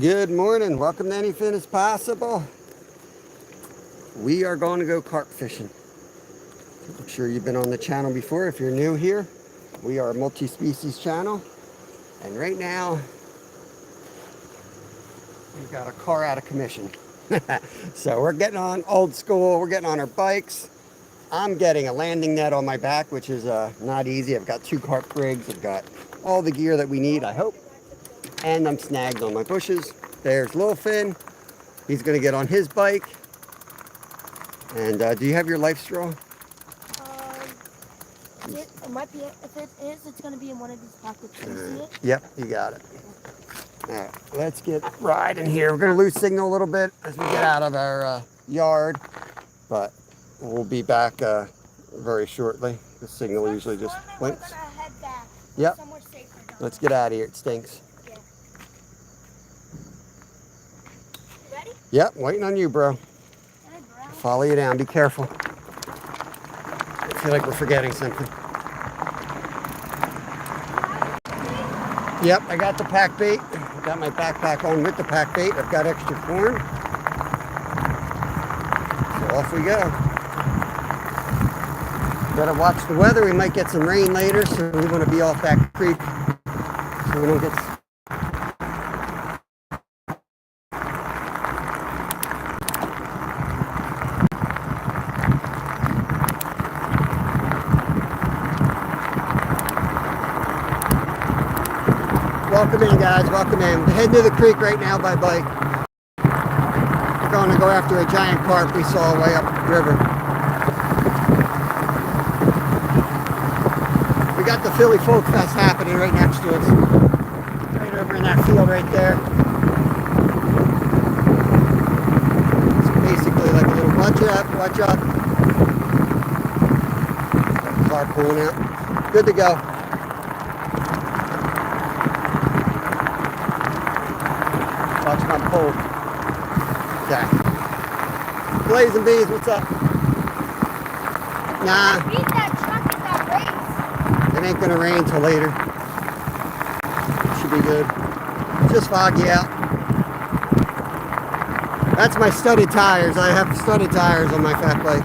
Good morning. Welcome to Anything is Possible. We are going to go carp fishing. I'm sure you've been on the channel before. If you're new here, we are a multi-species channel. And right now, we've got a car out of commission. So we're getting on old school. We're getting on our bikes. I'm getting a landing net on my back, which is not easy. I've got 2 carp rigs. I've got all the gear that we need, I hope. And I'm snagged on my bushes. There's Lil Finn. He's going to get on his bike. And do you have your life straw? It might be, if it is, it's going to be in one of these pockets. Can you see it? Yep, you got it. All right, let's get riding here. We're going to lose signal a little bit as we get out of our yard, but we'll be back very shortly. The signal usually just blinks. We're going to head back. Yep. Somewhere safer. Let's get out of here. It stinks. Yeah. Ready? Yep, waiting on you, bro. Follow you down. Be careful. I feel like we're forgetting something. Yep, I got the pack bait. I've got my backpack on with the pack bait. I've got extra corn. So off we go. Gotta watch the weather. We might get some rain later, so we want to be off that creek so we don't get... Welcome in, guys. Welcome in. We're heading to the creek right now by bike. We're going to go after a giant carp we saw way up the river. We got the Philly Folk Fest happening right next to us. Right over in that field right there. It's basically like a little watch up. Car pulling out. Good to go. Watch my pole. Okay. Blazing Bees, what's up? Nah. Beat that truck in that race. It ain't gonna rain till later. Should be good. Just foggy out. That's my studded tires. I have studded tires on my fat bike.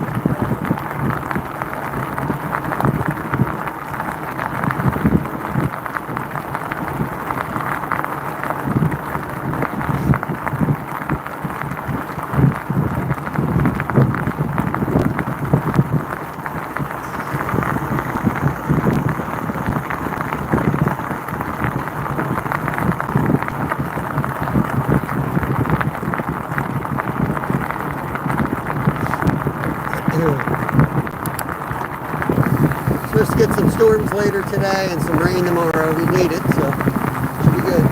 Supposed to get some storms later today and some rain tomorrow. We need it, so it should be good.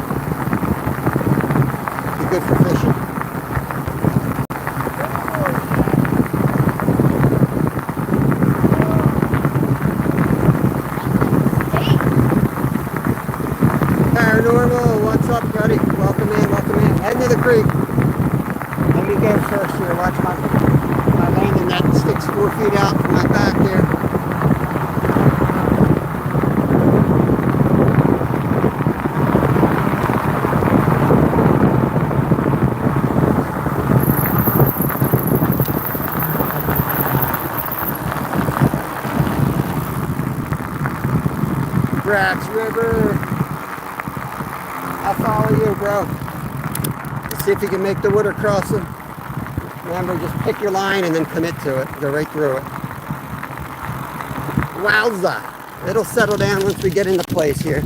Be good for fishing. Paranormal, what's up, buddy? Welcome in, welcome in. Heading to the creek. Let me go first here. Watch my landing net sticks 4 feet out from my back there. Brax River. I'll follow you, bro. Let's see if you can make the water crossing. Remember, just pick your line and then commit to it. Go right through it. Wowza. It'll settle down once we get into place here.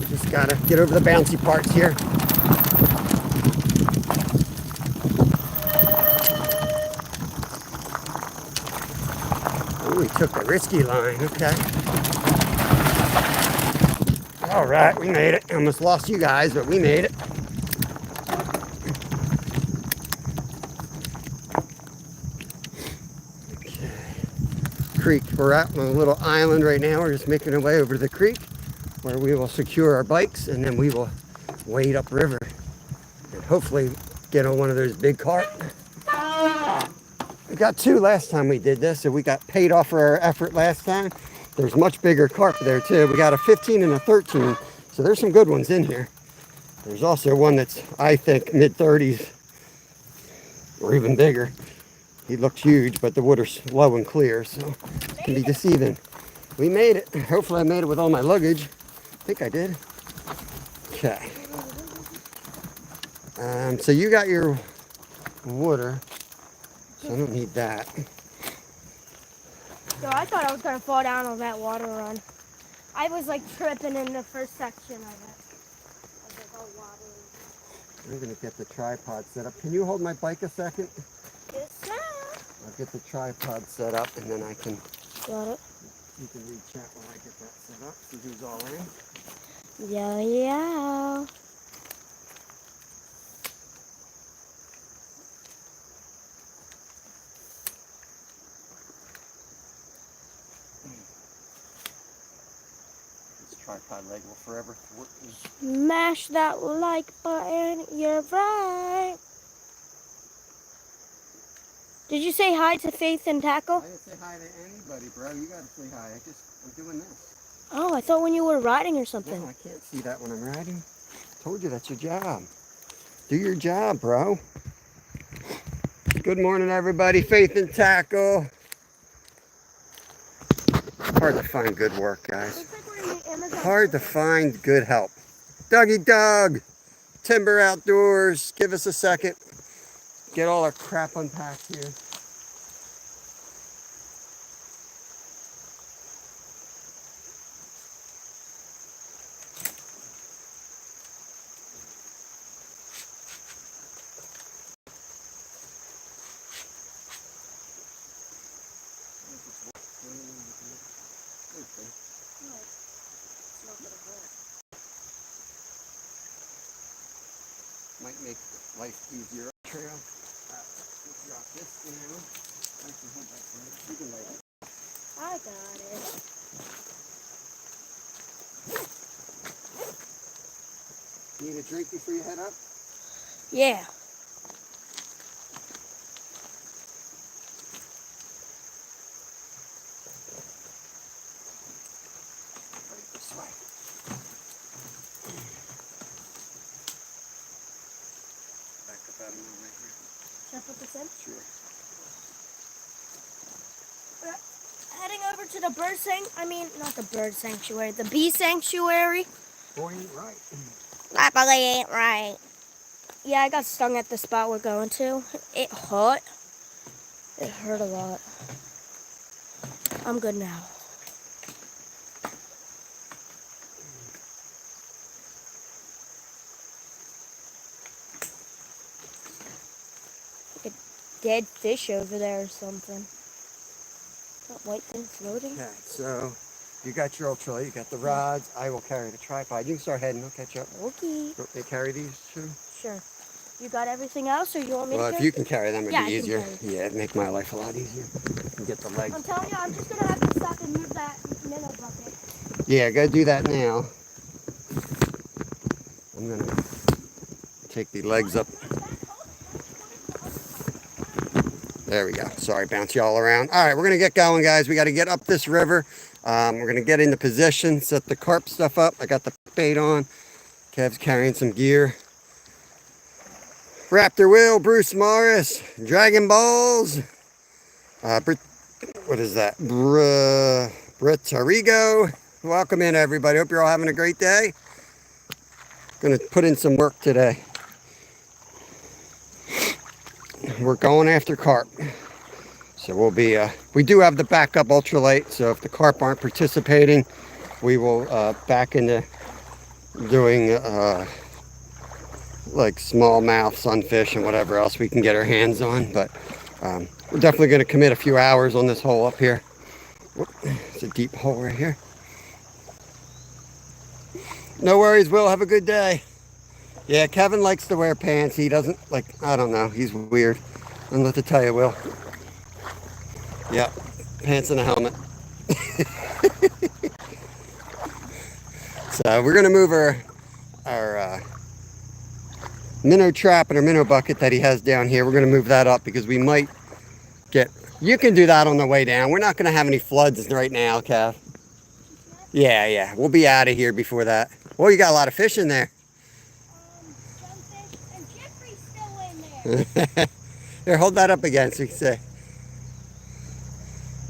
We just gotta get over the bouncy parts here. Ooh, we took the risky line. Okay. All right, we made it. Almost lost you guys, but we made it. Okay. Creek. We're out on a little island right now. We're just making our way over to the creek where we will secure our bikes and then we will wade upriver and hopefully get on one of those big carp. We got 2 last time we did this, so we got paid off for our effort last time. There's much bigger carp there too. We got a 15 and a 13. So there's some good ones in here. There's also one that's, I think, mid-30s or even bigger. He looks huge, but the water's low and clear, so it can be deceiving. We made it. Hopefully I made it with all my luggage. I think I did. Okay. So you got your water, so I don't need that. So I thought I was gonna fall down on that water run. I was like tripping in the first section of it. I was like all wobbly. I'm gonna get the tripod set up. Can you hold my bike a second? Yes, sir. I'll get the tripod set up and then I can, Got it. you can read chat while I get that set up. See who's all in. Yeah, yeah. This tripod leg will forever thwart me. Smash that like button. You're right. Did you say hi to Faith and Tackle? I didn't say hi to anybody, bro. You gotta say hi. I'm doing this. Oh, I thought when you were riding or something. No, I can't see that when I'm riding. Told you that's your job. Do your job, bro. Good morning, everybody. Faith and Tackle. Hard to find good work, guys. Looks like we're in the Amazon Hard to find good help. Dougie Doug, Timber Outdoors. Give us a second. Get all our crap unpacked here. Might make life easier on the trail. Let's drop this down. I can hold that for you. You can lay it. I got it. Need a drink before you head up? Yeah. Right this way. Back up out of my way here. Should I put this in? Sure. Heading over to the not the bird sanctuary, the bee sanctuary. Boy, ain't right. That probably ain't right. Yeah, I got stung at the spot we're going to. It hurt. It hurt a lot. I'm good now. Like a dead fish over there or something. That white thing floating? Okay, so you got your ultralight, you got the rods. I will carry the tripod. You can start heading. I'll catch up. Okay. Want me to carry these too? Sure. You got everything else, or you want me Well, to? if you can carry them, it'd Yeah, be I can easier. carry. Yeah, it'd make my life a lot easier. And get the legs. I'm telling you, I'm just gonna have to stop and move that minnow bucket. Yeah, go do that now. I'm gonna take the legs up. There we go. Sorry, bounce you all around. All right, we're gonna get going, guys. We got to get up this river. We're gonna get into position, set the carp stuff up. I got the bait on. Kev's carrying some gear. Raptor Will, Bruce Morris, Dragon Balls. What is that? Brittarigo. Welcome in, everybody. Hope you're all having a great day. Gonna put in some work today. We're going after carp. So we'll be, we do have the backup ultralight, so if the carp aren't participating, we will back into doing like smallmouth, sunfish, and whatever else we can get our hands on. But we're definitely going to commit a few hours on this hole up here. Whoop, it's a deep hole right here. No worries, Will. Have a good day. Yeah, Kevin likes to wear pants. He doesn't, like, I don't know. He's weird. I'm not to tell you, Will. Yep, pants and a helmet. So we're going to move our minnow trap and our minnow bucket that he has down here. We're going to move that up because we might get... You can do that on the way down. We're not going to have any floods right now, Kev. Yeah. We'll be out of here before that. Well, you got a lot of fish in there. Sunfish and Jeffrey's still in there. Here, hold that up again so you can say.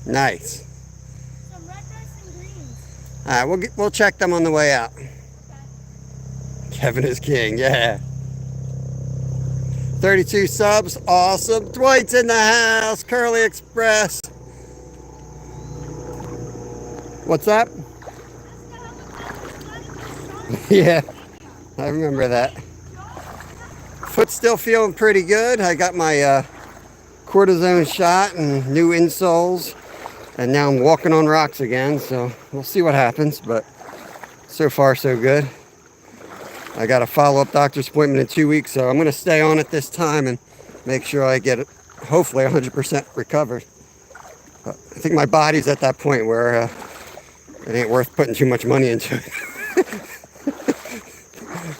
Nice. Some red rice and greens. All right, we'll check them on the way out. Okay. Kevin is king, yeah. 32 subs, awesome. Dwight's in the house, Curly Express. What's up? Yeah, I remember that. Foot's still feeling pretty good. I got my cortisone shot and new insoles. And now I'm walking on rocks again, so we'll see what happens. But so far, so good. I got a follow-up doctor's appointment in 2 weeks, so I'm going to stay on it this time and make sure I get it, hopefully 100% recovered. But I think my body's at that point where it ain't worth putting too much money into it.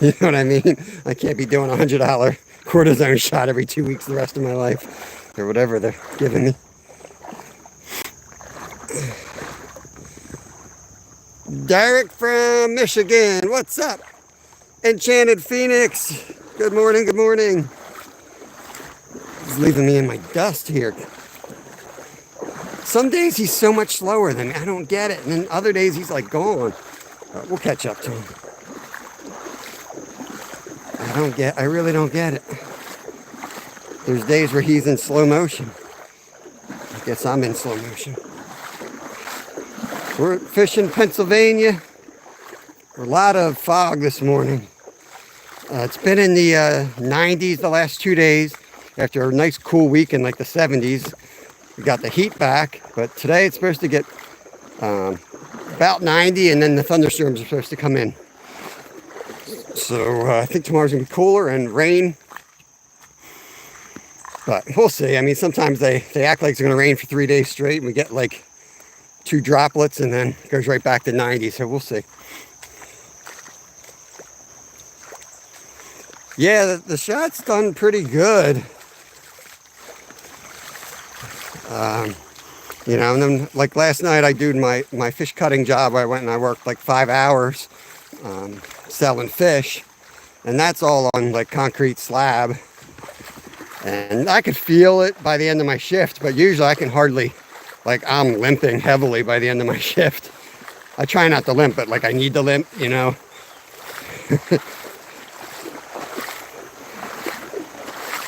You know what I mean? I can't be doing a $100 cortisone shot every 2 weeks the rest of my life, or whatever they're giving me. Derek from Michigan, what's up? Enchanted Phoenix, good morning, good morning. He's leaving me in my dust here. Some days he's so much slower than me, I don't get it. And then other days he's like gone. But we'll catch up to him. I really don't get it. There's days where he's in slow motion. I guess I'm in slow motion. We're fishing Pennsylvania. A lot of fog this morning. It's been in the 90s the last 2 days. After a nice cool week in like the 70s. We got the heat back, but today it's supposed to get about 90, and then the thunderstorms are supposed to come in. So I think tomorrow's gonna be cooler and rain. But we'll see. I mean, sometimes they act like it's gonna rain for 3 days straight, and we get like 2 droplets, and then it goes right back to 90. So we'll see. Yeah, the shot's done pretty good. You know, and then like last night I did my fish cutting job. I went and I worked like 5 hours selling fish, and that's all on like concrete slab. And I could feel it by the end of my shift, but usually I can hardly, like I'm limping heavily by the end of my shift. I try not to limp, but like I need to limp, you know.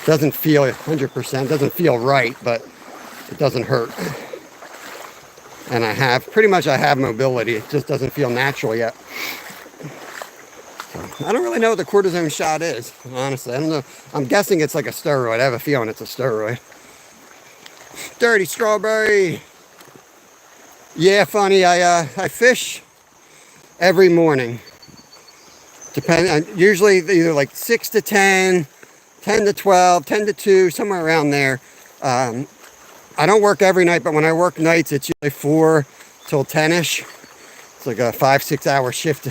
Doesn't feel 100%, doesn't feel right, but it doesn't hurt. And I have mobility. It just doesn't feel natural yet. So, I don't really know what the cortisone shot is, honestly. I don't know. I'm guessing it's like a steroid. I have a feeling it's a steroid. Dirty strawberry. Yeah, funny. I fish every morning. Usually either like 6 to 10, 10 to 12, 10 to 2, somewhere around there. I don't work every night, but when I work nights, it's usually 4 till 10-ish. It's like a 5-6 hour shift.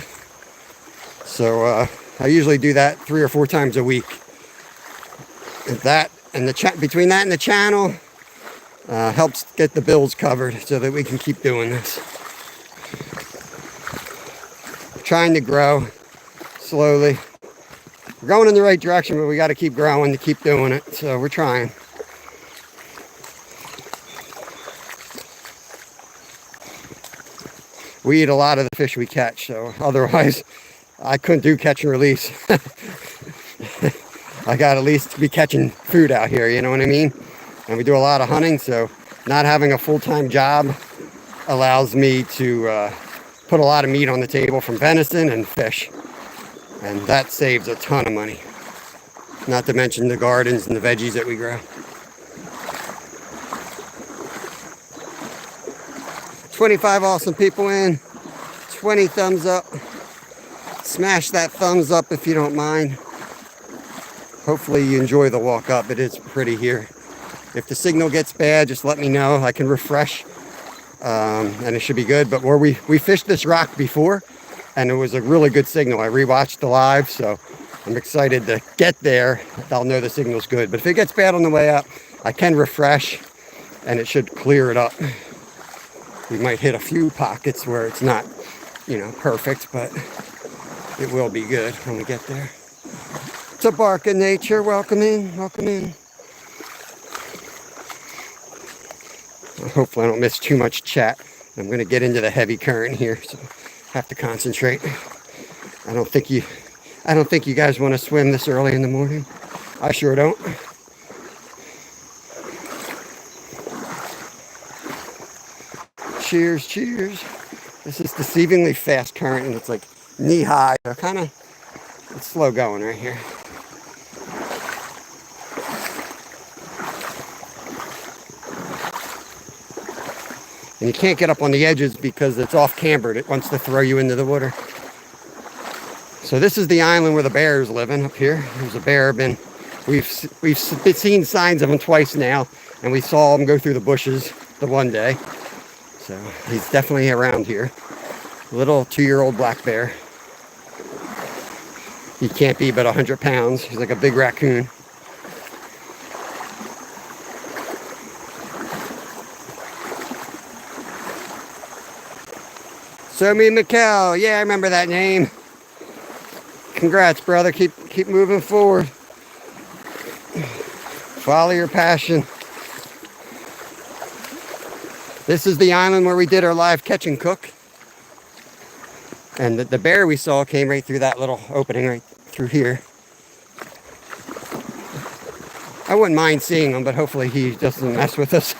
So I usually do that 3 or 4 times a week. Between that and the channel, helps get the bills covered so that we can keep doing this. Trying to grow slowly. We're going in the right direction, but we got to keep growing to keep doing it. So we're trying. We eat a lot of the fish we catch, so otherwise I couldn't do catch and release. I got to at least be catching food out here, you know what I mean? And we do a lot of hunting, so not having a full-time job allows me to put a lot of meat on the table from venison and fish. And that saves a ton of money. Not to mention the gardens and the veggies that we grow. 25 awesome people in. 20 thumbs up. Smash that thumbs up if you don't mind. Hopefully you enjoy the walk up. It is pretty here. If the signal gets bad, just let me know. I can refresh. And it should be good. But where we fished this rock before, and it was a really good signal. I rewatched the live, so I'm excited to get there. I'll know the signal's good. But if it gets bad on the way up, I can refresh, and it should clear it up. We might hit a few pockets where it's not you know, perfect, but it will be good when we get there. It's a bark of nature. Welcome in, welcome in. Hopefully I don't miss too much chat. I'm going to get into the heavy current here, so I have to concentrate. I don't think you guys want to swim this early in the morning. I sure don't. Cheers, cheers. This is deceivingly fast current, and it's like knee high. So kind of, it's slow going right here. And you can't get up on the edges because it's off cambered. It wants to throw you into the water. So this is the island where the bear's living up here. There's a bear. We've seen signs of him twice now, and we saw him go through the bushes the one day. So he's definitely around here. Little 2-year-old black bear. He can't be but 100 pounds. He's like a big raccoon. Somi Mikkel, yeah, I remember that name. Congrats, brother. Keep moving forward. Follow your passion. This is the island where we did our live catch and cook. And the bear we saw came right through that little opening right through here. I wouldn't mind seeing him, but hopefully he doesn't mess with us.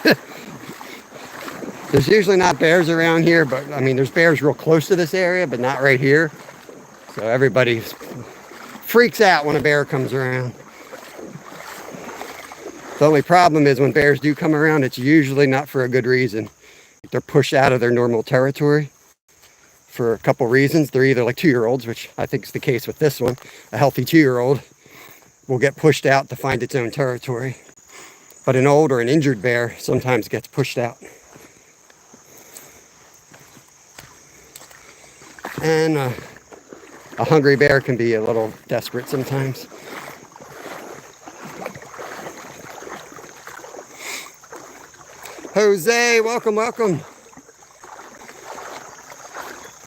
There's usually not bears around here, but I mean, there's bears real close to this area, but not right here. So everybody freaks out when a bear comes around. The only problem is when bears do come around, it's usually not for a good reason. They're pushed out of their normal territory for a couple reasons. They're either like 2-year-olds, which I think is the case with this one. A healthy 2-year-old will get pushed out to find its own territory. But an old or an injured bear sometimes gets pushed out. And a hungry bear can be a little desperate sometimes. Jose, welcome, welcome.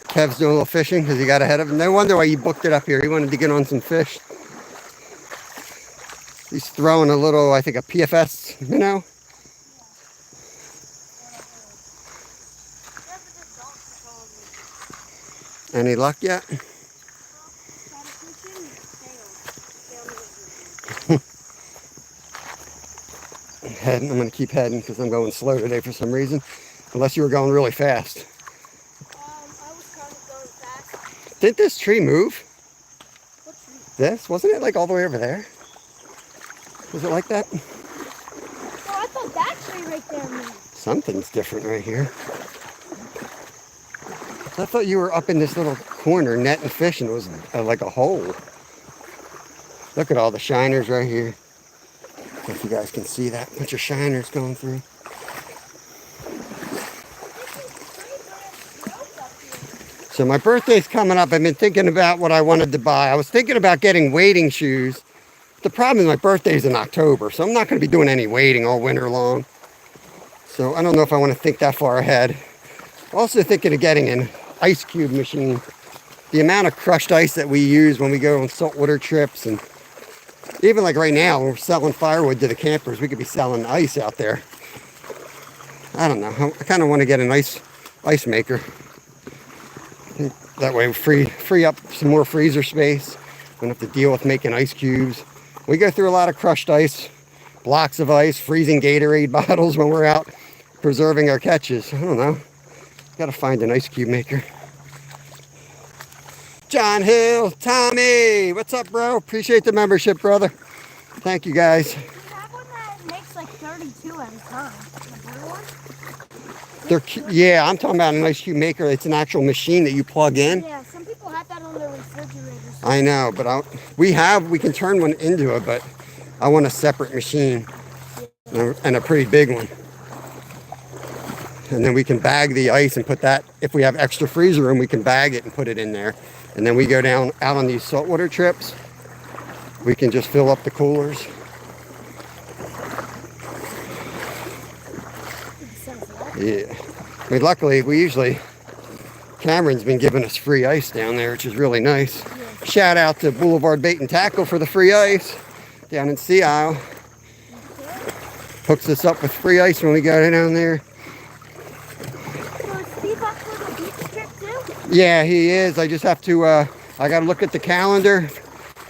Kev's doing a little fishing because he got ahead of him. No wonder why he booked it up here. He wanted to get on some fish. He's throwing a little, I think, a PFS minnow. Any luck yet? I'm going to keep heading because I'm going slow today for some reason. Unless you were going really fast. I was kind of going fast. Didn't this tree move? What tree? This? Wasn't it like all the way over there? Was it like that? Oh, I thought that tree right there moved. Something's different right here. I thought you were up in this little corner netting fish and it was like a hole. Look at all the shiners right here. If you guys can see that. Bunch of shiners going through. So my birthday's coming up. I've been thinking about what I wanted to buy. I was thinking about getting wading shoes. The problem is my birthday's in October, so I'm not going to be doing any wading all winter long. So I don't know if I want to think that far ahead. Also thinking of getting an ice cube machine. The amount of crushed ice that we use when we go on saltwater trips, and even like right now, we're selling firewood to the campers. We could be selling ice out there. I don't know. I kind of want to get an ice maker. That way, free up some more freezer space. Don't have to deal with making ice cubes. We go through a lot of crushed ice, blocks of ice, freezing Gatorade bottles when we're out preserving our catches. I don't know. Got to find an ice cube maker. John Hill, Tommy, what's up, bro? Appreciate the membership, brother. Thank you, guys. You have one that makes like 32 at a time. Yeah, I'm talking about an ice cube maker. It's an actual machine that you plug in. Yeah, some people have that on their refrigerators. I know, but we can turn one into it, but I want a separate machine and a pretty big one. And then we can bag the ice and put that, if we have extra freezer room, we can bag it and put it in there. And then we go down out on these saltwater trips, we can just fill up the coolers. Yeah. I mean, luckily, we usually Cameron's been giving us free ice down there, which is really nice. Shout out to Boulevard Bait and Tackle for the free ice down in Sea Isle. Hooks us up with free ice when we go down there. So is Steve up for the beach trip too? Yeah, he is. I just have to, I got to look at the calendar.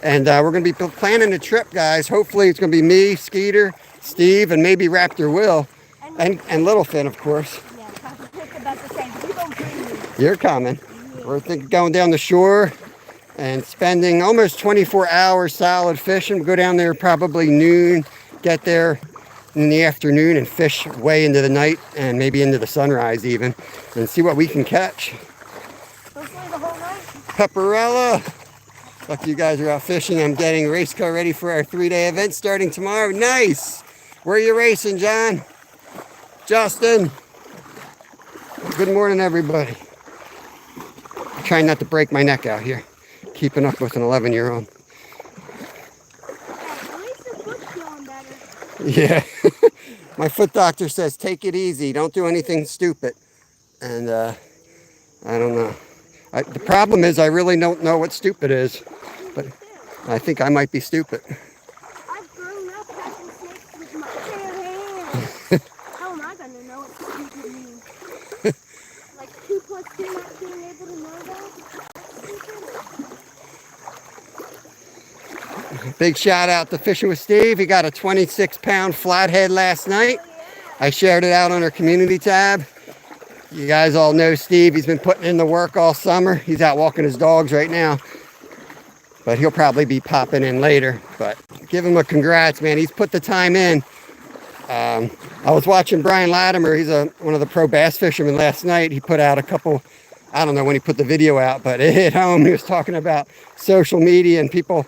And we're going to be planning a trip, guys. Hopefully it's going to be me, Skeeter, Steve, and maybe Raptor Will. And Littlefin, of course. Yeah, about the same. You don't bring me. You're coming. We're thinking going down the shore and spending almost 24 hours solid fishing. We'll go down there probably noon, get there in the afternoon and fish way into the night and maybe into the sunrise even, and see what we can catch. Hopefully the whole night. Pepperella. Lucky you guys are out fishing. I'm getting race car ready for our 3-day event starting tomorrow. Nice. Where are you racing, John? Justin. Good morning, everybody. I'm trying not to break my neck out here. Keeping up with an 11-year-old. At least the foot's feeling better. Yeah. My foot doctor says, take it easy. Don't do anything stupid. And I don't know. The problem is I really don't know what stupid is. But I think I might be stupid. I've grown up catching snakes with my bare hands. How am I going to know what stupid means? Like 2 + 2 not being able to know that? Big shout out to Fishing with Steve. He got a 26-pound flathead last night. I shared it out on our community tab. You guys all know Steve. He's been putting in the work all summer. He's out walking his dogs right now. But he'll probably be popping in later. But give him a congrats, man. He's put the time in. I was watching Brian Latimer. He's one of the pro bass fishermen last night. He put out a couple, I don't know when he put the video out, but it hit home. He was talking about social media and people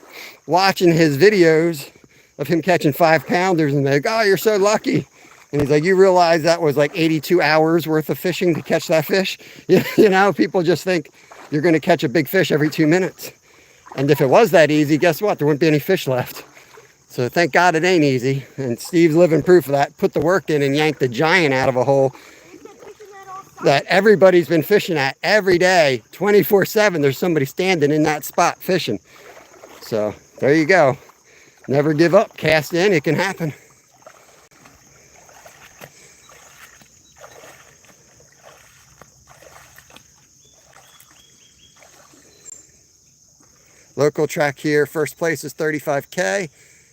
watching his videos of him catching 5-pounders. And they're like, oh, you're so lucky. And he's like, you realize that was like 82 hours worth of fishing to catch that fish? You know, people just think you're going to catch a big fish every 2 minutes. And if it was that easy, guess what? There wouldn't be any fish left. So thank God it ain't easy. And Steve's living proof of that. Put the work in and yanked the giant out of a hole that everybody's been fishing at every day, 24/7. There's somebody standing in that spot fishing. So there you go. Never give up. Cast in. It can happen. Local track here. First place is 35K.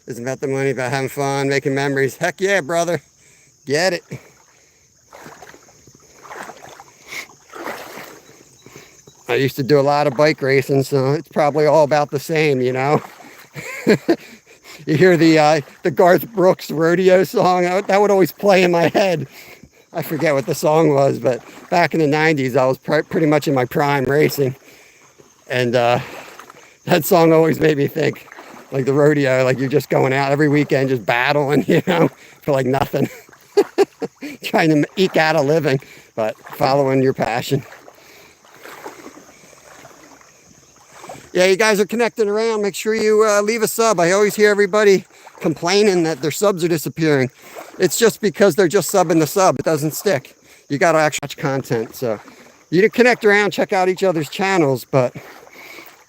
Isn't about the money, about having fun, making memories. Heck yeah, brother. Get it. I used to do a lot of bike racing, so it's probably all about the same, you know. You hear the Garth Brooks rodeo song, that would always play in my head. I forget what the song was, but back in the 90s, I was pretty much in my prime racing. And that song always made me think, like the rodeo, like you're just going out every weekend, just battling, you know, for like nothing. Trying to eke out a living, but following your passion. Yeah, you guys are connecting around. Make sure you leave a sub. I always hear everybody complaining that their subs are disappearing. It's just because they're just subbing the sub. It doesn't stick. You got to actually watch content. So you can connect around, check out each other's channels, but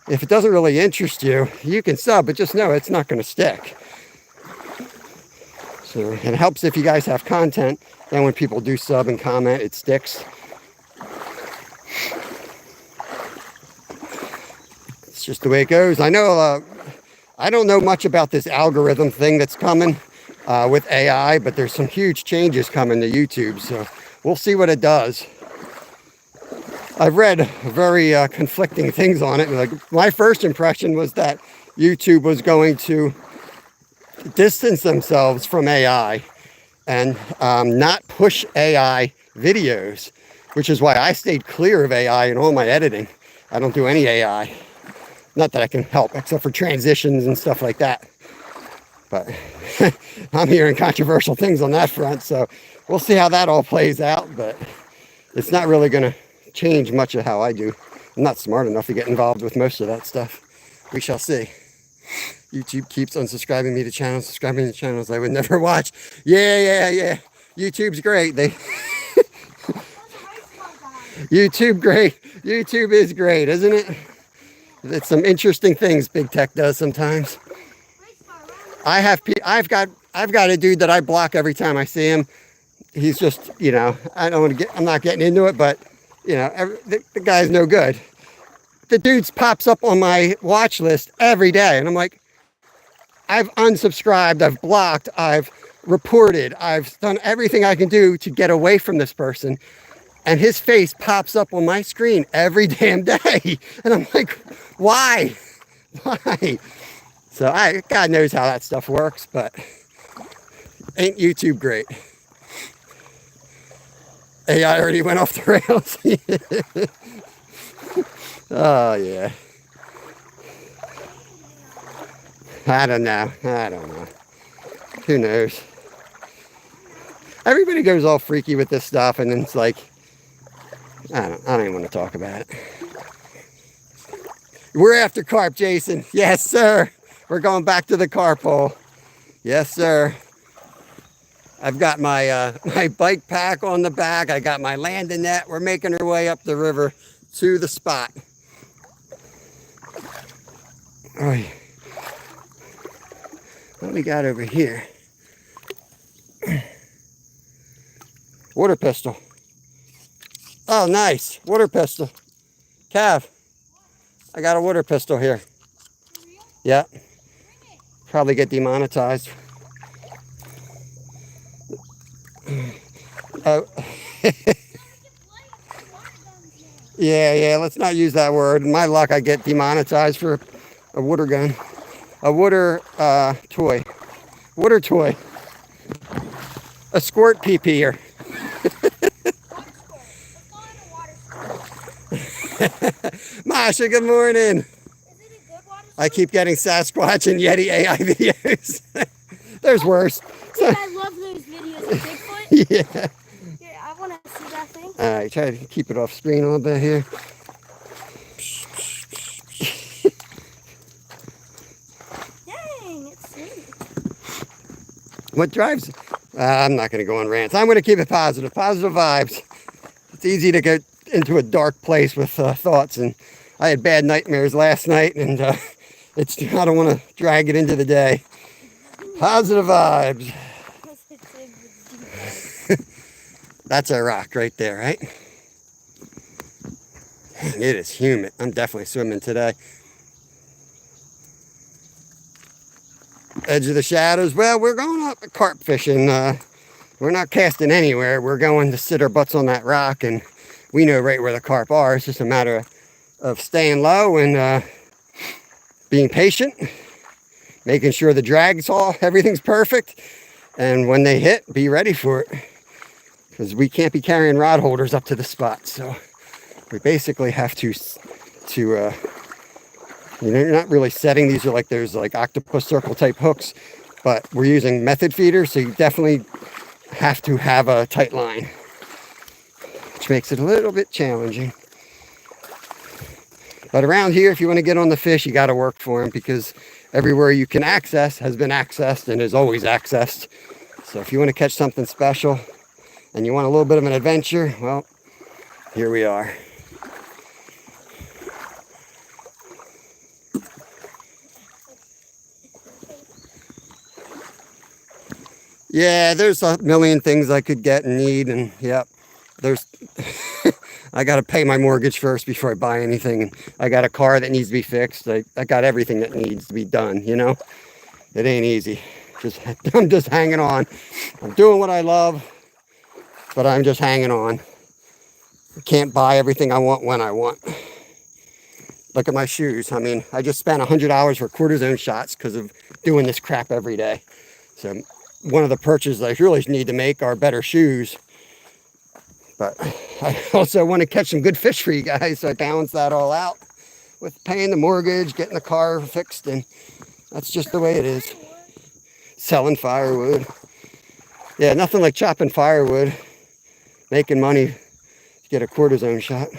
if it doesn't really interest you, you can sub, but just know it's not going to stick. So it helps if you guys have content. Then when people do sub and comment, it sticks. It's just the way it goes. I know, I don't know much about this algorithm thing that's coming with AI, but there's some huge changes coming to YouTube. So we'll see what it does. I've read very conflicting things on it. Like my first impression was that YouTube was going to distance themselves from AI and not push AI videos, which is why I stayed clear of AI in all my editing. I don't do any AI. Not that I can help, except for transitions and stuff like that. But I'm hearing controversial things on that front, so we'll see how that all plays out. But it's not really going to change much of how I do. I'm not smart enough to get involved with most of that stuff. We shall see. YouTube keeps unsubscribing me to channels, subscribing to channels I would never watch. Yeah. YouTube's great. YouTube great. YouTube is great, isn't it? It's some interesting things big tech does sometimes. I've got a dude that I block every time I see him. He's just, you know, I don't want to get, I'm not getting into it, but you know, the guy's no good. The dude pops up on my watch list every day, and I'm like, I've unsubscribed, I've blocked, I've reported, I've done everything I can do to get away from this person, and his face pops up on my screen every damn day, and I'm like, why? Why? So God knows how that stuff works, but ain't YouTube great? AI already went off the rails. Oh yeah. I don't know. Who knows? Everybody goes all freaky with this stuff, and then it's like, I don't even want to talk about it. We're after carp, Jason. Yes, sir. We're going back to the carp hole. Yes, sir. I've got my my bike pack on the back. I got my landing net. We're making our way up the river to the spot. All right. What we got over here? Water pistol. Oh, nice. Water pistol. Cav, I got a water pistol here. Yeah. Probably get demonetized. Oh. Yeah, let's not use that word. In my luck, I get demonetized for a water gun. A water toy. Water toy. A squirt pee-peeer. Masha, good morning. I keep getting Sasquatch and Yeti AI videos. There's worse. I love those videos of Bigfoot. Yeah. Yeah, I want to see that thing. All right, try to keep it off screen a little bit here. Dang, it's sweet. What drives? I'm not going to go on rants. I'm going to keep it positive. Positive vibes. It's easy to get into a dark place with thoughts, and I had bad nightmares last night, and I don't want to drag it into the day. Positive vibes. That's a rock right there, right? Dang, it is humid. I'm definitely swimming today. Edge of the shadows. Well, we're going up carp fishing. We're not casting anywhere. We're going to sit our butts on that rock, and we know right where the carp are. It's just a matter of staying low and being patient, making sure the drag's everything's perfect, and when they hit, be ready for it, because we can't be carrying rod holders up to the spot. So we basically have to you know, you're not really setting. These are like, there's like octopus circle type hooks, but we're using method feeders, so you definitely have to have a tight line, which makes it a little bit challenging. But around here, if you want to get on the fish, you got to work for them, because everywhere you can access has been accessed and is always accessed. So if you want to catch something special and you want a little bit of an adventure, well, here we are. Yeah, there's a million things I could get and need, and yep, there's I got to pay my mortgage first before I buy anything, and I got a car that needs to be fixed. I got everything that needs to be done, you know. It ain't easy. I'm just hanging on. I'm doing what I love, but I'm just hanging on. I can't buy everything I want when I want. Look at my shoes. I mean, I just spent $100 for cortisone shots because of doing this crap every day. So one of the purchases I really need to make are better shoes. But I also want to catch some good fish for you guys, so I balance that all out with paying the mortgage, getting the car fixed, and that's just the way it is. Selling firewood. Yeah, nothing like chopping firewood, making money to get a cortisone shot.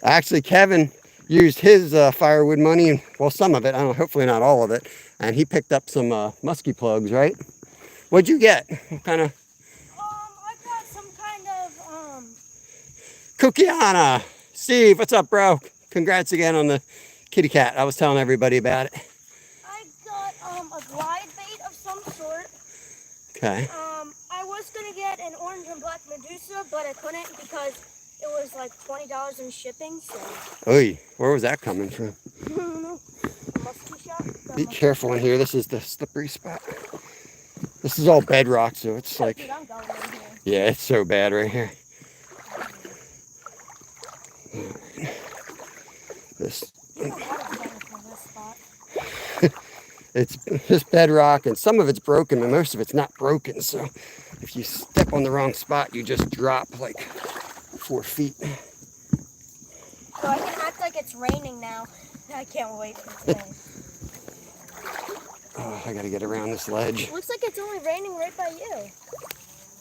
Actually, Kevin used his firewood money, and well, some of it, I don't know, hopefully not all of it, and he picked up some musky plugs, right? What'd you get? What kind of? I got some kind of Kukiana. Steve, what's up, bro? Congrats again on the kitty cat. I was telling everybody about it. I got a glide bait of some sort. Okay. I was gonna get an orange and black Medusa, but I couldn't because it was like $20 in shipping. So. Oy, where was that coming from? I don't know. A musky shop. Be careful in here. This is the slippery spot. This is all bedrock, so it's like, Dude, I'm going in here. yeah, it's so bad right here. This, I don't have a better for this spot. it's just bedrock, and some of it's broken, and most of it's not broken. So if you step on the wrong spot, you just drop like 4 feet. So I can act like it's raining now. I can't wait for today. Oh, I gotta get around this ledge. Looks like it's only raining right by you.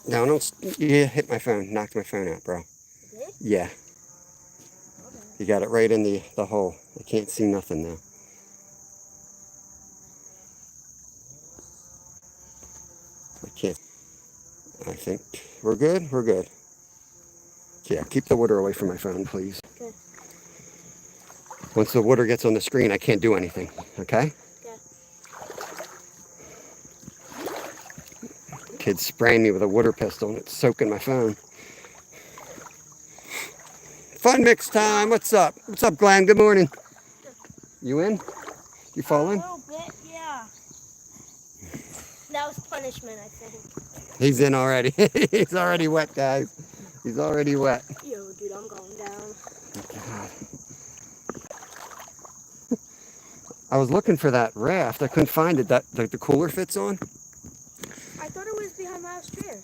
No, don't. You hit my phone. Knocked my phone out, bro. You did? Yeah. Okay. You got it right in the hole. I can't see nothing now. I can't. I think we're good. We're good. Yeah, keep the water away from my phone, please. Okay. Once the water gets on the screen, I can't do anything. Okay? Okay. Kid's spraying me with a water pistol and it's soaking my phone. Fun mix time. What's up? What's up, Glenn? Good morning. You in? You fall in? A little bit, yeah. That was punishment, I think. He's in already. He's already wet, guys. He's already wet. Yo, dude, I'm going down. God. I was looking for that raft. I couldn't find it. That the cooler fits on. I thought it was behind last year.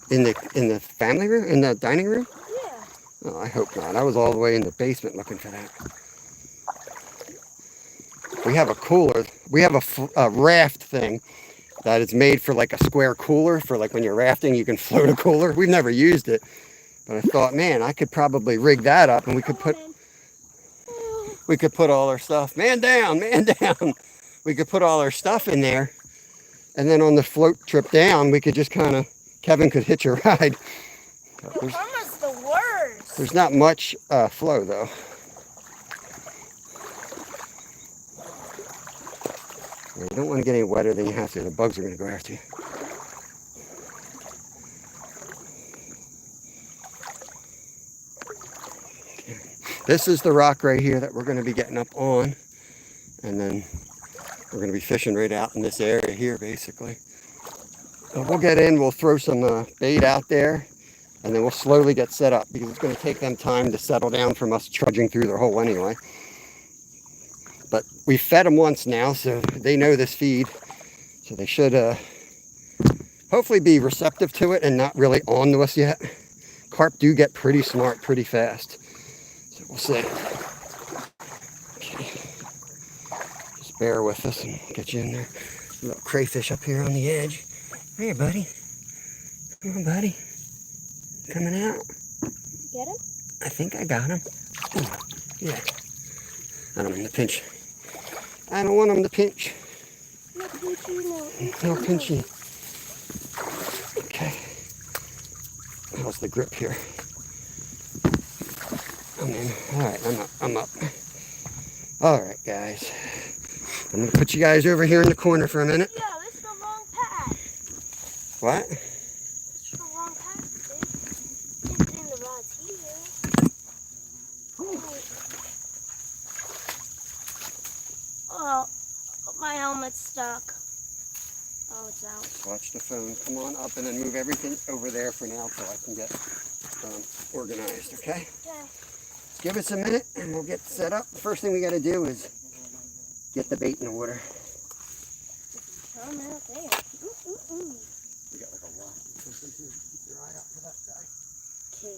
In the family room? In the dining room? Yeah. Oh, I hope not. I was all the way in the basement looking for that. We have a cooler. We have a raft thing that is made for like a square cooler for like when you're rafting, you can float a cooler. We've never used it, but I thought, man, I could probably rig that up and we could put all our stuff. Man down, man down. We could put all our stuff in there, and then on the float trip down, we could just kind of, Kevin could hitch a ride. Karma's the worst. There's not much flow though. You don't want to get any wetter than you have to. The bugs are going to go after you. This is the rock right here that we're going to be getting up on. And then we're going to be fishing right out in this area here, basically. So we'll get in, we'll throw some bait out there, and then we'll slowly get set up because it's going to take them time to settle down from us trudging through their hole anyway. But we fed them once now, so they know this feed. So they should hopefully be receptive to it and not really on to us yet. Carp do get pretty smart pretty fast. So we'll see. Okay. Just bear with us and we'll get you in there. A little crayfish up here on the edge. Here, buddy. Come on, buddy. Coming out. Get him? I think I got him. Yeah. I don't want him to pinch. I don't want him to pinch. No pinchy, No pinchy. Okay. How's the grip here? I'm in. Alright, I'm up. Alright, guys. I'm going to put you guys over here in the corner for a minute. Yeah, this is the wrong path. What? This is the wrong path, dude. It's in the rods here. Oh, my helmet's stuck. Oh, it's out. Watch the phone. Come on up and then move everything over there for now till I can get organized, okay? Okay. Give us a minute and we'll get set up. The first thing we got to do is get the bait in the water. Come out there. We got like a rock. Keep your eye out for that guy. Okay.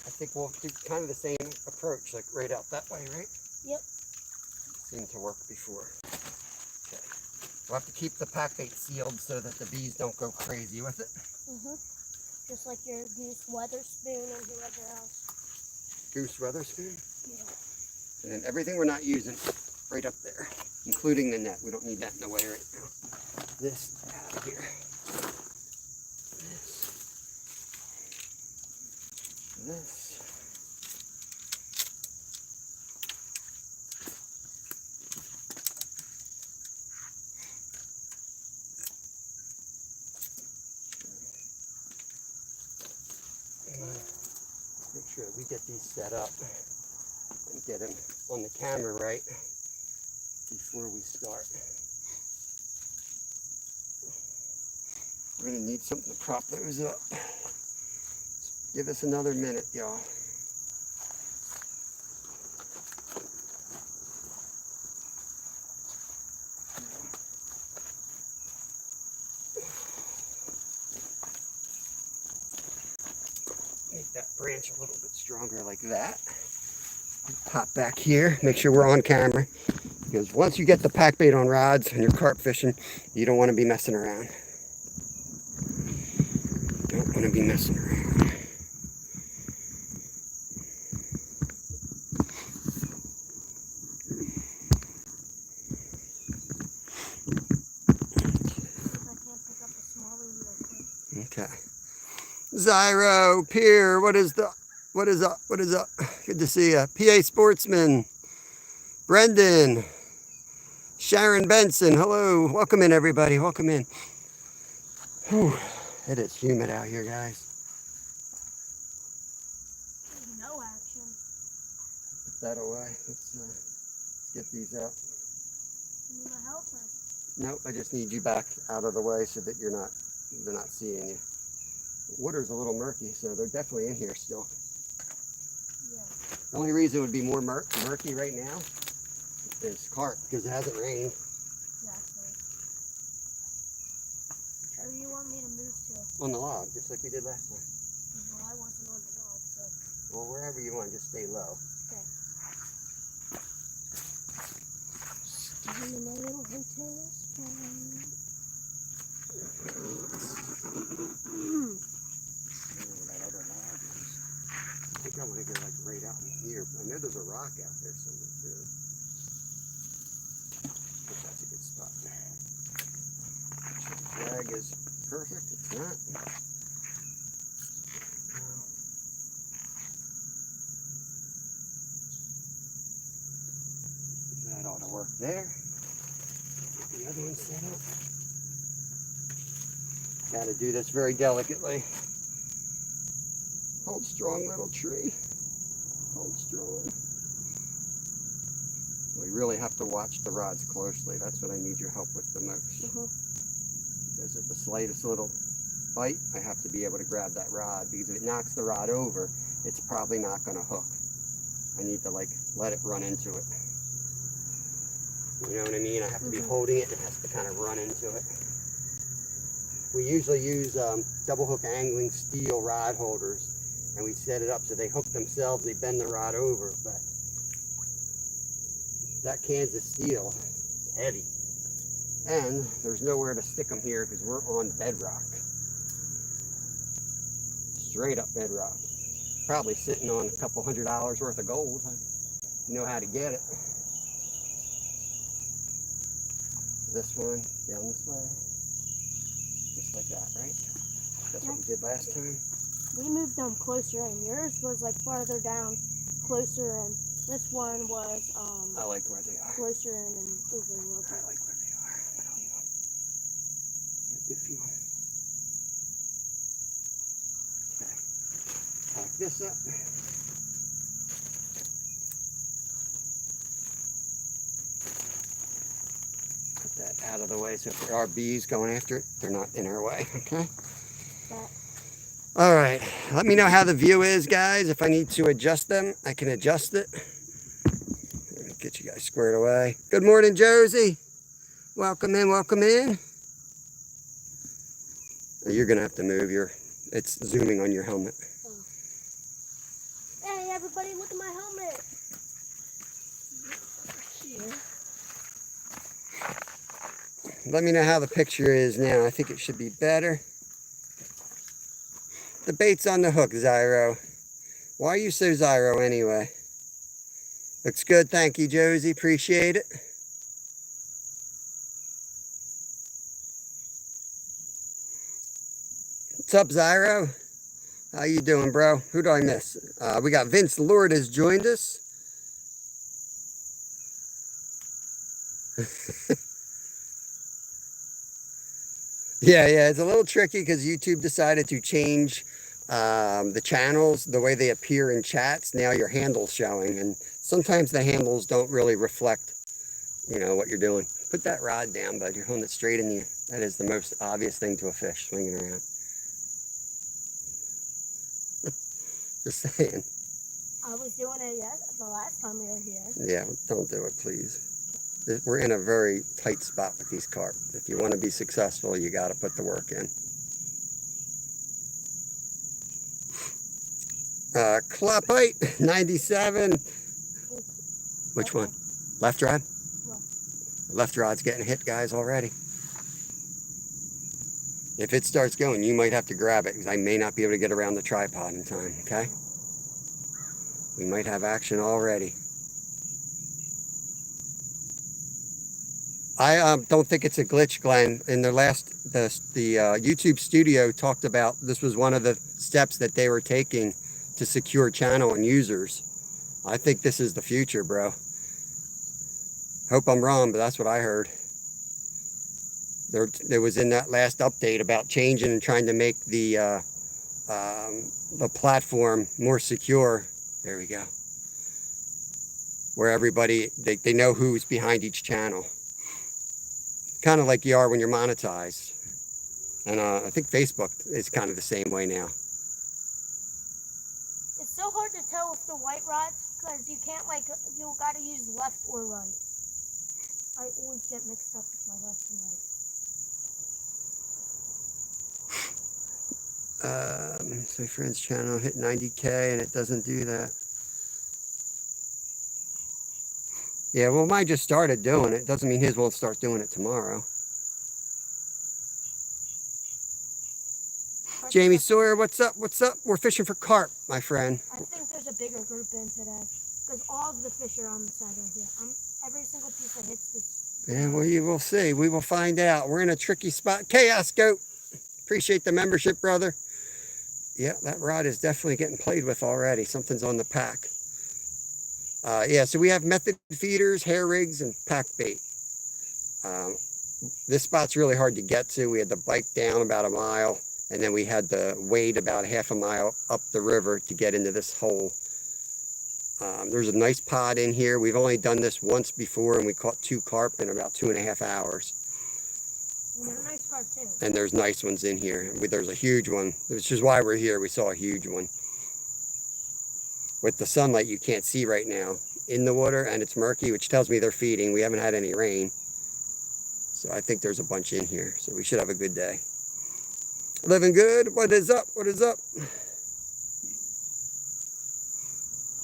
I think we'll do kind of the same approach, like right out that way, right? Yep. seemed to work before. Okay. We'll have to keep the pack bait sealed so that the bees don't go crazy with it. Just like your Goose Weatherspoon and whoever else. Goose Weatherspoon? Yeah. And then everything we're not using right up there, including the net. We don't need that in the way right now. This out of here. This. Make sure we get these set up and get them on the camera right before we start. We're going to need something to prop those up. Give us another minute, y'all. Make that branch a little bit stronger like that. Pop back here, make sure we're on camera. Because once you get the pack bait on rods and you're carp fishing, you don't want to be messing around. Don't want to be messing around. Okay. Zyro, Pier, what is up? What is up? Good to see you. PA Sportsman, Brendan, Sharon Benson, hello. Welcome in, everybody. Welcome in. Whew. It is humid out here, guys. No action. Put that away. Let's get these out. You need my help or? Nope, I just need you back out of the way so that they're not seeing you. The water's a little murky, so they're definitely in here still. Yeah. The only reason it would be more murky right now is carp, because it hasn't rained. Exactly. Where do you want me to move to? On the log, just like we did last time. Well, I wasn't on the log, so. Well, wherever you want, just stay low. Okay. Staying in my little hotel spot. That other log is. I think I want to go like right out in here. I know there's a rock out there somewhere too. I think that's a good spot. The drag is perfect. It's not. That ought to work there. Get the other one set up. Got to do this very delicately. Hold strong, little tree. Hold strong. We really have to watch the rods closely. That's what I need your help with the most. Because at the slightest little bite, I have to be able to grab that rod. Because if it knocks the rod over, it's probably not going to hook. I need to like let it run into it. You know what I mean? I have to be holding it, and it has to kind of run into it. We usually use double hook angling steel rod holders, and we set it up so they hook themselves, they bend the rod over, but that Kansas steel is heavy. And there's nowhere to stick them here because we're on bedrock. Straight up bedrock. Probably sitting on a couple $100 worth of gold. You know how to get it. This one down this way. Just like that, right? That's what we did last time. We moved them closer in. Yours was like farther down, closer in. This one was I like where they are. closer in and over a little I bit. like where they are. I don't even. Got a good feeling. Okay. Pack this up. Put that out of the way so if there are bees going after it, they're not in our way, okay? That. All right, let me know how the view is, guys. If I need to adjust them, I can adjust it. Let me get you guys squared away. Good morning, Josie. Welcome in, welcome in. You're gonna have to move it's zooming on your helmet. Oh. Hey, everybody, look at my helmet. Here. Let me know how the picture is now. I think it should be better. The bait's on the hook, Zyro. Why are you so Zyro anyway? Looks good. Thank you, Josie. Appreciate it. What's up, Zyro? How you doing, bro? Who do I miss? We got Vince Lord has joined us. Yeah, it's a little tricky because YouTube decided to change the channels, the way they appear in chats. Now your handle's showing, and sometimes the handles don't really reflect, what you're doing. Put that rod down, bud. You're holding it straight in the. That is the most obvious thing to a fish, swinging around. Just saying. I was doing it the last time we were here. Yeah, don't do it, please. We're in a very tight spot with these carp. If you want to be successful, you got to put the work in. Clapite 97. Which one? Left rod? Left rod's getting hit, guys, already. If it starts going, you might have to grab it because I may not be able to get around the tripod in time, okay? We might have action already. I don't think it's a glitch, Glenn. In the YouTube studio talked about this was one of the steps that they were taking to secure channel and users. I think this is the future, bro. Hope I'm wrong, but that's what I heard. There was in that last update about changing and trying to make the platform more secure. There we go. Where everybody, they know who's behind each channel. Kind of like you are when you're monetized. And I think Facebook is kind of the same way now. It's so hard to tell with the white rods because you can't you gotta use left or right. I always get mixed up with my left and right. So friend's channel hit 90K and it doesn't do that. Yeah, well, mine just started doing it. Doesn't mean his won't start doing it tomorrow. Jamie Sawyer, what's up? What's up? We're fishing for carp, my friend. I think there's a bigger group in today because all of the fish are on the side right here. Every single piece that hits this. Yeah, well, you will see. We will find out. We're in a tricky spot. Chaos Goat. Appreciate the membership, brother. Yeah, that rod is definitely getting played with already. Something's on the pack. Yeah, so we have method feeders, hair rigs, and pack bait. This spot's really hard to get to. We had to bike down about a mile, and then we had to wade about half a mile up the river to get into this hole. There's a nice pod in here. We've only done this once before, and we caught 2 carp in about 2.5 hours. And they're nice carp too. And there's nice ones in here. There's a huge one, which is why we're here. We saw a huge one. With the sunlight, you can't see right now in the water, and it's murky, which tells me they're feeding. We haven't had any rain. So I think there's a bunch in here. So we should have a good day. Living good. What is up? What is up?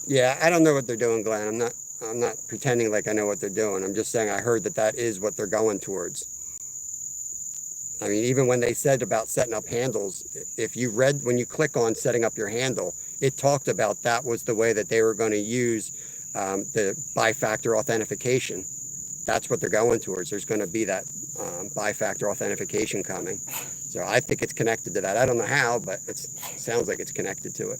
Yeah, I don't know what they're doing, Glenn. I'm not pretending like I know what they're doing. I'm just saying I heard that is what they're going towards. I mean, even when they said about setting up handles, if you read, when you click on setting up your handle, it talked about that was the way that they were going to use the bi-factor authentication. That's what they're going towards. There's going to be that bi-factor authentication coming. So I think it's connected to that. I don't know how, but it sounds like it's connected to it.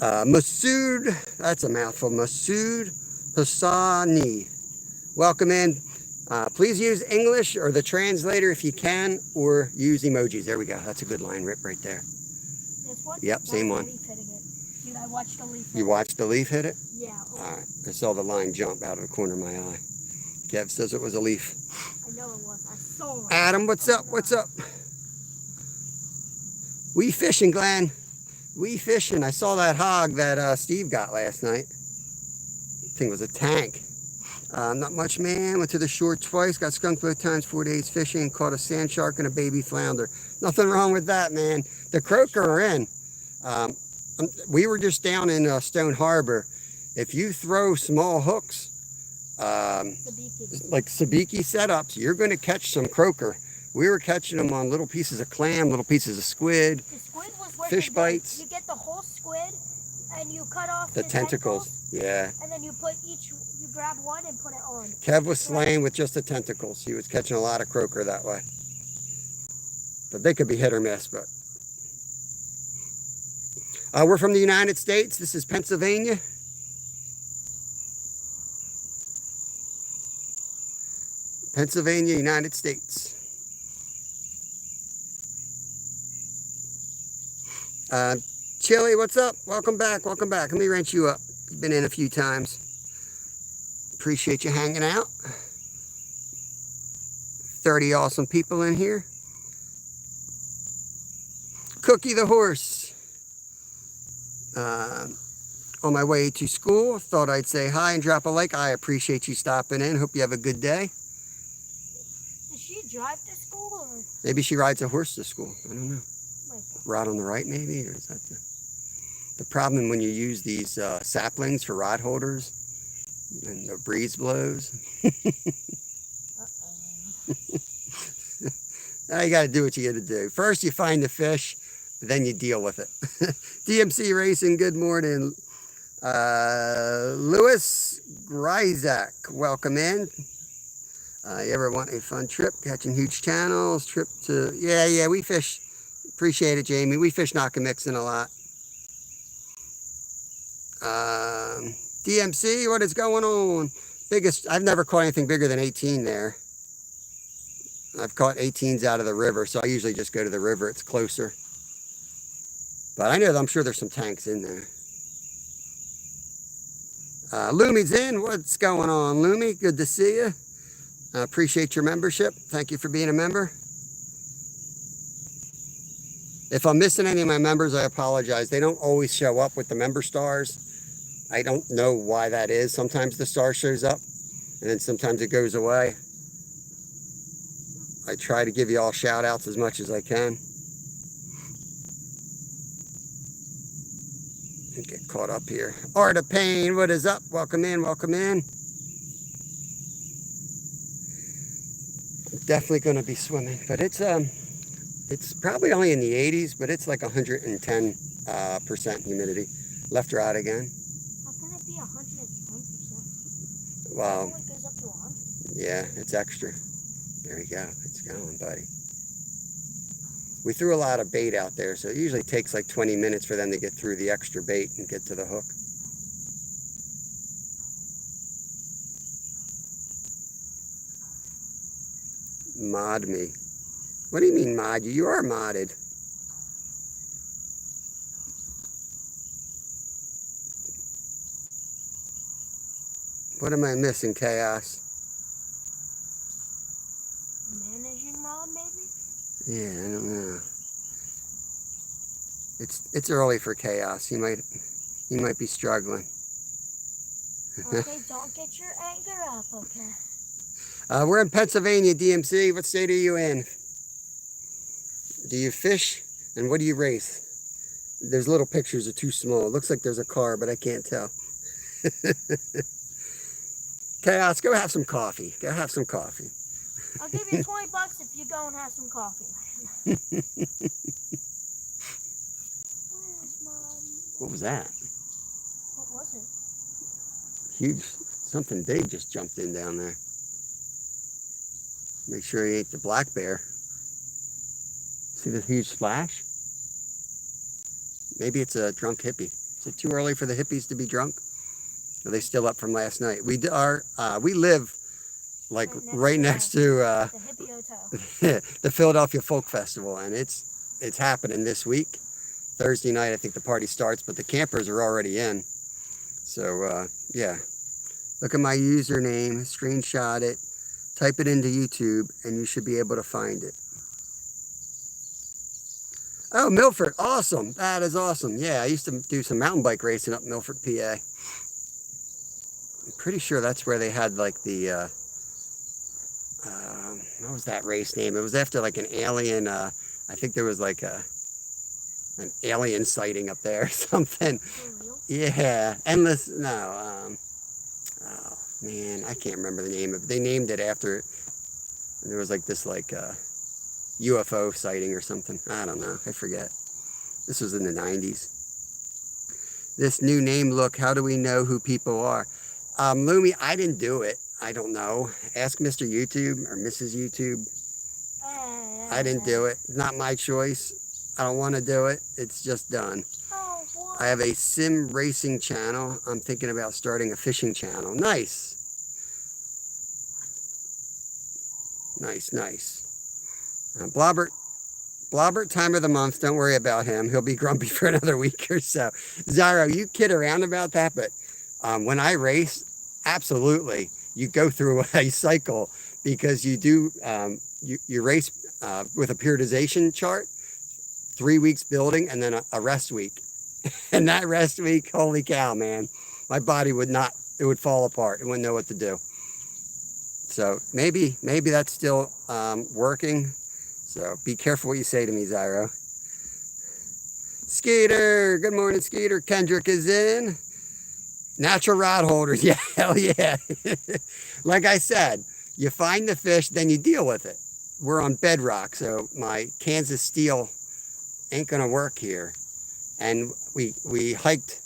Masood, that's a mouthful. Masood Hassani. Welcome in. Please use English or the translator if you can, or use emojis. There we go. That's a good line rip right there. This one? Yep, same one. Dude, I watched the leaf hit it. You watched the leaf hit it? Yeah. All right. I saw the line jump out of the corner of my eye. Kev says it was a leaf. I know it was. I saw it. Adam, what's up? What's up? We fishing, Glenn. We fishing. I saw that hog that Steve got last night. I think it was a tank. Not much, man. Went to the shore twice. Got skunked both times. 4 days fishing. Caught a sand shark and a baby flounder. Nothing wrong with that, man. The croaker are in. We were just down in Stone Harbor. If you throw small hooks, Sabiki. like sabiki setups, you're going to catch some croaker. We were catching them on little pieces of clam, little pieces of squid, The squid was working fish good. bites. You get the whole squid, and you cut off The tentacles. Yeah. and then you grab one and put it on. Kev was slaying with just the tentacles. He was catching a lot of croaker that way. But they could be hit or miss. But we're from the United States. This is Pennsylvania. Pennsylvania, United States. Chili, what's up? Welcome back. Welcome back. Let me wrench you up. You've been in a few times. Appreciate you hanging out. 30 awesome people in here. Cookie the horse. On my way to school, thought I'd say hi and drop a like. I appreciate you stopping in. Hope you have a good day. Does she drive to school? Or? Maybe she rides a horse to school. I don't know. Like Rod on the right, maybe? Or is that the problem when you use these saplings for rod holders and the breeze blows? Now you got to do what you got to do. First, you find the fish, then you deal with it. DMC Racing, good morning. Louis Gryzak, welcome in. You ever want a fun trip? Catching huge channels, trip to... Yeah, we fish. Appreciate it, Jamie. We fish knock and mixing a lot. DMC, what is going on? Biggest, I've never caught anything bigger than 18 there. I've caught 18s out of the river, so I usually just go to the river. It's closer. But I know that I'm sure there's some tanks in there. Lumi's in. What's going on, Lumi? Good to see you. I appreciate your membership. Thank you for being a member. If I'm missing any of my members, I apologize. They don't always show up with the member stars. I don't know why that is. Sometimes the star shows up, and then sometimes it goes away. I try to give you all shout outs as much as I can. Get caught up here. Art of Pain, what is up? Welcome in, welcome in. I'm definitely going to be swimming, but it's probably only in the 80s, but it's like 110% humidity. Left or out again? How can it be 110%? Well, It only goes up to 100. yeah, it's extra. There you go. It's going, buddy. We threw a lot of bait out there, so it usually takes like 20 minutes for them to get through the extra bait and get to the hook. Mod me. What do you mean mod you? You are modded. What am I missing, Chaos? Managing mod, maybe? Yeah, I don't know. It's early for Chaos. He might be struggling. Okay, don't get your anger up, okay? We're in Pennsylvania, DMC. What state are you in? Do you fish? And what do you race? There's little pictures are too small. It looks like there's a car, but I can't tell. Chaos, go have some coffee. Go have some coffee. I'll give you $20 if you go and have some coffee. What was that? What was it? Huge, something big just jumped in down there. Make sure he ain't the black bear. See the huge splash? Maybe it's a drunk hippie. Is it too early for the hippies to be drunk? Are they still up from last night? We live like right next to The hippie hotel. the Philadelphia Folk Festival, and it's happening this week. Thursday night, I think the party starts, but the campers are already in. So yeah, look at my username, screenshot it, type it into YouTube, and you should be able to find it. Oh, Milford, awesome. That is awesome. Yeah, I used to do some mountain bike racing up Milford, PA. I'm pretty sure that's where they had like the, what was that race name? It was after like an alien, I think there was like an alien sighting up there or something. For real? Yeah, endless, no, oh, Man, I can't remember the name of it. They named it after, there was like this UFO sighting or something. I don't know. I forget. This was in the 90s. This new name, look, how do we know who people are? Lumi, I didn't do it. I don't know. Ask Mr. YouTube or Mrs. YouTube. I didn't do it. Not my choice. I don't want to do it. It's just done. I have a sim racing channel. I'm thinking about starting a fishing channel. Nice. Nice, nice. Blobbert, time of the month. Don't worry about him. He'll be grumpy for another week or so. Zyro, you kid around about that, but when I race, absolutely, you go through a cycle because you do, you race with a periodization chart, 3 weeks building, and then a rest week. And that rest week, holy cow, man, my body would not, it would fall apart. It wouldn't know what to do. So maybe that's still working. So be careful what you say to me, Zyro. Skeeter, good morning, Skeeter. Kendrick is in. Natural rod holders, yeah, hell yeah. Like I said, you find the fish, then you deal with it. We're on bedrock, so my Kansas steel ain't gonna work here. And we hiked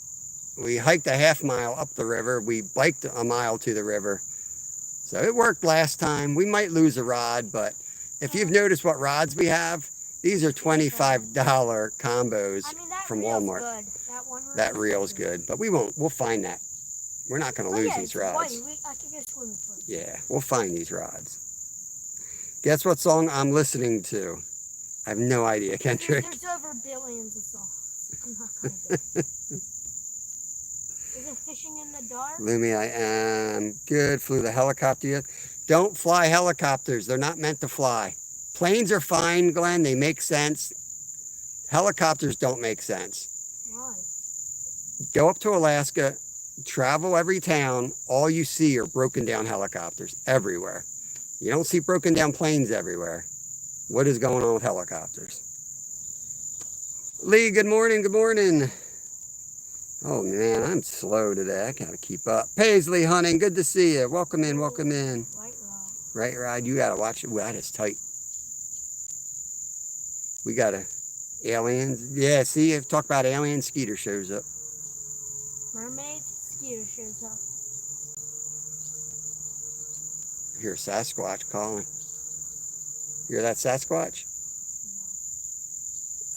a half mile up the river. We biked a mile to the river. So it worked last time. We might lose a rod, but if you've noticed what rods we have, these are $25 combos from Walmart. That reel's good, but we'll find that. We're not going to lose these rods. Yeah, we'll find these rods. Guess what song I'm listening to? I have no idea, Kendrick. There's over billions of songs. I'm not going to guess. Is it fishing in the dark? Lumi, I am good. Flew the helicopter yet? Don't fly helicopters. They're not meant to fly. Planes are fine, Glenn. They make sense. Helicopters don't make sense. Why? Go up to Alaska, travel every town. All you see are broken down helicopters everywhere. You don't see broken down planes everywhere. What is going on with helicopters? Lee, good morning. Good morning. Oh, man, I'm slow today. I got to keep up. Paisley Hunting, good to see you. Welcome in, welcome in. Right rod. Right rod, you got to watch it. Ooh, that is tight. We got aliens. Yeah, see, if talk about aliens, Skeeter shows up. Mermaid, Skeeter shows up. I hear Sasquatch calling. Hear that Sasquatch?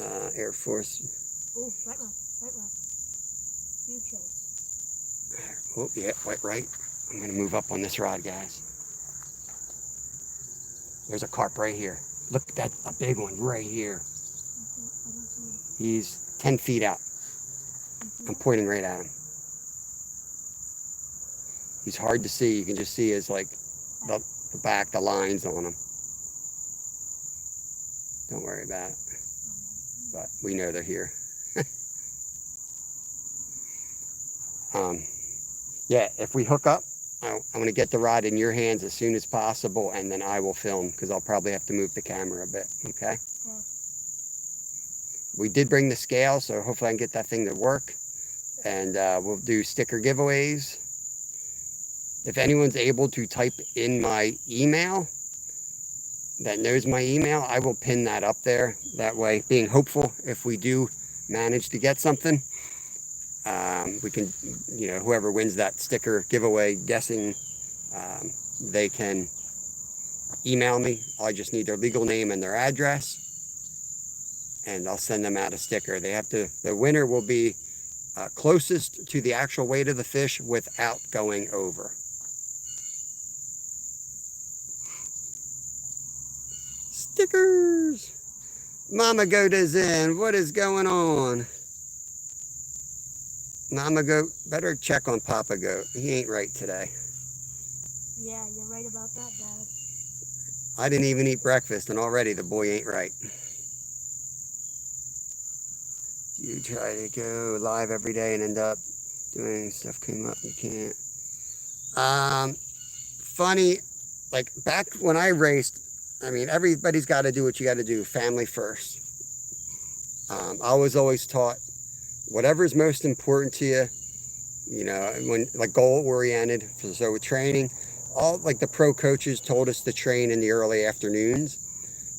Yeah. Air Force. Oh, right rod, right rod. Huge heads. Oh, yeah, right. I'm going to move up on this rod, guys. There's a carp right here. Look, that's a big one right here. He's 10 feet out. I'm pointing right at him. He's hard to see. You can just see his, like, the back, the lines on him. Don't worry about it. But we know they're here. Yeah, if we hook up, I'm going to get the rod in your hands as soon as possible, and then I will film, because I'll probably have to move the camera a bit, okay? We did bring the scale, so hopefully I can get that thing to work, and we'll do sticker giveaways. If anyone's able to type in my email, that knows my email, I will pin that up there. That way, being hopeful, if we do manage to get something, we can, whoever wins that sticker giveaway guessing, they can email me. I just need their legal name and their address, and I'll send them out a sticker. The winner will be closest to the actual weight of the fish without going over. Stickers. Mama Goat is in. What is going on? Mama Goat, better check on Papa Goat. He ain't right today. Yeah, you're right about that, Dad. I didn't even eat breakfast, and already the boy ain't right. You try to go live every day and end up doing stuff came up, you can't. Funny, like back when I raced, I mean, everybody's got to do what you got to do, family first. I was always taught, whatever is most important to you, You know, when like goal oriented. So with training, all like the pro coaches told us to train in the early afternoons,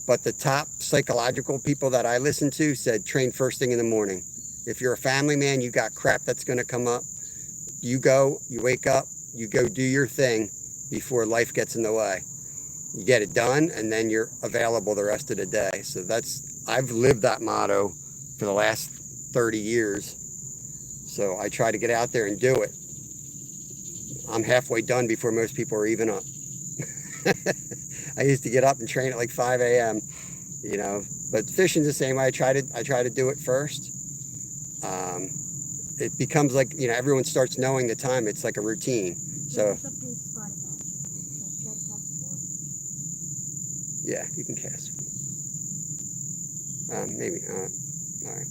but the top psychological people that I listened to said train first thing in the morning. If you're a family man, you got crap that's going to come up. You go, you wake up, you go do your thing before life gets in the way. You get it done, and then you're available the rest of the day. So I've lived that motto for the last 30 years. So I try to get out there and do it. I'm halfway done before most people are even up. I used to get up and train at like 5 a.m., you know, but fishing's the same way. I try to do it first. It becomes like, you know, everyone starts knowing the time. It's like a routine. So yeah, you can cast. Maybe. All right.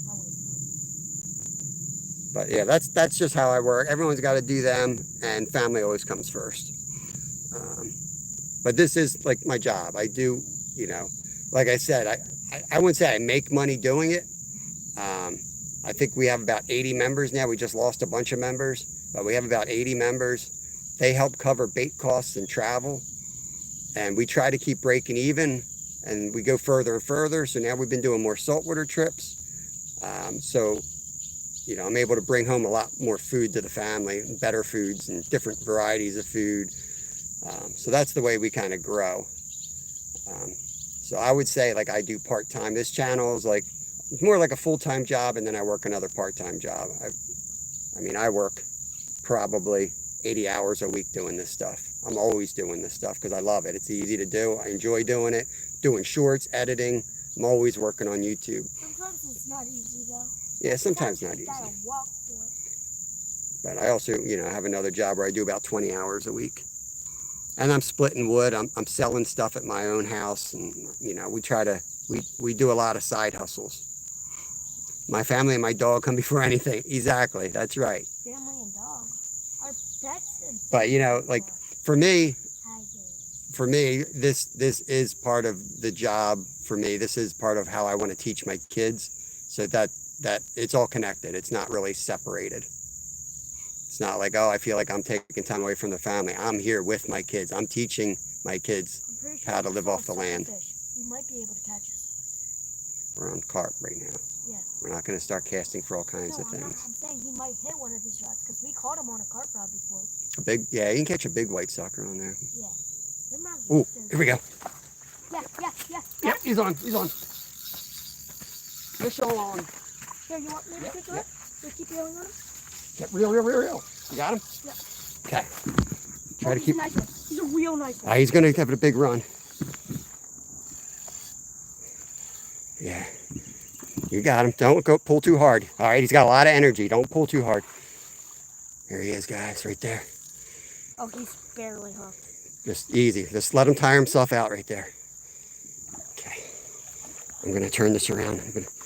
But yeah, that's just how I work. Everyone's got to do them, and family always comes first. But this is like my job. I do, you know, like I said, I wouldn't say I make money doing it. I think we have about 80 members now. We just lost a bunch of members, but we have about 80 members. They help cover bait costs and travel, and we try to keep breaking even, and we go further and further. So now we've been doing more saltwater trips. So, you know, I'm able to bring home a lot more food to the family, better foods and different varieties of food. So that's the way we kind of grow. So I would say like I do part-time. This channel is like, it's more like a full-time job, and then I work another part-time job. I mean, I work probably 80 hours a week doing this stuff. I'm always doing this stuff because I love it. It's easy to do. I enjoy doing it. Doing shorts, editing. I'm always working on YouTube. Sometimes it's not easy though. Yeah, sometimes not easy. Walk for it. But I also, you know, have another job where I do about 20 hours a week. And I'm splitting wood. I'm selling stuff at my own house, and you know, we do a lot of side hustles. My family and my dog come before anything. Exactly, that's right. Family and dog. Our pets and But you know, like for me, this is part of the job for me. This is part of how I want to teach my kids, so that it's all connected. It's not really separated. It's not like, oh, I feel like I'm taking time away from the family. I'm here with my kids. I'm teaching my kids how to live off the land. You might be able to catch us. We're on carp right now. Yeah. We're not going to start casting for all kinds of things. I'm saying he might hit one of these shots because we caught him on a carp rod before. Yeah, you can catch a big white sucker on there. Yeah. Ooh, here we go. Yeah. Yep, he's on. Fish on. Here, you want me to pick him up? We keep reeling on him? Get real. You got him? Yeah. Okay. Try to keep. He's a nice one. He's a real nice one. He's going to have a big run. Yeah. You got him. Don't go pull too hard. All right, he's got a lot of energy. Don't pull too hard. There he is, guys, right there. Oh, he's barely hooked. Just easy. Just let him tire himself out right there. Okay. I'm going to turn this around.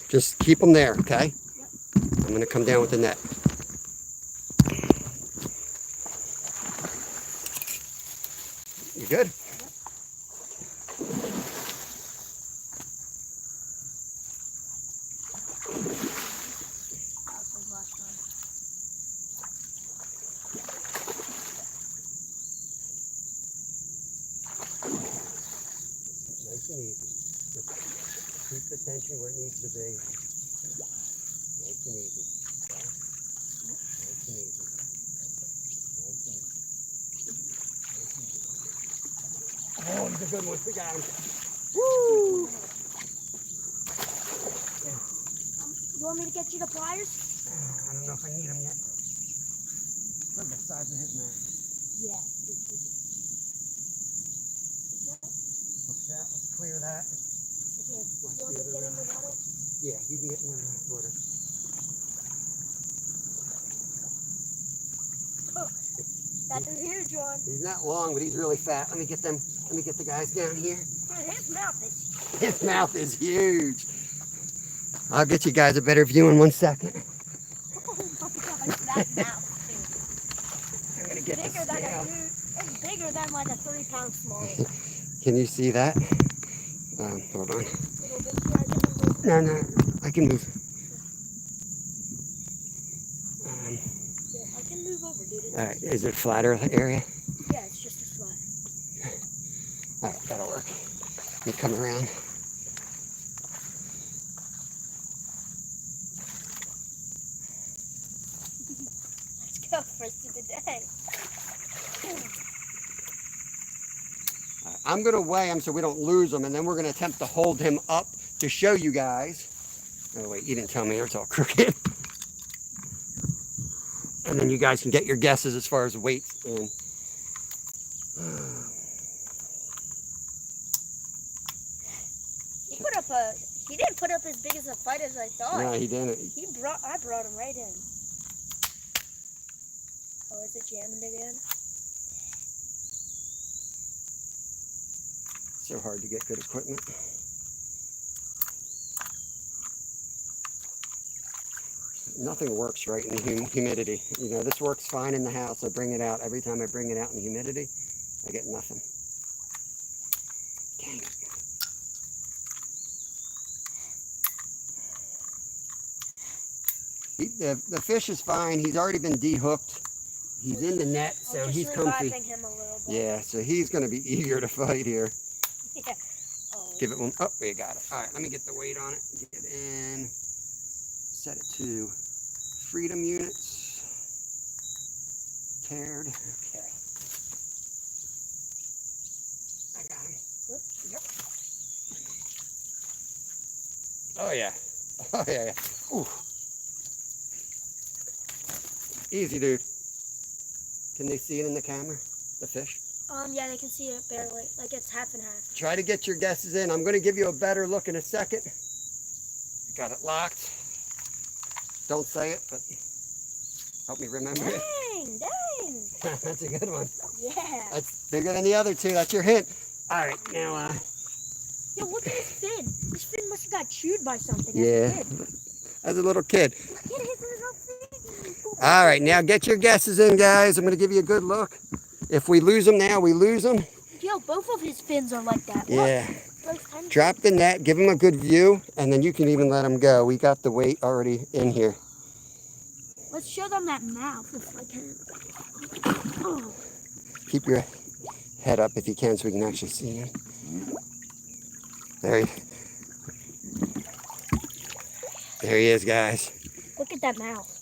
Just keep him there, okay? Yep. I'm going to come down with the net. You good? Nice and easy. Just keep the tension where it needs to be. Nice and easy. Okay? Nice and easy. Nice and easy. Nice and easy. Oh, he's a good one. We got him. Woo! You want me to get you the pliers? I don't know if I need them yet. Look at the size of his mouth. Yeah. What's that? Let's clear that. Okay. You want me to get in the water? Yeah, you can get in the water. Oh, that's a huge one. He's not long, but he's really fat. Let me get the guys down here. His mouth is huge. His mouth is huge. I'll get you guys a better view in 1 second. Oh my gosh, that mouth. I'm gonna get Bigger this than down. it's bigger than like a 3-pound small. Can you see that? Hold on. Little bit here, I can move. No, I can move. Yeah, I can move over, dude. It's All right, is it flatter area? yeah, it's just a flat. All right, that'll work. Let me come around. Let's go first of the day. All right, I'm gonna weigh him so we don't lose him, and then we're gonna attempt to hold him up to show you guys. Oh wait, you didn't tell me it's all crooked. And then you guys can get your guesses as far as weight and He didn't put up as big as a fight as I thought. no, he didn't. I brought him right in. Oh, is it jamming again? So hard to get good equipment. Nothing works right in humidity. You know, this works fine in the house. I bring it out. Every time I bring it out in humidity, I get nothing. Dang it. The fish is fine. He's already been dehooked. He's in the net, so he's comfy. Him a little bit. Yeah, so he's going to be eager to fight here. Yeah. Oh. Give it one. Oh, we got it. All right, let me get the weight on it. Get it in. Set it to freedom units. Teared. Okay. I got him. Good. Yep. Oh, yeah. Oh, yeah, yeah. Ooh. Easy, dude. Can they see it in the camera, the fish? Yeah, they can see it barely. Like it's half and half. Try to get your guesses in. I'm going to give you a better look in a second. Got it locked. Don't say it, but help me remember it. Dang! That's a good one. Yeah. That's bigger than the other two. That's your hint. All right, now, Yo, look at his fin. His fin must have got chewed by something. yeah, as a little kid. Look at his little fin. All right, now get your guesses in, guys. I'm going to give you a good look. If we lose them now, we lose them. Yo, both of his fins are like that. Yeah. Look. Drop the net, give him a good view, and then you can even let him go. We got the weight already in here. Let's show them that mouth if I can. Oh. Keep your head up if you can so we can actually see him. There he is, guys. Look at that mouth.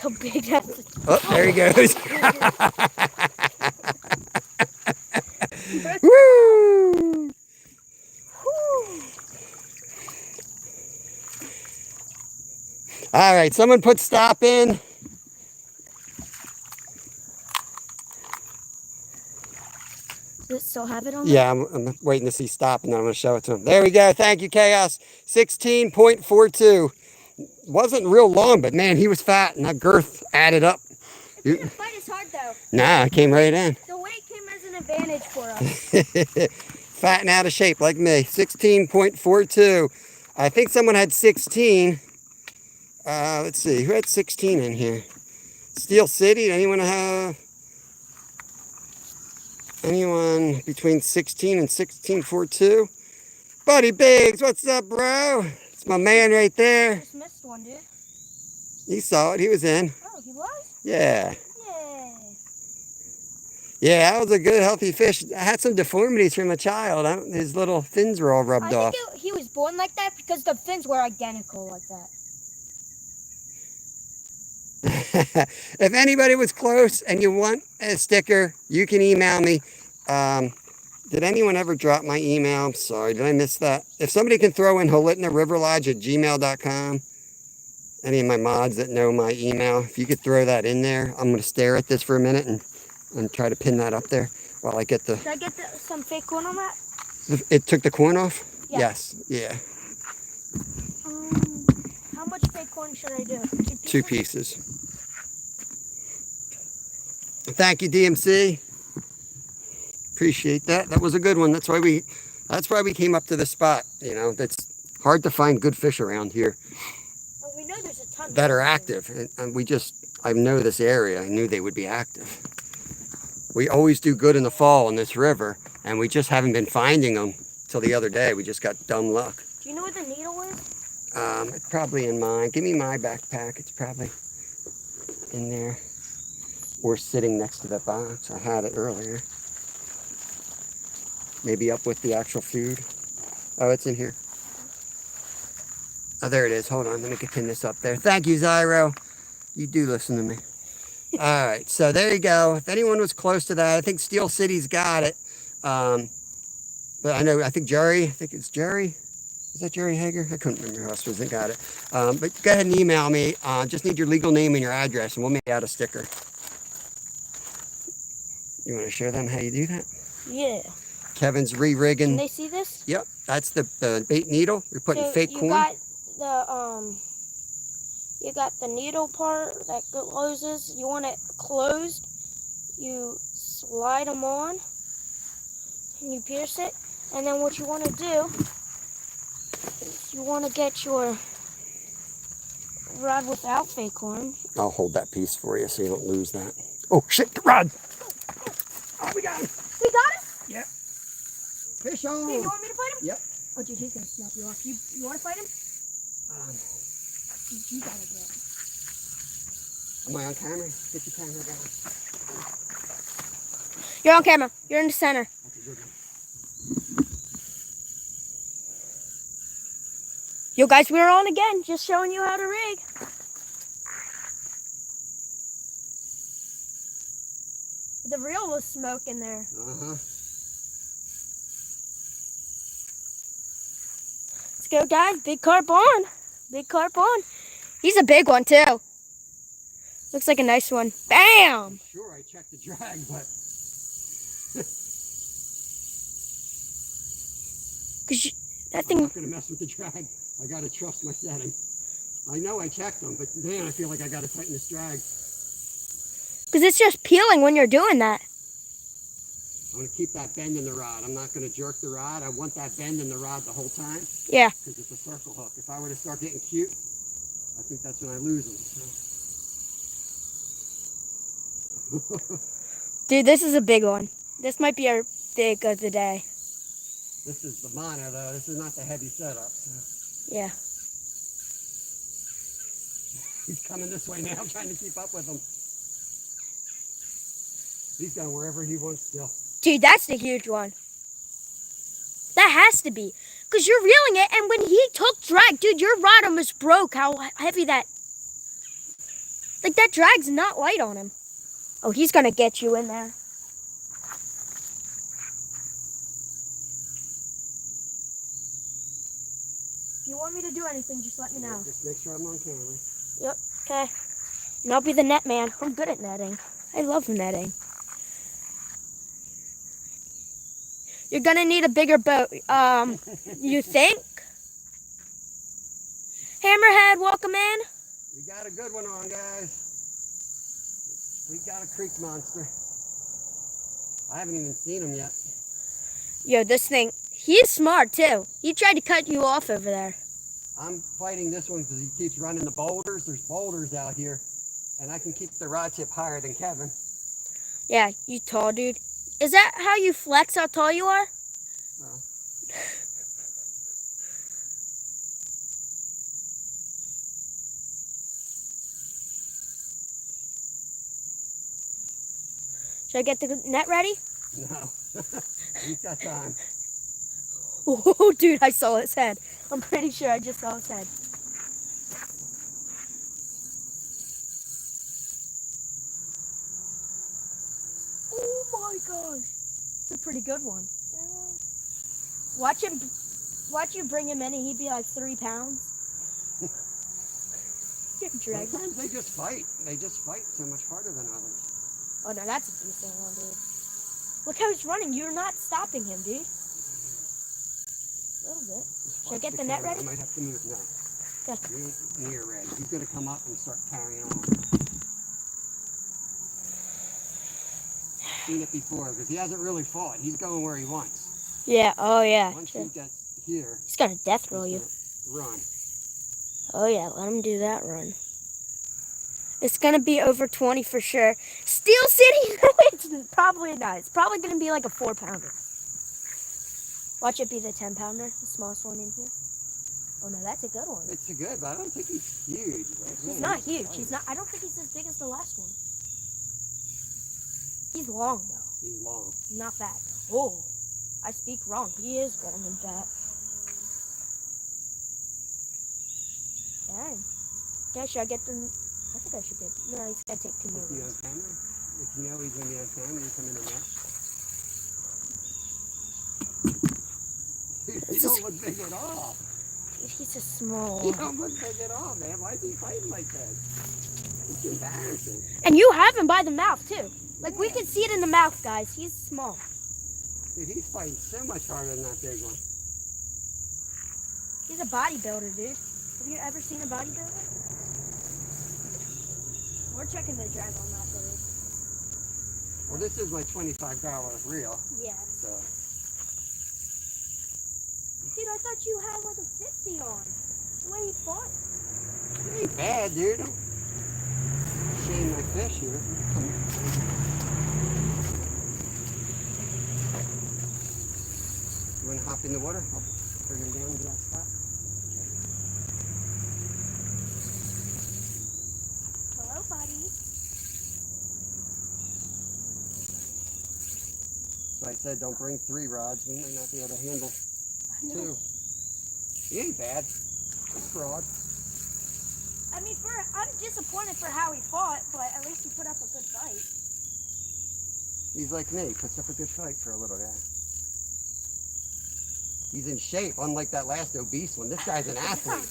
How big that is. Oh, there he goes. Woo! All right, someone put stop in. Does it still have it on? Yeah, I'm waiting to see stop, and then I'm going to show it to him. There we go. Thank you, Chaos. 16.42. Wasn't real long, but man, he was fat, and that girth added up. It didn't fight as hard, though. Nah, it came right in. The weight came as an advantage for us. Fat and out of shape like me. 16.42. I think someone had 16. Let's see. Who had 16 in here? Steel City. Anyone have... Anyone between 16 and 16.42? Buddy Biggs, what's up, bro? It's my man right there. Just missed one, dude. You saw it. He was in. Oh, he was? Yeah. Yay. Yeah, that was a good, healthy fish. I had some deformities from a child. His little fins were all rubbed off. I think he was born like that because the fins were identical like that. If anybody was close and you want a sticker, you can email me. Did anyone ever drop my email? I'm sorry, did I miss that? If somebody can throw in holitnariverlodge@gmail.com, any of my mods that know my email, if you could throw that in there, I'm going to stare at this for a minute and try to pin that up there while I get the... Did I get some fake corn on that? It took the corn off? Yeah. Yes, yeah. How much fake corn should I do? 2 pieces. Thank you, DMC. Appreciate that. That was a good one. That's why we came up to the spot. You know, that's hard to find good fish around here. Well, we know there's a ton that are active, and I know this area. I knew they would be active. We always do good in the fall in this river, and we just haven't been finding them till the other day. We just got dumb luck. Do you know where the needle is? It's probably in mine. Give me my backpack. It's probably in there. or sitting next to that box. I had it earlier. Maybe up with the actual food. Oh, it's in here. Oh, there it is. Hold on. Let me pin this up there. Thank you, Zyro. You do listen to me. All right. So there you go. If anyone was close to that, I think Steel City's got it. But I think it's Jerry. Is that Jerry Hager? I couldn't remember who else was that got it. But go ahead and email me. Just need your legal name and your address, and we'll make out a sticker. You want to show them how you do that? Yeah. Kevin's re-rigging. Can they see this? Yep, that's the bait needle. You're putting fake corn. You got the needle part that closes. You want it closed. You slide them on, and you pierce it. And then what you want to do is you want to get your rod without fake corn. I'll hold that piece for you so you don't lose that. Oh shit, the rod! Oh, we got him! We got him? Yep. Fish on! Hey, you want me to fight him? Yep. Oh, dude, he's gonna snap you off. You want to fight him? Dude, you gotta get him. Am I on camera? Get your camera down. You're on camera. You're in the center. That's a good one. Yo, guys, we're on again. Just showing you how to rig. The reel was smoking there. Uh-huh. Let's go, guys. Big carp on. Big carp on. He's a big one, too. Looks like a nice one. Bam! I'm sure I checked the drag, but... That thing... I'm not going to mess with the drag. I got to trust my setting. I know I checked them, but man, I feel like I got to tighten this drag. Because it's just peeling when you're doing that. I'm going to keep that bend in the rod. I'm not going to jerk the rod. I want that bend in the rod the whole time. Yeah. Because it's a circle hook. If I were to start getting cute, I think that's when I lose them. So. Dude, this is a big one. This might be our big of the day. This is the mono, though. This is not the heavy setup. So. Yeah. He's coming this way now, trying to keep up with him. He's going wherever he wants still. Dude, that's the huge one. That has to be. Because you're reeling it, and when he took drag, dude, your rod almost broke how heavy that... Like, that drag's not light on him. Oh, he's going to get you in there. If you want me to do anything, just let me know. Just make sure I'm on camera. Yep, okay. And I'll be the net man. I'm good at netting. I love netting. You're gonna need a bigger boat. You think? Hammerhead, welcome in. We got a good one on, guys. We got a creek monster. I haven't even seen him yet. Yo, this thing, he's smart too. He tried to cut you off over there. I'm fighting this one because he keeps running the boulders. There's boulders out here. And I can keep the rod tip higher than Kevin. Yeah, you tall, dude. Is that how you flex how tall you are? No. Should I get the net ready? No. He's got time. Oh, dude, I saw his head. I'm pretty sure I just saw his head. Oh my gosh. It's a pretty good one. Watch you bring him in and he'd be like 3 pounds. Sometimes they just fight. They just fight so much harder than others. Oh no, that's a decent one, dude. Look how he's running. You're not stopping him, dude. A little bit. Should I get the net ready? I might have to move now. Okay. You're near ready. He's going to come up and start carrying on. Seen it before because he hasn't really fought. He's going where he wants. Yeah. Oh yeah. Once he gets here, he's gonna death roll you. Run. Oh yeah, let him do that run. It's gonna be over 20 for sure. Steel City? It's probably not. It's probably gonna be like a 4-pounder. Watch it be the 10-pounder, the smallest one in here. Oh no, that's a good one. It's a good, but I don't think he's huge. He's not huge. He's not. I don't think he's as big as the last one. He's long though. He's long. Not fat. Oh, I speak wrong. He is long and fat. Dang. Yeah, should I get the... I think I should get... No, he's got to take 2 more. Is he on camera? If you know he's going to be on camera, you come in the net. You don't look big at all. He's just small. You don't look big at all, man. Why is he fighting like that? It's embarrassing. And you have him by the mouth, too. Like, we can see it in the mouth, guys. He's small. Dude, he's fighting so much harder than that big one. He's a bodybuilder, dude. Have you ever seen a bodybuilder? We're checking the drag on that, dude. Well, this is my $25 reel. Yeah. So. Dude, I thought you had like a 50 on. The way he fought. It ain't bad, dude. Don't shame my fish here. You want to hop in the water? I'll bring him down to that spot. Hello, buddy. So I said don't bring 3 rods. We might not be able to handle I know. 2. He ain't bad. He's broad. I mean, I'm disappointed for how he fought, but at least he put up a good fight. He's like me. Puts up a good fight for a little guy. He's in shape, unlike that last obese one. This guy's an athlete.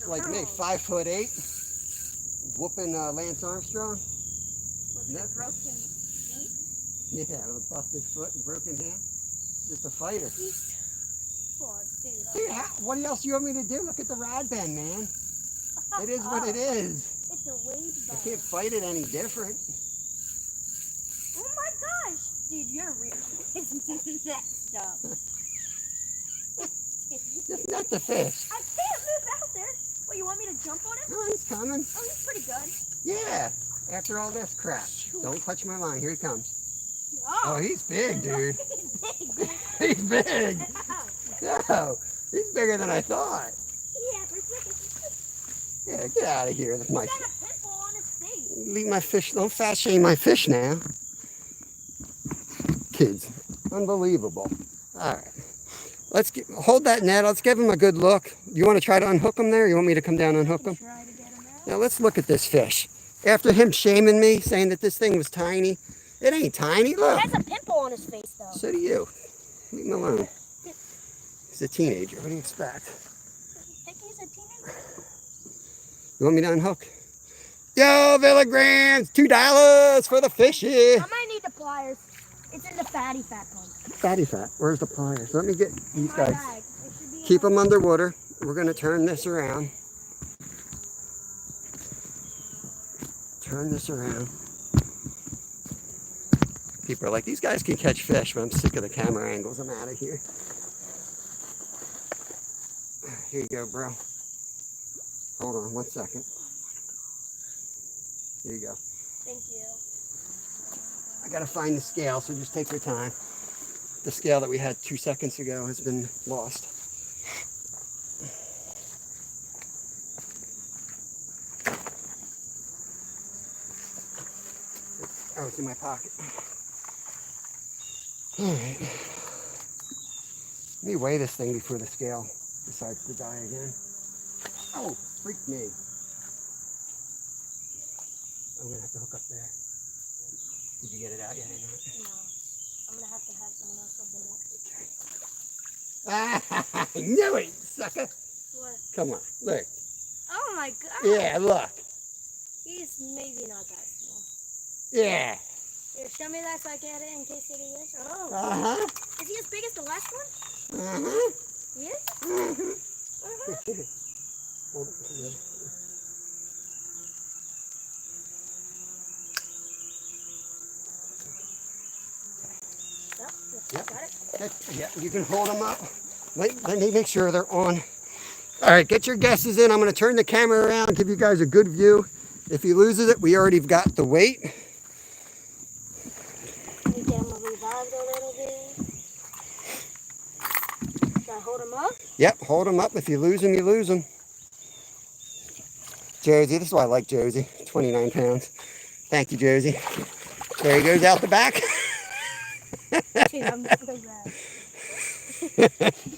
Like me, 5'8", whooping Lance Armstrong. With Yeah. a broken feet. Yeah, with a busted foot and broken hand. Just a fighter. Dude, Dude, what else you want me to do? Look at the rod bend, man. It is what it is. It's a wave I bend. can't fight it any different. Oh my gosh. Dude, you're real. It's messed up. Just net the fish. I can't move out there. Well, you want me to jump on him? Oh, he's coming. Oh, he's pretty good. Yeah, after all this crap. Don't touch my line. Here he comes. Oh, Oh, he's big, dude. he's big, dude. He's big. Ow. No, he's bigger than I thought. Yeah, for a second. Yeah, get out of here. That's my. He's got a pimple on his face. Leave my fish. Don't fat shame my fish now. Kids, unbelievable. All right, hold that net. Let's give him a good look. You want to try to unhook him there? You want me to come down and unhook him? Try to get him out. Now let's look at this fish. After him shaming me, saying that this thing was tiny, it ain't tiny. Look. He has a pimple on his face, though. So do you. Leave him alone. He's a teenager. What do you expect? Think he's a teenager? You want me to unhook? Yo, Villagrams, $2 for the fishy. I might need the pliers. It's in the fatty fat pump. Fatty fat. Where's the pliers? Let me get these My guys. bag. It should be Keep them underwater. We're going to turn this around. Turn this around. People are like, these guys can catch fish, but I'm sick of the camera angles. I'm out of here. Here you go, bro. Hold on 1 second. Here you go. Thank you. I gotta find the scale, so just take your time. The scale that we had 2 seconds ago has been lost. Oh, it's in my pocket. All right. Let me weigh this thing before the scale decides to die again. Oh, freak me. I'm gonna have to hook up there. Did you get it out yet? No. I'm going to have someone else open it. Ah, I knew it, sucker. What? Come on, look. Oh my god. Yeah, look. He's maybe not that small. Yeah. Here, show me that so I get it in case it is. Oh. Uh-huh. Is he as big as the last one? Uh-huh. He is? Uh-huh. Hold it. Yep. Got it? Yeah, you can hold them up. Let me make sure they're on. All right, get your guesses in. I'm going to turn the camera around, give you guys a good view. If he loses it, we already got the weight. Let me get him revived a little bit. Should I hold him up? Yep, hold him up. If you lose him, you lose him. Josie, this is why I like Josie. 29 pounds. Thank you, Josie. There he goes out the back. Dude, I'm so bad.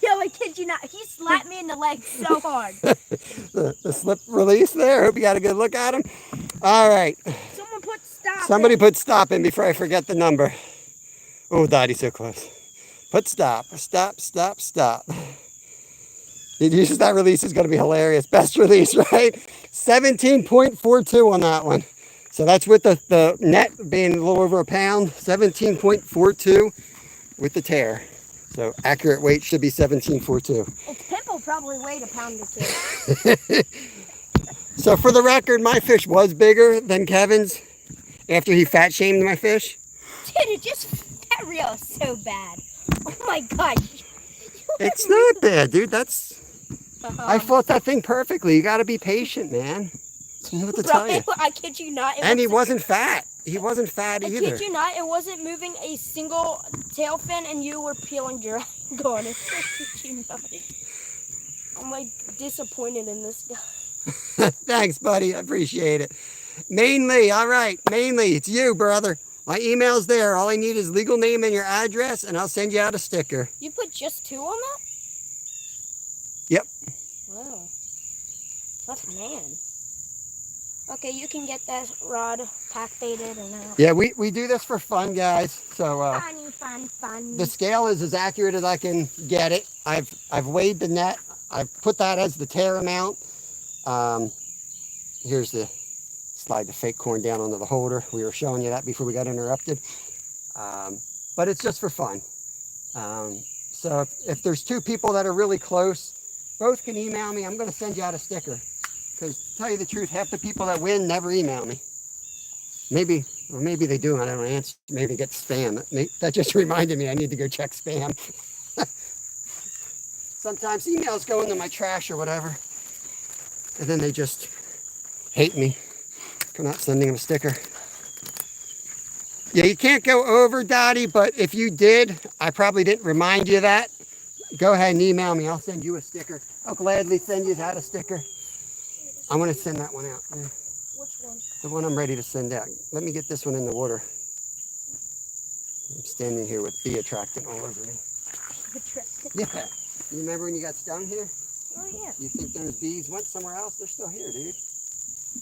Yo, I kid you not. He slapped me in the leg so hard. The slip release there. Hope you got a good look at him. All right. Someone put stop. Somebody in. put stop in before I forget the number. Oh, Dottie's so close. Put stop. Stop, stop, stop. He uses that release is going to be hilarious. Best release, right? 17.42 on that one. So that's with the net being a little over a pound. 17.42 with the tear. So accurate weight should be 17.42. Well, Pimple probably weighed a pound or two. So for the record, my fish was bigger than Kevin's after he fat shamed my fish. Dude, that reel is so bad. Oh my gosh. It's not bad, dude. I fought that thing perfectly. You got to be patient, man. I know what to tell you. I kid you not. And he wasn't fat. He wasn't fat either. I kid you not. It wasn't moving a single tail fin, and you were peeling dry on it. I kid you not. I'm like disappointed in this guy. Thanks, buddy. I appreciate it. Mainly, all right. Mainly, it's you, brother. My email's there. All I need is legal name and your address, and I'll send you out a sticker. You put just 2 on that? Yep. Wow. Tough man. Okay, you can get that rod pack baited and that. Yeah, we do this for fun, guys. So Fun. the scale is as accurate as I can get it. I've weighed the net. I've put that as the tear amount. Here's the slide the fake corn down onto the holder. We were showing you that before we got interrupted. But it's just for fun. So if there's 2 people that are really close, both can email me. I'm going to send you out a sticker. Because to tell you the truth, half the people that win never email me. Maybe they do and I don't answer. Maybe they get spam. That just reminded me I need to go check spam. Sometimes emails go into my trash or whatever. And then they just hate me for not sending them a sticker. Yeah, you can't go over, Dottie, but if you did, I probably didn't remind you of that. Go ahead and email me. I'll send you a sticker. I'll gladly send you out a sticker. I'm going to send that one out. Yeah. Which one? The one I'm ready to send out. Let me get this one in the water. I'm standing here with bee attractant all over me. Yeah. You remember when you got stung here? Oh, yeah. You think those bees went somewhere else? They're still here, dude.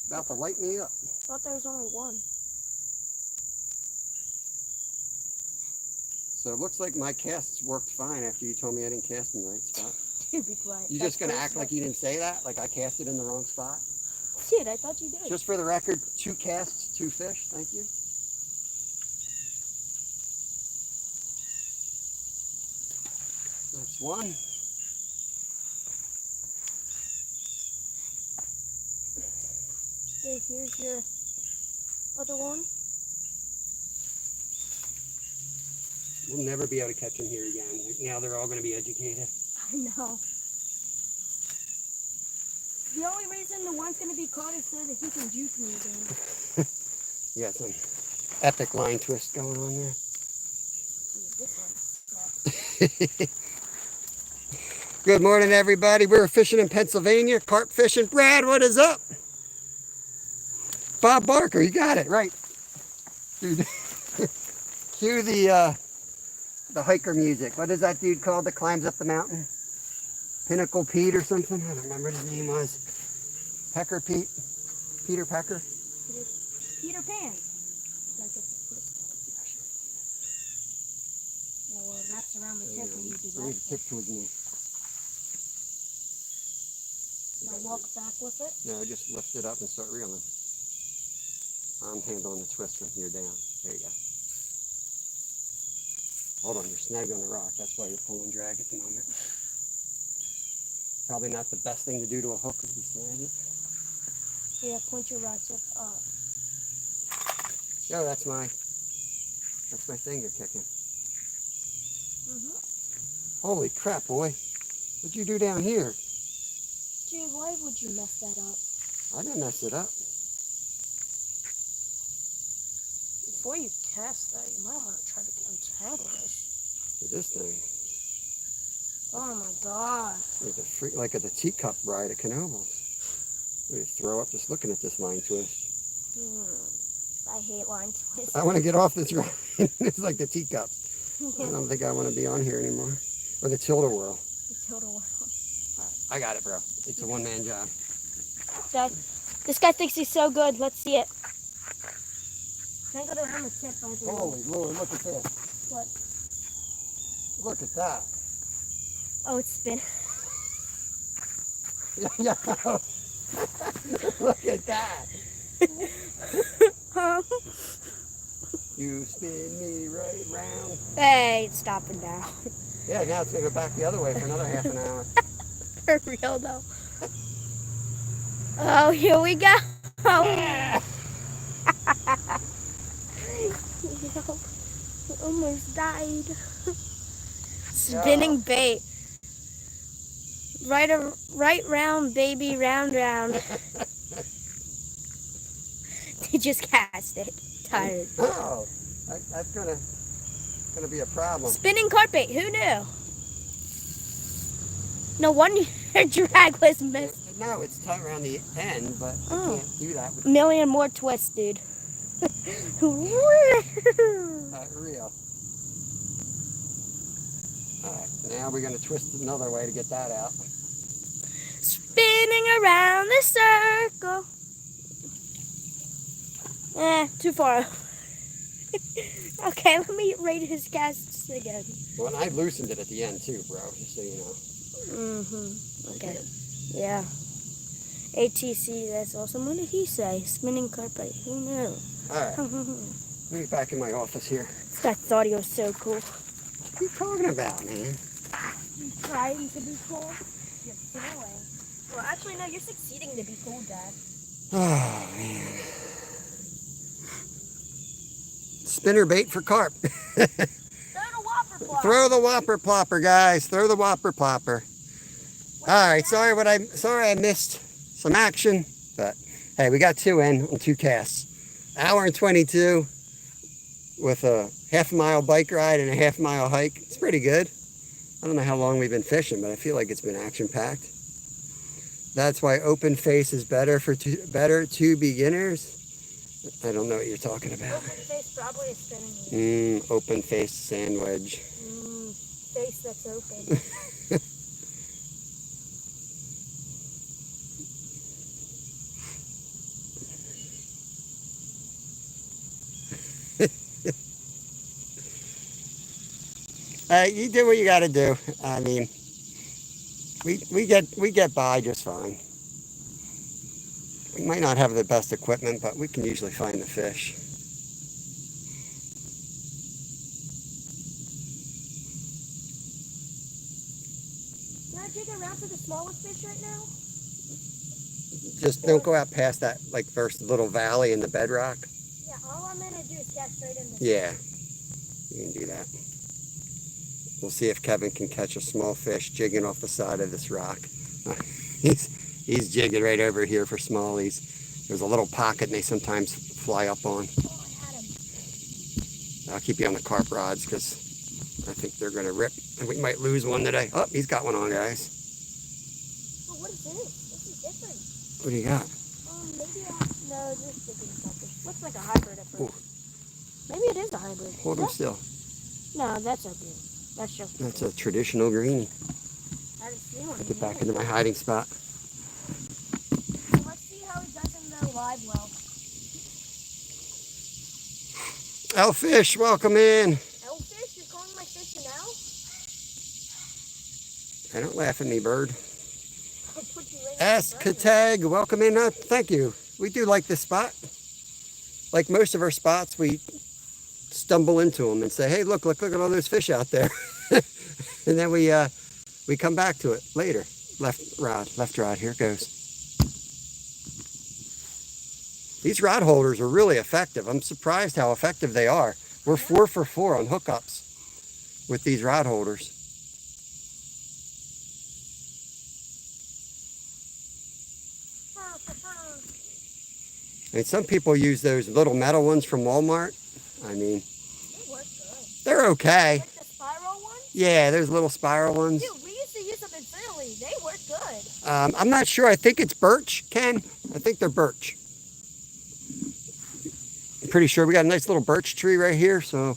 About to light me up. I thought there was only one. So it looks like my casts worked fine after you told me I didn't cast in the right spot. Dude, be quiet. You just gonna act like you didn't say that? Like I casted in the wrong spot? Dude, I thought you did. Just for the record, 2 casts, 2 fish. Thank you. That's 1. Okay, here's your other one. We'll never be able to catch them here again. Now they're all going to be educated. I know. The only reason the one's going to be caught is so that he can juke me again. Yeah, some epic line twist going on there. Dude, this one sucks. Good morning, everybody. We're fishing in Pennsylvania, carp fishing. Brad, what is up? Bob Barker, you got it, right. Dude, cue the hiker music. What is that dude called that climbs up the mountain? Pinnacle Pete or something? I don't remember what his name was. Pecker Pete? Peter Pecker? Peter Pan. Yeah, well, it wraps around the tip when you do Bring that. the tip towards me. Now walk back with it. No, just lift it up and start reeling. I'm handling the twist from here down. There you go. Hold on, you're snagged on the rock. That's why you're pulling drag at the moment. Probably not the best thing to do to a hook if you snag it. Yeah, point your rod tip up. Oh, that's my finger kicking. Holy crap, boy. What'd you do down here? Dude, why would you mess that up? I didn't mess it up. Before you cast that, you might want to try to untangle this. This thing. Oh my god. It's a freak, like at the teacup ride at Knoebels. We throw up just looking at this line twist. I hate line twists. I want to get off this ride. It's like the teacups. Yeah. I don't think I want to be on here anymore. Or the tilt-a-whirl. The total world. I got it, bro. It's a one-man job. This guy thinks he's so good. Let's see it. Can I go around the tip, by the way? Holy Lord, look at this. What? Look at that. Oh, it's spinning. Yeah. Look at that. You spin me right round. Hey, it's stopping now. Yeah, now it's going to go back the other way for another half an hour. For real, though. Oh, here we go. Almost died. Spinning bait. Right round, baby, round, round. They just cast it. Tired. Oh, that's gonna be a problem. Spinning carp bait. Who knew? No wonder your drag was missed. No, it's tight around the end, but you can't do that with Million more twists, dude. reel. All right, now we're gonna twist it another way to get that out. Spinning around the circle. Too far. Okay, let me rate his casts again. Well, and I loosened it at the end too, bro, just so you know. Okay. Yeah. ATC, that's awesome. What did he say? Spinning carpet. Who knew? All right. Let me get back in my office here. This guy thought he was so cool. What are you talking about, man? You trying to be cool? You're failing. Well, actually, no, you're succeeding to be cool, Dad. Oh, man. Spinner bait for carp. Throw the whopper plopper. Throw the whopper plopper, guys. Throw the whopper plopper. All right, sorry I missed some action, but hey, we got 2 in on 2 casts. Hour and 22 with a half-mile bike ride and a half-mile hike. It's pretty good. I don't know how long we've been fishing, but I feel like it's been action-packed. That's why open face is better for to beginners. I don't know what you're talking about. Open face probably is spinning. Open face sandwich. Face that's open. You do what you got to do. I mean, we get by just fine. We might not have the best equipment, but we can usually find the fish. Can I dig around for the smallest fish right now? Just don't go out past that, like, first little valley in the bedrock. Yeah, all I'm gonna do is cast straight in the Yeah, you can do that. We'll see if Kevin can catch a small fish jigging off the side of this rock. He's jigging right over here for smallies. There's a little pocket and they sometimes fly up on. Oh, I had him. I'll keep you on the carp rods because I think they're going to rip. And we might lose one today. Oh, he's got one on, guys. Oh, what is this? This is different. What do you got? Maybe no, this is something. Looks like a hybrid at first. Ooh. Maybe it is a hybrid. Hold him still. No, that's okay. That's just. That's a traditional greenie. I didn't see one. Get back into my hiding spot. So let's see how he does in the live well. Oh, fish, welcome in. Fish, you're calling my fish now? Hey, don't laugh at me, bird. I'll put you right Eskatag, welcome in. Thank you. We do like this spot. Like most of our spots, we stumble into them and say, hey, look at all those fish out there. And then we come back to it later. Left rod, here it goes. These rod holders are really effective. I'm surprised how effective they are. We're 4 for 4 on hookups with these rod holders. I mean, some people use those little metal ones from Walmart. I mean, they work good. They're okay. Like the spiral ones? Yeah, those little spiral ones. Dude, we used to use them in Philly. They work good. I'm not sure. I think it's birch, Ken. I think they're birch. pretty sure we got a nice little birch tree right here. So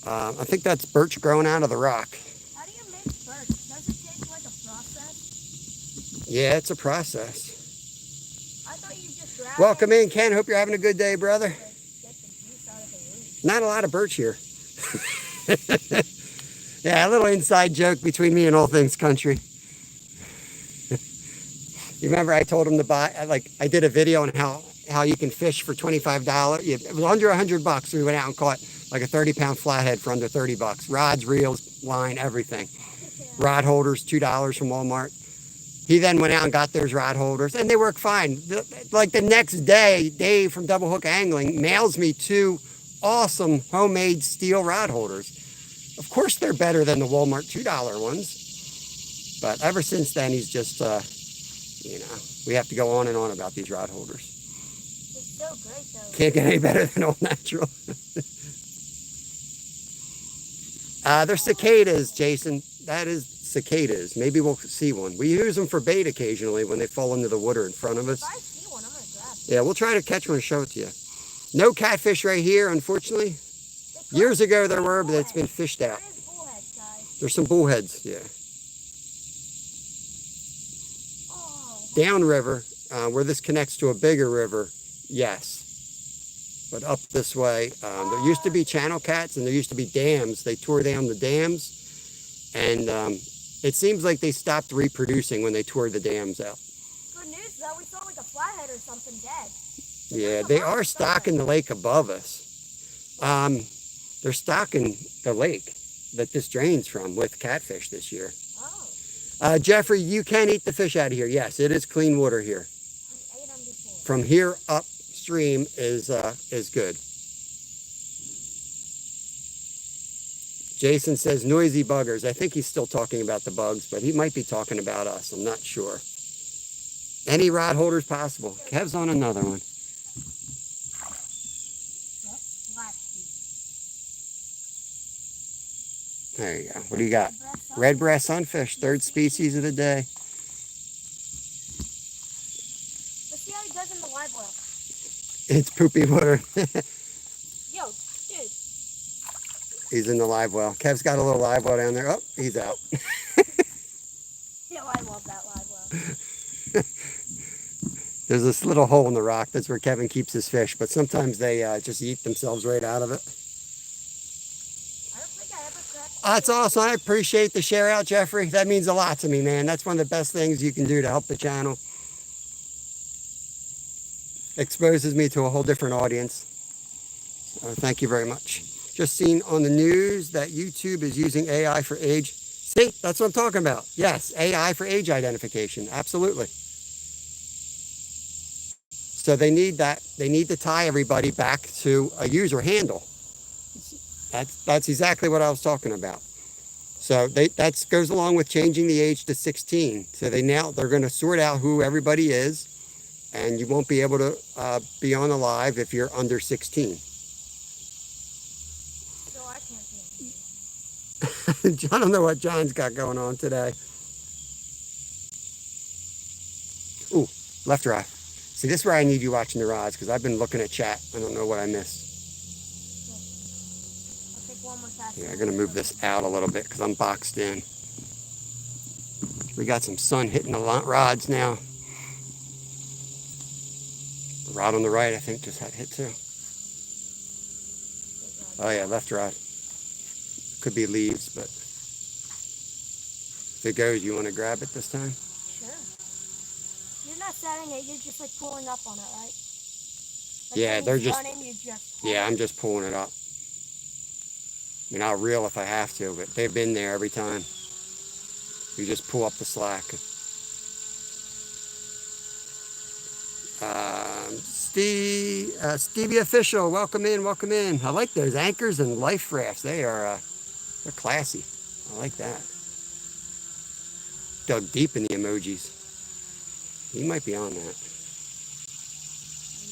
I think that's birch growing out of the rock. How do you make birch? Does it take like a process? Yeah, it's a process. I thought you just grabbed Welcome it in, Ken. Hope you're having a good day, brother. to get the juice out of the root. Not a lot of birch here. Yeah, a little inside joke between me and All Things Country. You remember I told him to buy, I did a video on how you can fish for $25. It was under $100. We went out and caught like a 30-pound flathead for under $30. Rods, reels, line, everything. Rod holders, $2 from Walmart. He then went out and got those rod holders, and they work fine. Like the next day, Dave from Double Hook Angling mails me 2 awesome homemade steel rod holders. Of course, they're better than the Walmart $2 ones. But ever since then, he's just, you know, we have to go on and on about these rod holders. It's so great though. Can't get any better than Old Natural. They're cicadas, Jason. That is cicadas. Maybe we'll see one. We use them for bait occasionally when they fall into the water in front of us. If I see one, I'm gonna grab it. Yeah, we'll try to catch one and show it to you. No catfish right here, unfortunately. Years ago there were, but it's been fished out. There is bullheads, guys. There's some bullheads, yeah. Oh, Downriver, where this connects to a bigger river, yes. But up this way, there used to be channel cats and there used to be dams. They tore down the dams, and it seems like they stopped reproducing when they tore the dams out. good news though. We saw like a flathead or something dead. Yeah, they are stocking the lake above us. They're stocking the lake that this drains from with catfish this year. Oh, Jeffrey, you can eat the fish out of here. Yes, it is clean water here. I ate them before. From here upstream is good. Jason says noisy buggers. I think he's still talking about the bugs, but he might be talking about us. I'm not sure. Any rod holders possible. Kev's on another one. That's black sheep. There you go. What do you got? Breast Red breast sunfish, 3rd species of the day. Let's see how he does in the live well. It's poopy water. Yo, dude. He's in the live well. Kev's got a little live well down there. Oh, he's out. Yo, I love that live well. There's this little hole in the rock. That's where Kevin keeps his fish. But sometimes they just eat themselves right out of it. I don't think I ever cracked. That's awesome. I appreciate the share out, Jeffrey. That means a lot to me, man. That's one of the best things you can do to help the channel. Exposes me to a whole different audience. So thank you very much. Just seen on the news that YouTube is using AI for age. See, that's what I'm talking about. Yes, AI for age identification. Absolutely. So they need that. They need to tie everybody back to a user handle. That's exactly what I was talking about. So that goes along with changing the age to 16. So they're going to sort out who everybody is, and you won't be able to be on the live if you're under 16. So I can't see anything. I don't know what John's got going on today. Ooh, left or right. See, this is where I need you watching the rods, because I've been looking at chat. I don't know what I missed. I'll take one more cast. Yeah, I'm going to move this out a little bit because I'm boxed in. We got some sun hitting the rods now. The rod on the right, I think, just had hit too. Oh yeah, left rod. Could be leaves, but if it goes, you want to grab it this time? Sure. You're not setting it, you're just like pulling up on it, right? Like Yeah, when they're he's just, running, you just pull yeah, it. I'm just pulling it up. I mean, I'll reel if I have to, but they've been there every time. You just pull up the slack. Stevie Official, welcome in, welcome in. I like those anchors and life rafts. They're classy. I like that. Dug deep in the emojis. He might be on that. I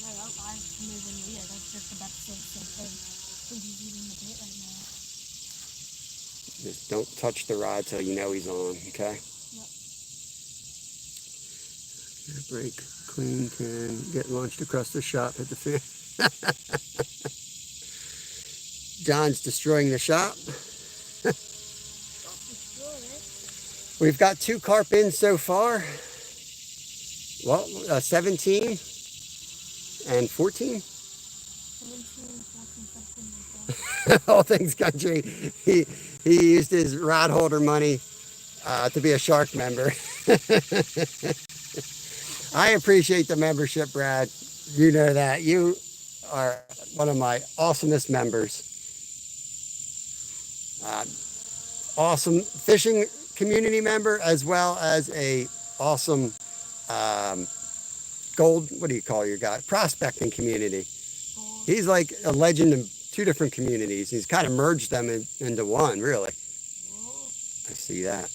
know that line's moving weird. I was just about to say the same thing. I think he's eating the bait right now. Just don't touch the rod till you know he's on, okay? Yep. Break, clean, can get launched across the shop, hit the fish. John's destroying the shop. We've got 2 carp in so far. Well, 17 and 14. 17, 14, something like that. All things country. He used his rod holder money to be a shark member. I appreciate the membership, Brad. You know that. You are one of my awesomest members. Awesome fishing community member, as well as a awesome gold, what do you call your guy? Prospecting community. He's like a legend in 2 different communities. He's kind of merged them into one, really. I see that.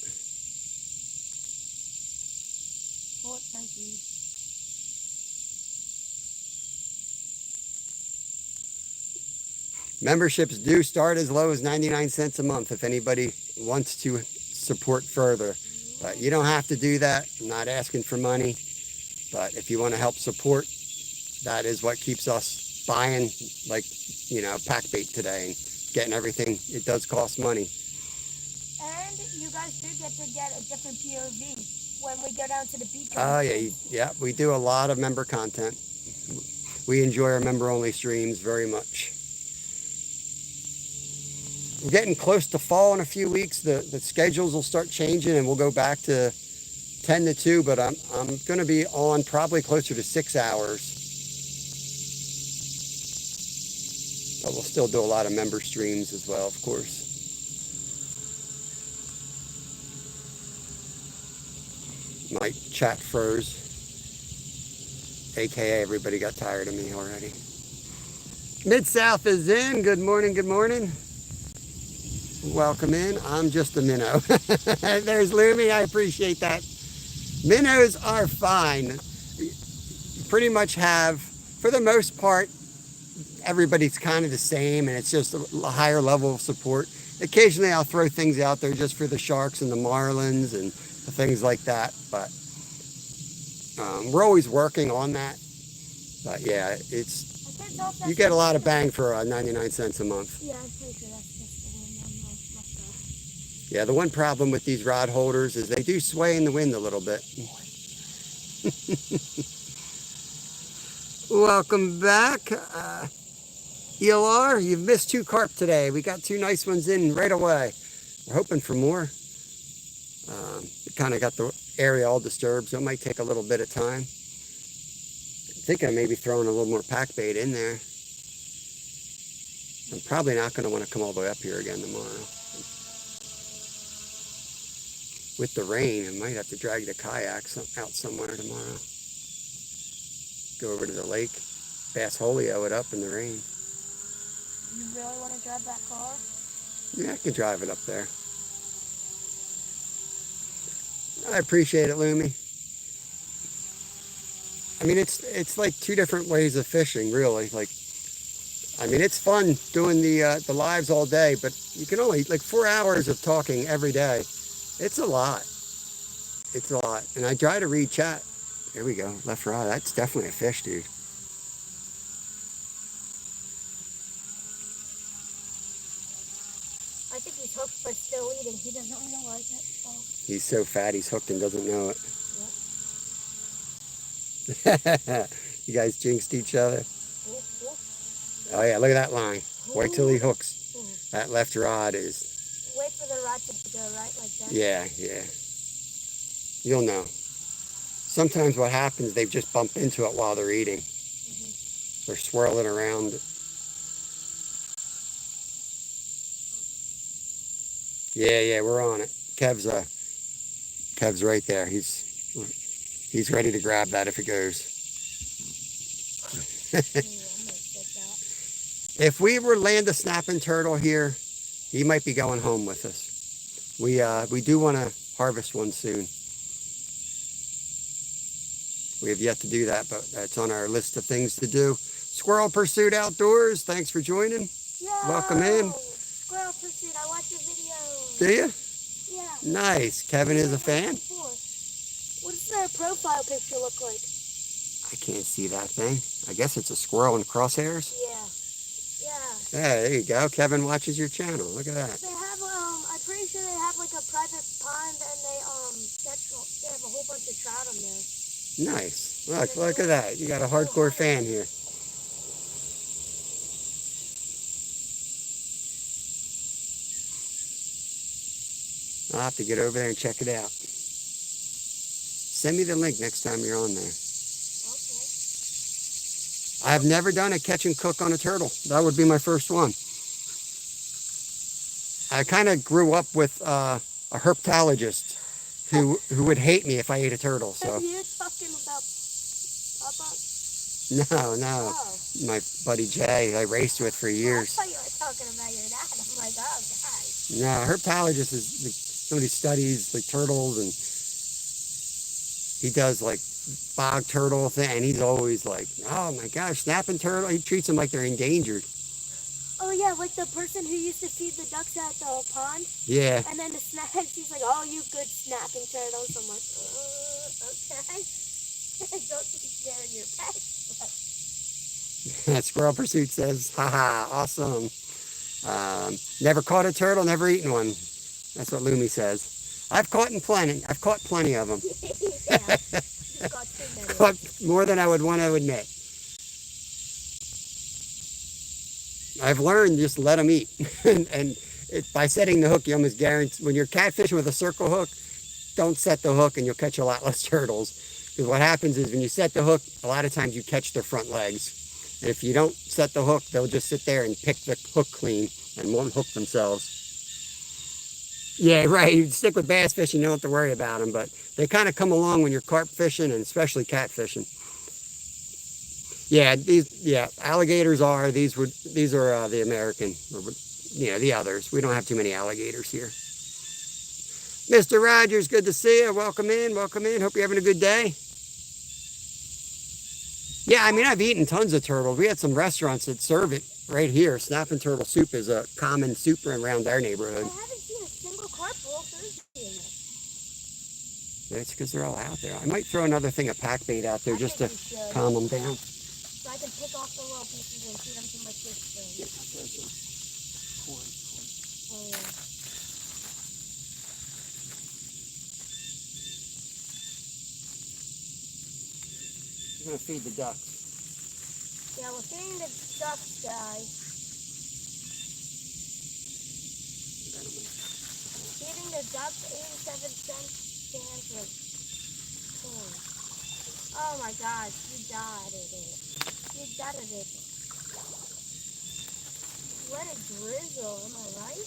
Memberships do start as low as 99 cents a month if anybody wants to support further. But you don't have to do that. I'm not asking for money. But if you want to help support, that is what keeps us buying, like, you know, pack bait today and getting everything. It does cost money. And you guys do get to get a different POV when we go down to the beach. Oh, yeah. We do a lot of member content. We enjoy our member-only streams very much. We're getting close to fall in a few weeks. The schedules will start changing and we'll go back to 10 to 2, but I'm going to be on probably closer to 6 hours. But we'll still do a lot of member streams as well, of course. My chat froze. AKA everybody got tired of me already. Mid-South is in. Good morning, good morning. Welcome in. I'm just a minnow. There's Lumi. I appreciate that. Minnows are fine. You pretty much have, for the most part, everybody's kind of the same, and it's just a higher level of support. Occasionally I'll throw things out there just for the sharks and the marlins and things like that, but we're always working on that. But yeah, you get a lot of bang for 99 cents a month. Yeah, I'm pretty sure that's just the wind on the left side. Yeah, the one problem with these rod holders is they do sway in the wind a little bit. Welcome back. ELR, you've missed 2 carp today. We got 2 nice ones in right away. We're hoping for more. We kind of got the area all disturbed, so it might take a little bit of time. I'm thinking of maybe throwing a little more pack bait in there. I'm probably not going to want to come all the way up here again tomorrow. With the rain, I might have to drag the kayaks out somewhere tomorrow. Go over to the lake, bass holio it up in the rain. You really want to drive that car? Yeah, I can drive it up there. I appreciate it, Lumi. I mean, it's like 2 different ways of fishing, really. Like, I mean, it's fun doing the lives all day, but you can only, like, 4 hours of talking every day. It's a lot. It's a lot. And I try to read chat. There we go, left rod. That's definitely a fish, dude. I think he's hooked but still eating. He doesn't realize it. So. He's so fat he's hooked and doesn't know it. Yep. You guys jinxed each other. Oh yeah, look at that line. Wait till he hooks. That left rod is... Wait for the rod to go right like that. Yeah. You'll know. Sometimes what happens, they just bump into it while they're eating. They're swirling around. Yeah, we're on it. Kev's right there. He's ready to grab that if it goes. If we were land a snapping turtle here, he might be going home with us. We do want to harvest one soon. We have yet to do that, but that's on our list of things to do. Squirrel Pursuit Outdoors, thanks for joining. Yo, welcome in. Squirrel Pursuit, I watch your videos. Do you? Yeah. Nice. Kevin is a fan? What does their profile picture look like? I can't see that thing. I guess it's a squirrel in crosshairs. Yeah. Yeah, there you go. Kevin watches your channel. Look at that. They have I'm pretty sure they have like a private pond and they have a whole bunch of trout on there. Nice. Look at that. You got a hardcore fan here. I'll have to get over there and check it out. Send me the link next time you're on there. Okay. I've never done a catch and cook on a turtle. That would be my first one. I kind of grew up with a herpetologist who would hate me if I ate a turtle. So. Are you talking about Papa? No. Oh. My buddy Jay, I raced with for years. I thought you were talking about your dad. I'm like, oh, God. No, herpetologist is like somebody studies like turtles, and he does like bog turtle thing, and he's always like, oh my gosh, snapping turtle. He treats them like they're endangered. Oh yeah, like the person who used to feed the ducks at the pond. Yeah. And then she's like, oh, you good snapping turtles. I'm like, okay. Don't think they're your pets. That Squirrel Pursuit says, haha, awesome. Never caught a turtle, never eaten one. That's what Lumi says. I've caught plenty of them. Yeah, you got too many. Caught more than I would want to admit. I've learned just let them eat. and by setting the hook, you almost guarantee, when you're catfishing with a circle hook, don't set the hook and you'll catch a lot less turtles. Because what happens is when you set the hook, a lot of times you catch their front legs. And if you don't set the hook, they'll just sit there and pick the hook clean and won't hook themselves. Yeah, right. You stick with bass fishing, you don't have to worry about them. But they kind of come along when you're carp fishing and especially catfishing. Yeah, alligators are. These are the American, the others. We don't have too many alligators here. Mr. Rogers, good to see you. Welcome in. Hope you're having a good day. Yeah, I mean, I've eaten tons of turtles. We had some restaurants that serve it right here. Snapping turtle soup is a common soup around our neighborhood. I haven't seen a single carp roll Thursday in it. That's because they're all out there. I might throw another thing of pack bait out there just to calm them down. So I can pick off the little pieces and feed them to my fish thing. Yeah, there's some corn. Oh, yeah. I'm going to feed the ducks. Yeah, we're feeding the ducks, guys. Feeding the ducks 87-cent cans of corn. Oh my gosh, you died at it. You died at it. Let it drizzle, am I right?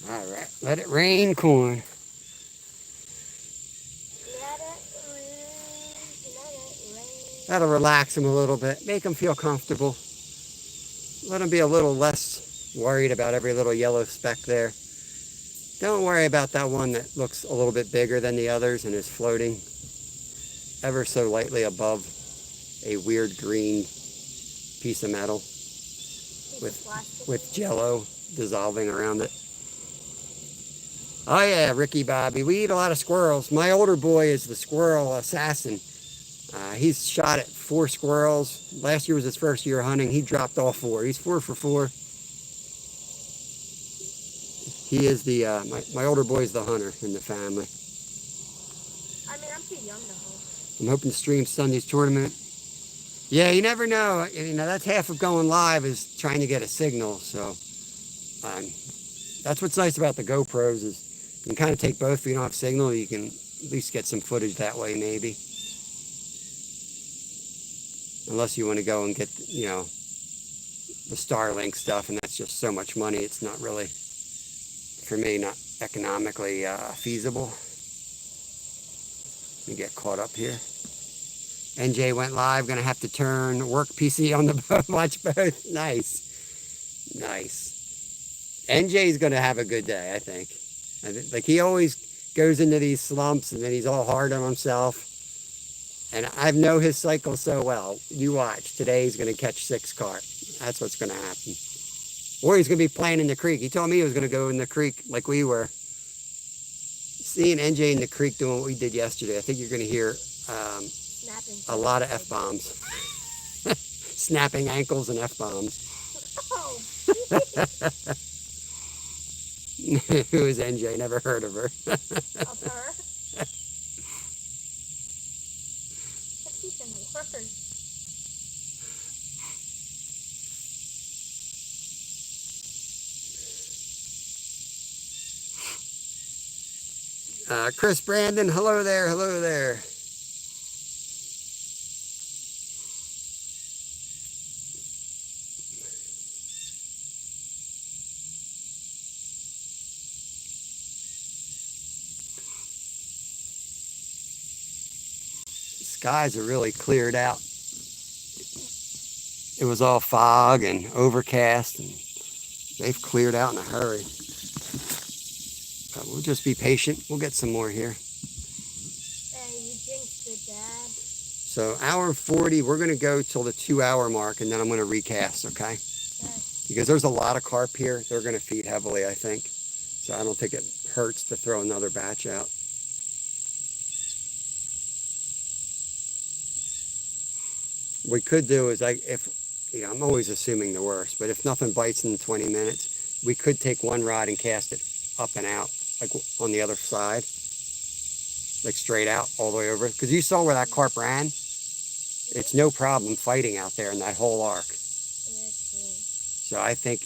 All right, let it rain corn. Let it rain. That'll relax them a little bit, make them feel comfortable. Let them be a little less worried about every little yellow speck there. Don't worry about that one that looks a little bit bigger than the others and is floating ever so lightly above a weird green piece of metal with jello dissolving around it. Oh yeah, Ricky Bobby. We eat a lot of squirrels. My older boy is the squirrel assassin. He's shot at 4 squirrels. Last year was his first year hunting. He dropped all 4. He's 4 for 4. He is the, my older boy's the hunter in the family. I mean, I'm too young to hunt. I'm hoping to stream Sunday's tournament. Yeah, you never know. That's half of going live is trying to get a signal. So that's what's nice about the GoPros is you can kind of take both. If you don't have signal, you can at least get some footage that way maybe. Unless you want to go and get, the Starlink stuff, and that's just so much money. It's not really, for me, not economically feasible. Let me get caught up here. NJ went live. Going to have to turn work PC on the boat. Watch both. Nice. NJ's going to have a good day, I think. Like, he always goes into these slumps, and then he's all hard on himself. And I know his cycle so well. You watch. Today he's going to catch 6 carp. That's what's going to happen. Or he's going to be playing in the creek. He told me he was going to go in the creek like we were. seeing NJ in the creek doing what we did yesterday, I think you're going to hear Snapping. a lot of F-bombs. Snapping ankles and F-bombs. Oh. Who is NJ? Never heard of her. Of her? That's even worse. Chris Brandon, hello there, hello there. Skies are really cleared out. It was all fog and overcast, and they've cleared out in a hurry. But we'll just be patient. We'll get some more here. Hey, you jinxed it, Dad. So hour 40, we're going to go till the 2-hour mark, and then I'm going to recast, okay? Okay. Because there's a lot of carp here. They're going to feed heavily, I think. So I don't think it hurts to throw another batch out. What we could do is, I'm always assuming the worst, but if nothing bites in 20 minutes, we could take one rod and cast it up and out, like on the other side, like straight out all the way over. Because you saw where that carp ran. It's no problem fighting out there in that whole arc. So I think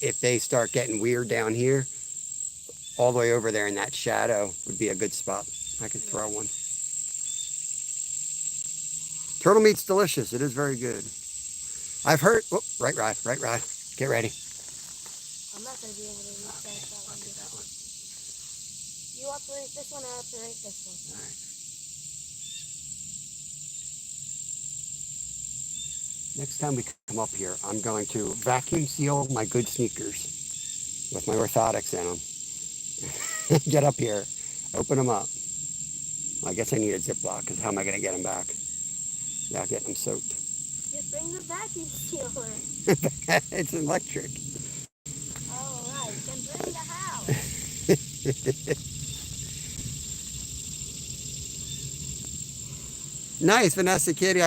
if they start getting weird down here, all the way over there in that shadow would be a good spot. I could throw one. Turtle meat's delicious. It is very good. I've heard, oh, right rod. Get ready. I'm not going to be able to reach that one. You operate this one, I operate this one. All right. Next time we come up here, I'm going to vacuum seal my good sneakers with my orthotics in them. Get up here, open them up. I guess I need a Ziploc, because how am I going to get them back without getting them soaked? Just bring the vacuum sealer. It's electric. All right, then bring the house. Nice, Vanessa Kitty.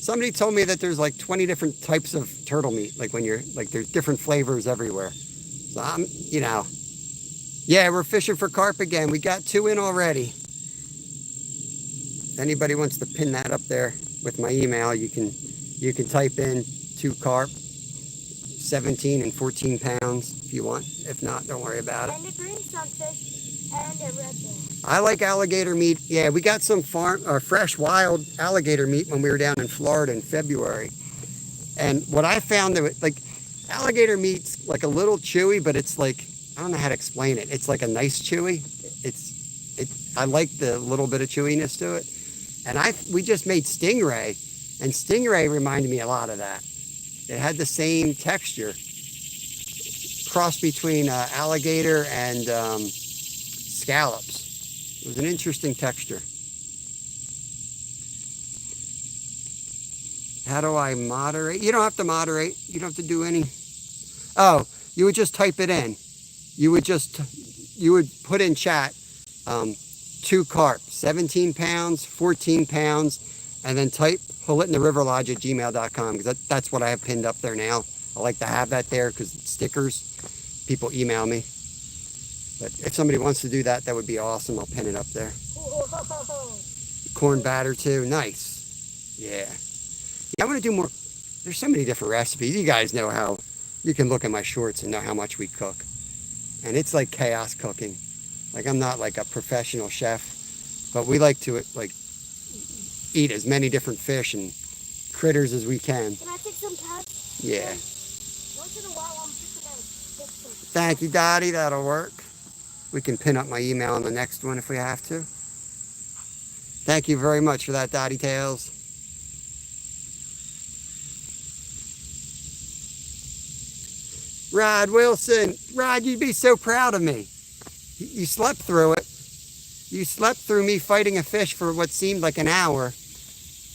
Somebody told me that there's like 20 different types of turtle meat, like when you're, like there's different flavors everywhere. So I'm, yeah, we're fishing for carp again. We got 2 in already. If anybody wants to pin that up there with my email, you can type in 2 carp, 17 and 14 pounds if you want. If not, don't worry about it. And a green sunfish and a red bear. I like alligator meat. Yeah, we got some fresh wild alligator meat when we were down in Florida in February. And what I found, that like alligator meat's like a little chewy, but it's like, I don't know how to explain it. It's like a nice chewy. I like the little bit of chewiness to it. And we just made stingray, and stingray reminded me a lot of that. It had the same texture, cross between alligator and scallops. It was an interesting texture. How do I moderate? You don't have to moderate. You don't have to do any. Oh, you would just type it in. You would put in chat 2 carp, 17 pounds, 14 pounds, and then type holitintherriverlodge@gmail.com, because that's what I have pinned up there now. I like to have that there because stickers, people email me. But if somebody wants to do that, that would be awesome. I'll pin it up there. Whoa. Corn batter too, nice. Yeah, I'm gonna do more. There's so many different recipes. You guys know how, you can look at my shorts and know how much we cook. And it's like chaos cooking. Like, I'm not like a professional chef, but we like to eat as many different fish and critters as we can. Can I take some cuts? Yeah. Once in a while, I'm just going to take some. Thank you, Dottie. That'll work. We can pin up my email on the next one if we have to. Thank you very much for that, Dottie Tails. Rod Wilson. Rod, you'd be so proud of me. You slept through it. You slept through me fighting a fish for what seemed like an hour.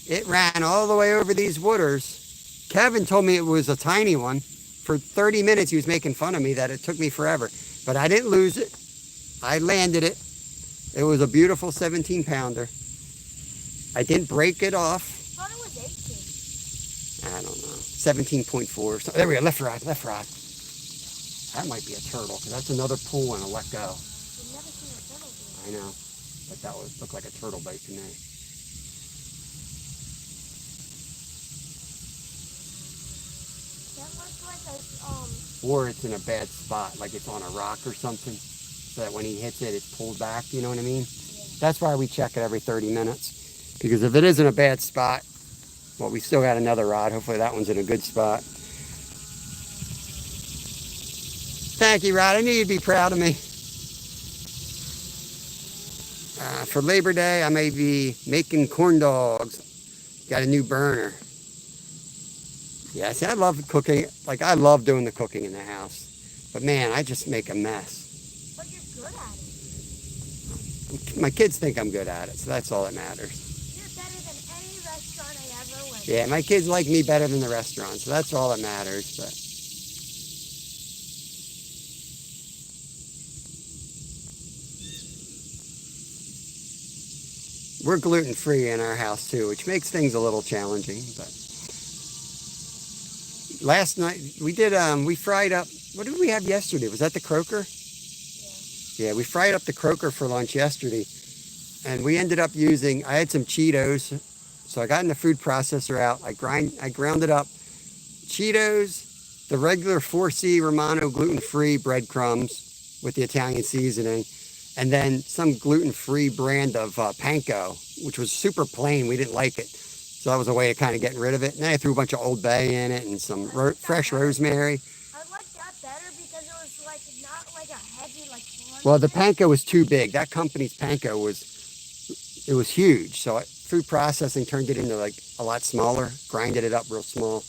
It ran all the way over these waters. Kevin told me it was a tiny one. For 30 minutes he was making fun of me that it took me forever. But I didn't lose it. I landed it. It was a beautiful 17 pounder. I didn't break it off. I thought it was 18. I don't know. 17.4. So, there we go. Left rod, left rod. That might be a turtle, because that's another pull and a let go. I've never seen a turtle do I know. But that would look like a turtle bite to me. That looks like a, Or it's in a bad spot, like it's on a rock or something, so that when he hits it, it's pulled back, you know what I mean? yeah. That's why we check it every 30 minutes. Because if it is in a bad spot, well, we still got another rod. Hopefully that one's in a good spot. Thank you, Rod. I knew you'd be proud of me. For Labor Day, I may be making corn dogs. Got a new burner. Yeah, see, I love cooking. Like, I love doing the cooking in the house. But, man, I just make a mess. But you're good at it. My kids think I'm good at it, so that's all that matters. You're better than any restaurant I ever went to. Yeah, my kids like me better than the restaurant, so that's all that matters. But we're gluten-free in our house, too, which makes things a little challenging. But last night, we fried up, what did we have yesterday? Was that the croaker? Yeah, we fried up the croaker for lunch yesterday. And we ended up using, I had some Cheetos. So I got in the food processor out. I grounded up Cheetos, the regular 4C Romano gluten-free breadcrumbs with the Italian seasoning, and then some gluten-free brand of panko, which was super plain. We didn't like it. So that was a way of kind of getting rid of it. And then I threw a bunch of Old Bay in it and some fresh rosemary. I like that better because it was like not like a heavy like one. Well, the panko was too big. That company's panko was huge. So food processing turned it into like a lot smaller, grinded it up real small.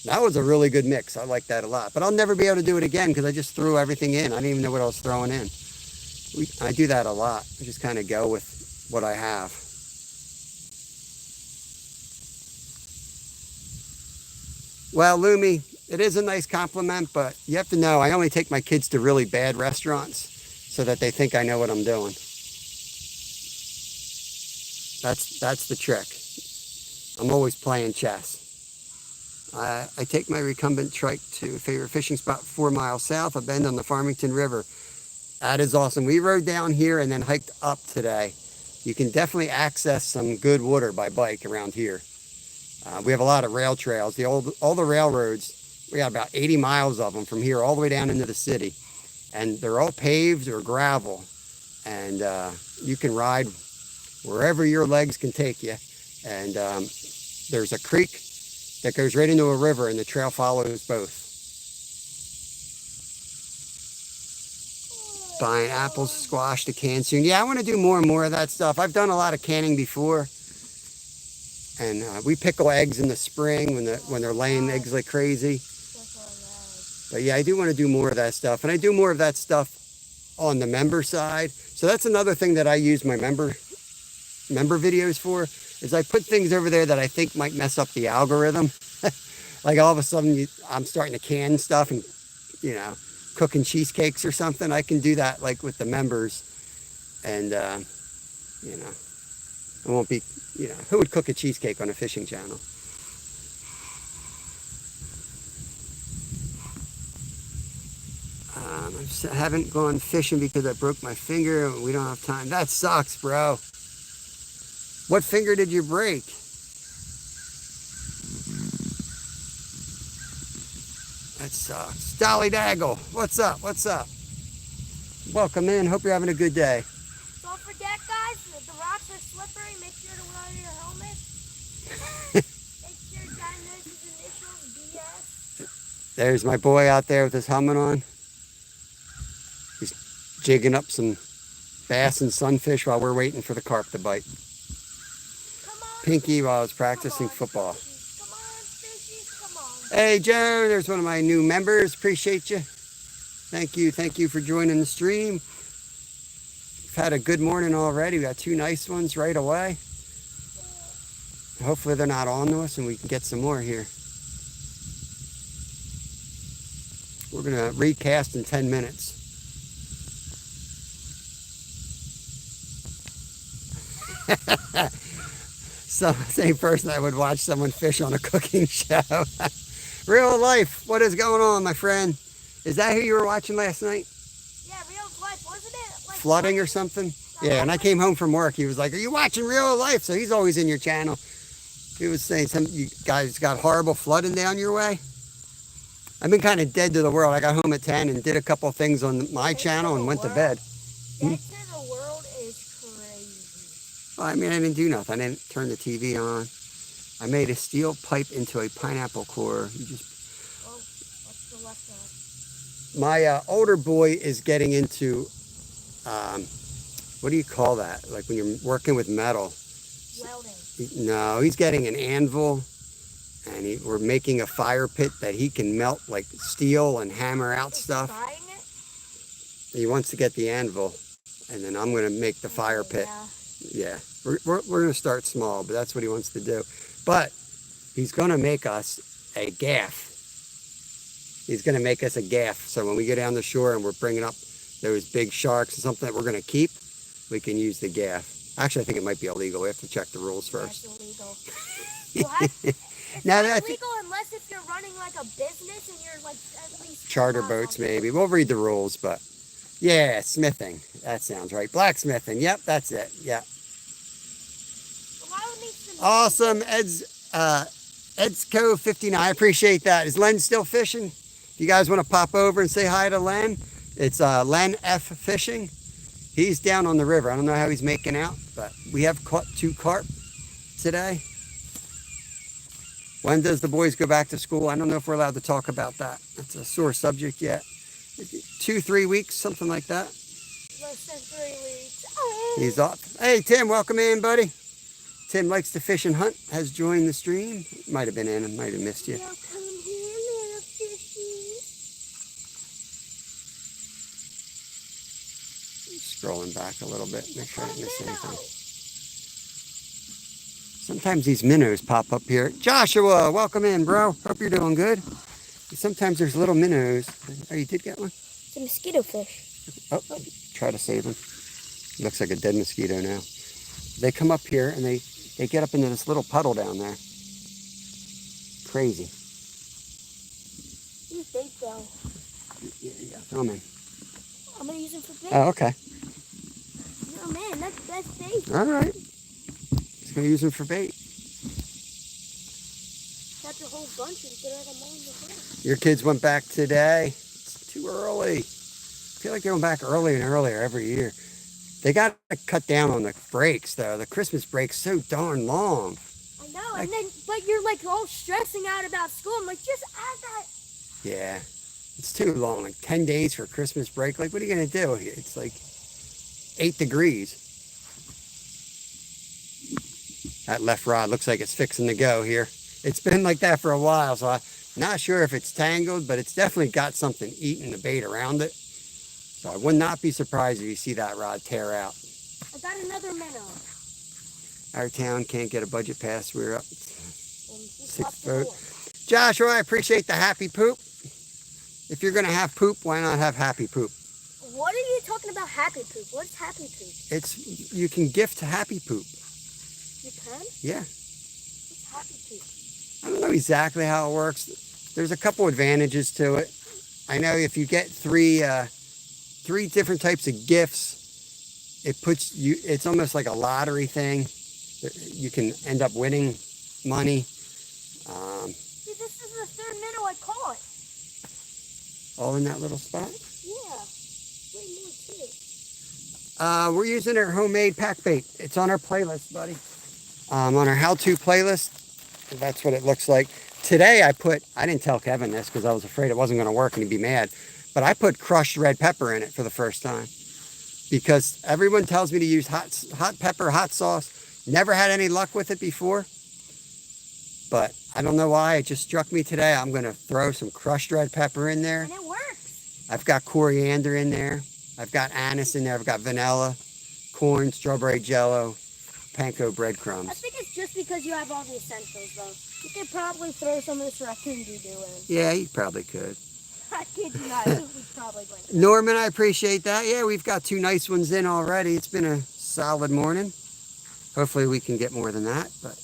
That was a really good mix. I like that a lot. But I'll never be able to do it again because I just threw everything in. I didn't even know what I was throwing in. I do that a lot. I just kind of go with what I have. Well, Lumi, it is a nice compliment, but you have to know I only take my kids to really bad restaurants so that they think I know what I'm doing. That's the trick. I'm always playing chess. I take my recumbent trike to a favorite fishing spot 4 miles south, a bend on the Farmington River. That is awesome. We rode down here and then hiked up today. You can definitely access some good water by bike around here. We have a lot of rail trails. All the railroads, we got about 80 miles of them from here all the way down into the city. And they're all paved or gravel. And you can ride wherever your legs can take you. And there's a creek that goes right into a river, and the trail follows both. Buying apples, squash to can soon. Yeah, I want to do more and more of that stuff. I've done a lot of canning before. And we pickle eggs in the spring when they're laying eggs like crazy. But yeah, I do want to do more of that stuff. And I do more of that stuff on the member side. So that's another thing that I use my member videos for, is I put things over there that I think might mess up the algorithm. Like all of a sudden I'm starting to can stuff and, cooking cheesecakes or something. I can do that like with the members. And, I won't be, who would cook a cheesecake on a fishing channel? I haven't gone fishing because I broke my finger and we don't have time. That sucks, bro. What finger did you break? That sucks. Dolly Daggle, what's up? What's up? Welcome in. Hope you're having a good day. Don't forget, guys, the rocks are slippery. Make sure to wear your helmet. Make sure John knows his initials, BS. There's my boy out there with his helmet on. He's jigging up some bass and sunfish while we're waiting for the carp to bite. Come on. Pinky while I was practicing football. Fishies. Come on, fishies, come on. Hey, Joe, there's one of my new members. Appreciate you. Thank you for joining the stream. We've had a good morning already. We got 2 nice ones right away. Hopefully they're not on to us and we can get some more here. We're going to recast in 10 minutes. So, same person that would watch someone fish on a cooking show. Real life, what is going on, my friend? Is that who you were watching last night? Yeah, real life, wasn't it? Like Flooding or something? Yeah, and I came home from work. He was like, "Are you watching Real Life?" So he's always in your channel. He was saying, "Some you guys got horrible flooding down your way." I've been kind of dead to the world. I got home at 10 and did a couple things on my channel and went to bed. Dead to the world is crazy. Well, I mean, I didn't do nothing. I didn't turn the TV on. I made a steel pipe into a pineapple core. You just... Oh, what's the left side? My older boy is getting into, what do you call that? Like when you're working with metal. Welding. No, he's getting an anvil, and we're making a fire pit that he can melt like steel and hammer out stuff. Buying it? He wants to get the anvil, and then I'm going to make the fire pit. Yeah, we're going to start small, but that's what he wants to do. But he's going to make us a gaff. He's going to make us a gaff, so when we go down the shore and we're bringing up those big sharks and something that we're going to keep, we can use the gaff. Actually, I think it might be illegal. We have to check the rules first. That's illegal. It's Now, not illegal unless if you're running like a business and you're like at least charter boats, maybe. We'll read the rules, but yeah, smithing. That sounds right. Blacksmithing. Yep, that's it. Yep. Awesome, Edsco 59. I appreciate that. Is Len still fishing? If you guys want to pop over and say hi to Len, it's Len F Fishing. He's down on the river. I don't know how he's making out, but we have caught 2 carp today. When does the boys go back to school? I don't know if we're allowed to talk about that. That's a sore subject yet. 2-3 weeks, something like that. Less than 3 weeks. He's off. Hey, Tim, welcome in, buddy. Tim likes to fish and hunt, has joined the stream. Might have been in and might have missed you. Welcome here, little fishies. Scrolling back a little bit, make sure I didn't miss anything. Sometimes these minnows pop up here. Joshua, welcome in, bro. Hope you're doing good. Sometimes there's little minnows. Oh, you did get one? It's a mosquito fish. Oh, try to save them. Looks like a dead mosquito now. They come up here and they get up into this little puddle down there. Crazy. Use bait though. Yeah, throw them in. I'm gonna use them for bait. Oh, okay. Oh man, that's bait. All right. Just gonna use them for bait. Catch a whole bunch and get them on the hook. Your kids went back today. It's too early. I feel like they're going back earlier and earlier every year. They got to cut down on the breaks, though. The Christmas break's so darn long. I know, and then, but you're like all stressing out about school. I'm like, just add that. Yeah, it's too long. Like 10 days for Christmas break. Like, what are you going to do? It's like 8 degrees. That left rod looks like it's fixing to go here. It's been like that for a while, so I'm not sure if it's tangled, but it's definitely got something eating the bait around it. So I would not be surprised if you see that rod tear out. I got another minnow. Our town can't get a budget pass. We're up 6 boat. Foot. Joshua, I appreciate the happy poop. If you're going to have poop, why not have happy poop? What are you talking about happy poop? What's happy poop? It's, you can gift happy poop. You can? Yeah. What's happy poop? I don't know exactly how it works. There's a couple advantages to it. I know if you get three different types of gifts, it puts you, it's almost like a lottery thing. You can end up winning money. See, this is the third minnow I caught. All in that little spot? Yeah. Way more too. We're using our homemade pack bait. It's on our playlist, buddy. On our how-to playlist. That's what it looks like. Today I didn't tell Kevin this because I was afraid it wasn't going to work and he'd be mad. But I put crushed red pepper in it for the first time. Because everyone tells me to use hot pepper, hot sauce. Never had any luck with it before. But I don't know why. It just struck me today. I'm going to throw some crushed red pepper in there. And it works. I've got coriander in there. I've got anise in there. I've got vanilla, corn, strawberry jello, panko breadcrumbs. I think it's just because you have all the essentials, though. You could probably throw some of this raccoon doo-doo in. Yeah, you probably could. I kid you not. It was probably going to. Norman, I appreciate that. Yeah, we've got 2 nice ones in already. It's been a solid morning. Hopefully we can get more than that, but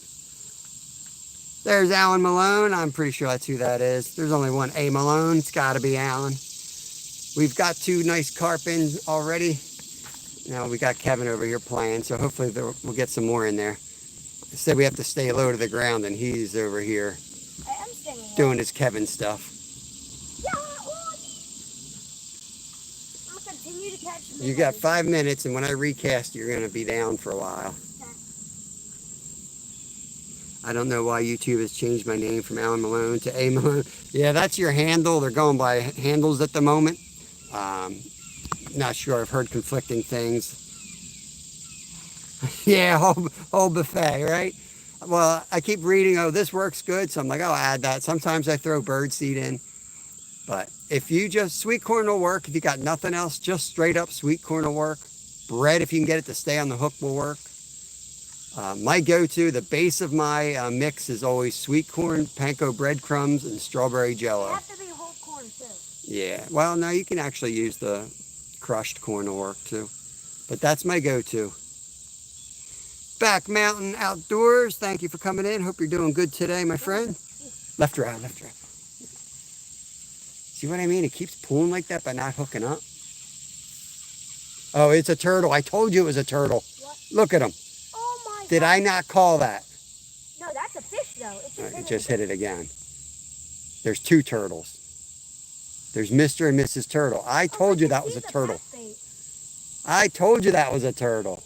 there's Alan Malone. I'm pretty sure that's who that is. There's only one A Malone. It's got to be Alan. We've got 2 nice carp in already. Now we got Kevin over here playing, so hopefully we'll get some more in there. Instead we have to stay low to the ground, and he's over here doing his Kevin stuff. I'll continue to catch them. You got 5 minutes, and when I recast, you're going to be down for a while. I don't know why YouTube has changed my name from Alan Malone to A Malone. Yeah, that's your handle. They're going by handles at the moment. Not sure. I've heard conflicting things. Yeah, whole buffet, right? Well, I keep reading, oh, this works good, so I'm like, I'll add that. Sometimes I throw birdseed in. But if you just, sweet corn will work. If you got nothing else, just straight up sweet corn will work. Bread, if you can get it to stay on the hook, will work. My go-to, the base of my mix is always sweet corn, panko breadcrumbs, and strawberry jello. It has to be whole corn too. Yeah, well, no, you can actually use the crushed corn to work too. But that's my go-to. Back Mountain Outdoors, thank you for coming in. Hope you're doing good today, my friend. Left around, left around. See what I mean? It keeps pulling like that but not hooking up. Oh, it's a turtle. I told you it was a turtle. What? Look at him. Oh my Did God. I not call that? No, that's a fish though. It just hit it again. There's 2 turtles. There's Mr. and Mrs. Turtle. I told you that was a turtle. I told you that was a turtle.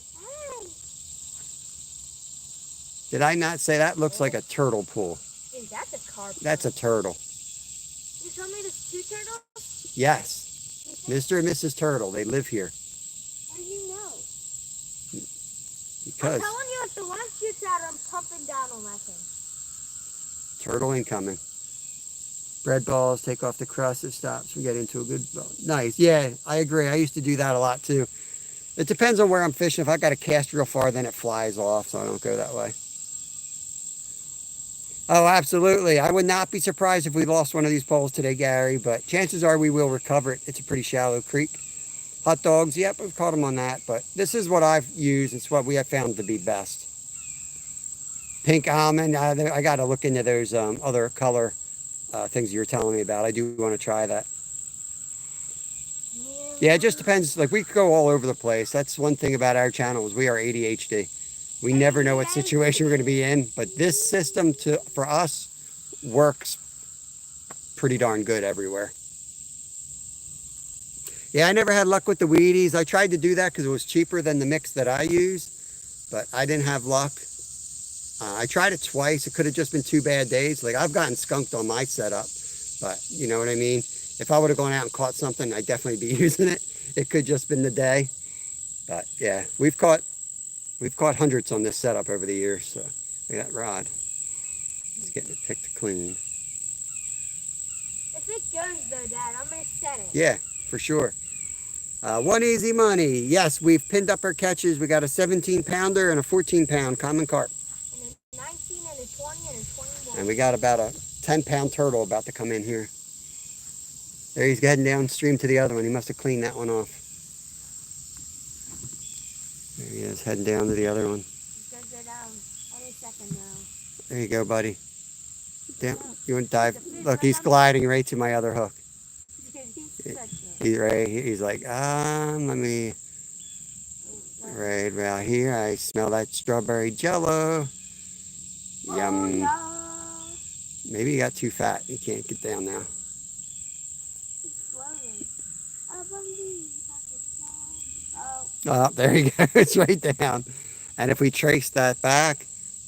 Did I not say that looks like a turtle pool? Dude, that's a carp. That's a turtle. You told me there's 2 turtles? Yes. Mr. and Mrs. Turtle. They live here. How do you know? Because I'm telling you, if the one shoots out, I'm pumping down on that thing. turtle incoming. Bread balls, take off the crust, it stops. We get into a good ball. Nice. Yeah, I agree. I used to do that a lot too. It depends on where I'm fishing. If I got to cast real far, then it flies off, so I don't go that way. Oh, absolutely. I would not be surprised if we lost one of these poles today, Gary, but chances are we will recover it. It's a pretty shallow creek. Hot dogs, yep, we've caught them on that, but this is what I've used. It's what we have found to be best. Pink almond, I got to look into those other color things you were telling me about. I do want to try that. Yeah, it just depends. Like, we could go all over the place. That's one thing about our channel is we are ADHD. We never know what situation we're going to be in, but this system for us works pretty darn good everywhere. Yeah, I never had luck with the Wheaties. I tried to do that because it was cheaper than the mix that I use, but I didn't have luck. I tried it twice. It could have just been 2 bad days. Like, I've gotten skunked on my setup, but you know what I mean? If I would have gone out and caught something, I'd definitely be using it. It could just been the day. But yeah, we've caught hundreds on this setup over the years. So look at that rod. It's getting it picked clean. If it goes though, Dad, I'm gonna set it. Yeah, for sure. One Easy Money. Yes, we've pinned up our catches. We got a 17-pounder and a 14-pound common carp. And a 19 and a 20 and a 21. And we got about a 10-pound turtle about to come in here. There he's heading downstream to the other one. He must have cleaned that one off. There he is, heading down to the other one. He's gonna go down any second now. There you go, buddy. Down. You want to dive? Look, he's gliding right to my other hook. He's right. He's like, let me. Right around here, I smell that strawberry jello. Yum. Oh, no. Maybe he got too fat. He can't get down now. He's floating. I believe I can fly. Oh, there he goes, right down. And if we trace that back,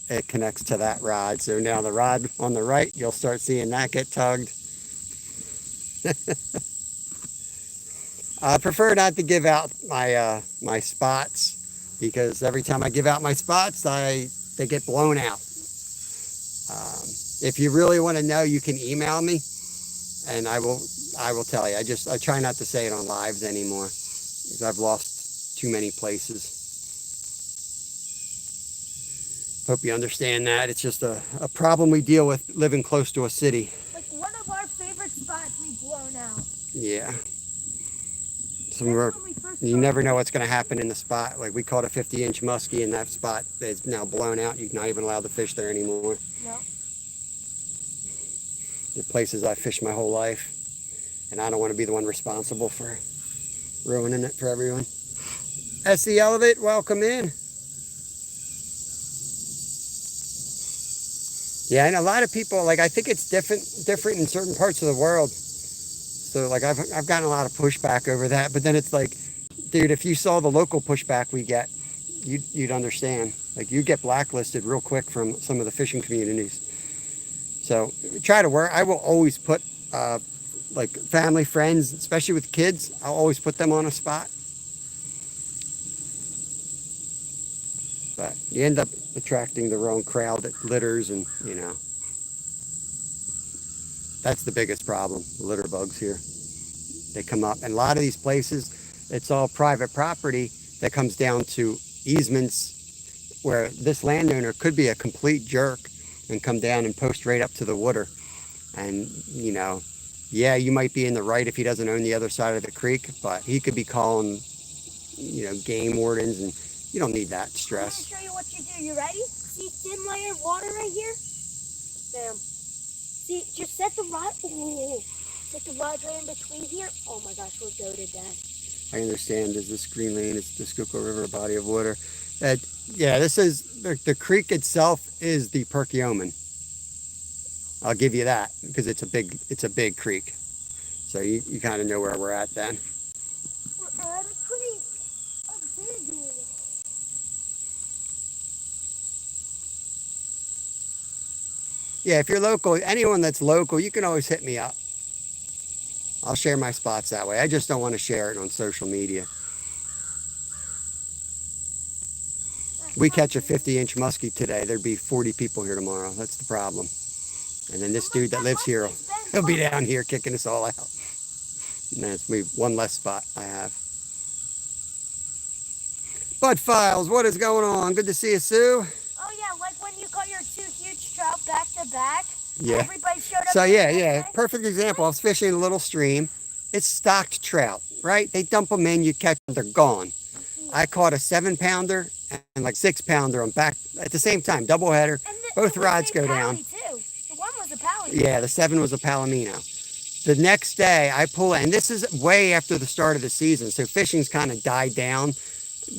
it connects to that rod. So now the rod on the right, you'll start seeing that get tugged. I prefer not to give out my my spots, because every time I give out my spots, they get blown out. If you really want to know, you can email me, and I will tell you. I try not to say it on lives anymore, because I've lost too many places. Hope you understand that. It's just a problem we deal with living close to a city. Like one of our favorite spots we've blown out. Yeah. Some of our When we first You never know what's going to happen in the spot. Like we caught a 50-inch muskie in that spot that's now blown out. You're not even allowed to fish there anymore. No. The places I fished my whole life, and I don't want to be the one responsible for ruining it for everyone. SE Elevate, welcome in. Yeah, and a lot of people, like, I think it's different in certain parts of the world. So, like, I've gotten a lot of pushback over that. But then it's like, dude, if you saw the local pushback we get, you'd understand. Like, you get blacklisted real quick from some of the fishing communities. So, try to work. I will always put, like, family, friends, especially with kids, I'll always put them on a spot. But you end up attracting the wrong crowd that litters, and you know, that's the biggest problem, litter bugs here. They come up, and a lot of these places, it's all private property that comes down to easements where this landowner could be a complete jerk and come down and post right up to the water. And you know, yeah, you might be in the right if he doesn't own the other side of the creek, but he could be calling, you know, game wardens, and you don't need that stress. I'm gonna show you what you do. You ready? See thin layer of water right here? Bam. See, just set the rod. Oh, set the rod right in between here. Oh my gosh, we're goated, Dad. I understand. Is this Green Lane? It's the Schuylkill River body of water. Yeah, this is the creek itself is the Perkiomen. I'll give you that because it's a big creek. So you kind of know where we're at then. We're at a creek. A big one. Yeah, if you're local, anyone that's local, you can always hit me up. I'll share my spots that way. I just don't want to share it on social media. We catch a 50-inch muskie today, there'd be 40 people here tomorrow. That's the problem. And then this dude that lives here, he'll be down here kicking us all out. And that's me, one less spot I have. Bud Files, what is going on? Good to see you, Sue. Oh yeah, like when you caught your 2 huge trout back to back. Yeah. Everybody showed up. So yeah. Perfect example. I was fishing a little stream. It's stocked trout, right? They dump them in, you catch them, they're gone. I caught a 7-pounder and like 6-pounder on back at the same time, double header. Both rods go down. Too. The one was a pallet. Yeah, the 7 was a palomino. The next day I pull in, and this is way after the start of the season, so fishing's kind of died down.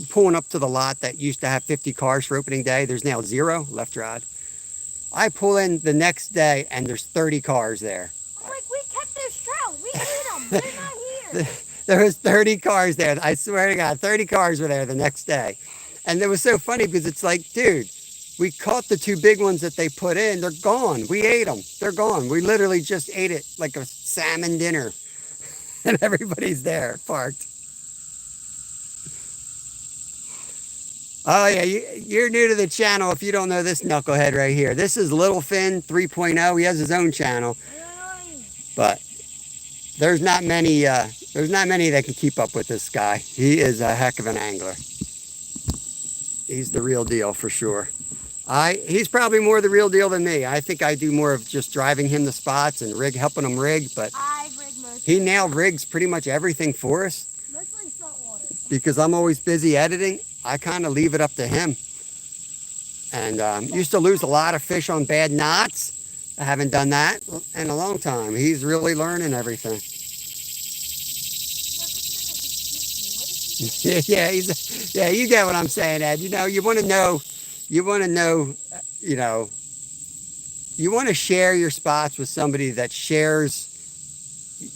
Pulling up to the lot that used to have 50 cars for opening day, there's now 0 left rod. I pull in the next day and there's 30 cars there. I'm like, we kept those trout. We ate them. They're not here. There was 30 cars there. I swear to God, 30 cars were there the next day. And it was so funny because it's like, dude, we caught the 2 big ones that they put in. They're gone. We ate them. They're gone. We literally just ate it like a salmon dinner. And everybody's there, parked. Oh yeah, you're new to the channel if you don't know this knucklehead right here. This is Little Finn 3.0. He has his own channel. But there's not many that can keep up with this guy. He is a heck of an angler. He's the real deal for sure. He's probably more the real deal than me. I think I do more of just driving him the spots and helping him rig, but he now rigs pretty much everything for us. Mostly saltwater. Because I'm always busy editing, I kind of leave it up to him. And used to lose a lot of fish on bad knots. I haven't done that in a long time. He's really learning everything. Yeah, you get what I'm saying, Ed. You know, you want to know, you want to share your spots with somebody that shares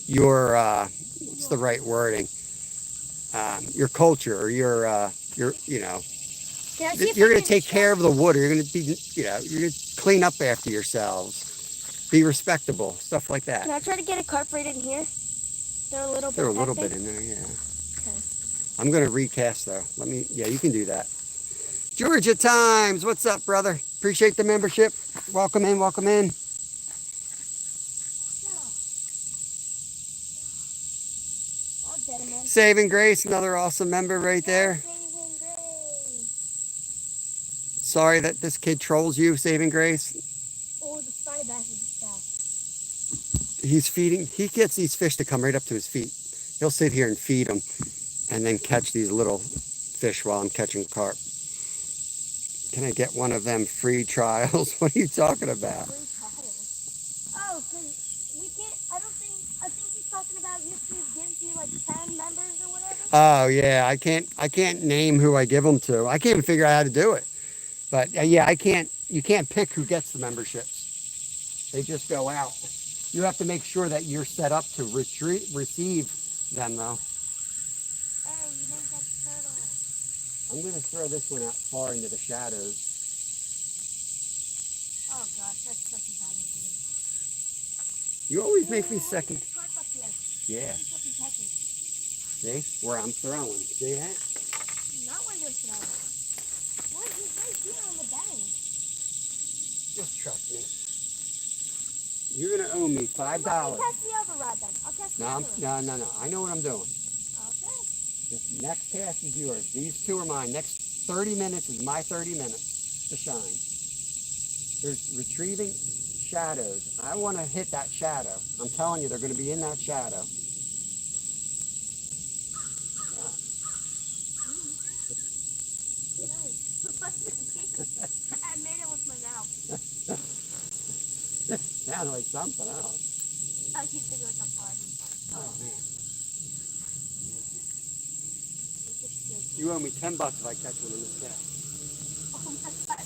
your, what's the right wording? Your culture, or your you know, you're going to take care of the water. You're going to be, you're going to clean up after yourselves, be respectable, stuff like that. Can I try to get a carp right in here? They're a little bit in there, yeah. Okay. I'm going to recast though. Yeah, you can do that. Georgia Times, what's up, brother? Appreciate the membership. Welcome in, welcome in. Saving Grace, another awesome member right there. Sorry that this kid trolls you, Saving Grace. Oh, the spider bass is fast. He gets these fish to come right up to his feet. He'll sit here and feed them. and then catch these little fish while I'm catching carp. Can I get one of them free trials? What are you talking about? Free trials. Oh, because we can't, I think he's talking about YouTube gives you like 10 members or whatever. Oh yeah, I can't name who I give them to. I can't even figure out how to do it. But yeah, you can't pick who gets the memberships. They just go out. You have to make sure that you're set up to receive them though. Hey, you didn't get the turtle. I'm going to throw this one out far into the shadows. Oh gosh, that's such a bad idea. You always make me second. Carp up here. Yeah. See? Where I'm throwing. See that? Not when you're throwing. Well, he's right here on the bank. Just trust me. You're going to owe me $5. Let me cast the other rod then. I'll cast the other rod. No. I know what I'm doing. Okay. This next cast is yours. These two are mine. Next 30 minutes is my 30 minutes to shine. There's retrieving shadows. I want to hit that shadow. I'm telling you, they're going to be in that shadow. I made it with my mouth. Sounds like something else. I used to go so far. Oh, man. You owe me $10 if I catch one in this cast. Oh my God.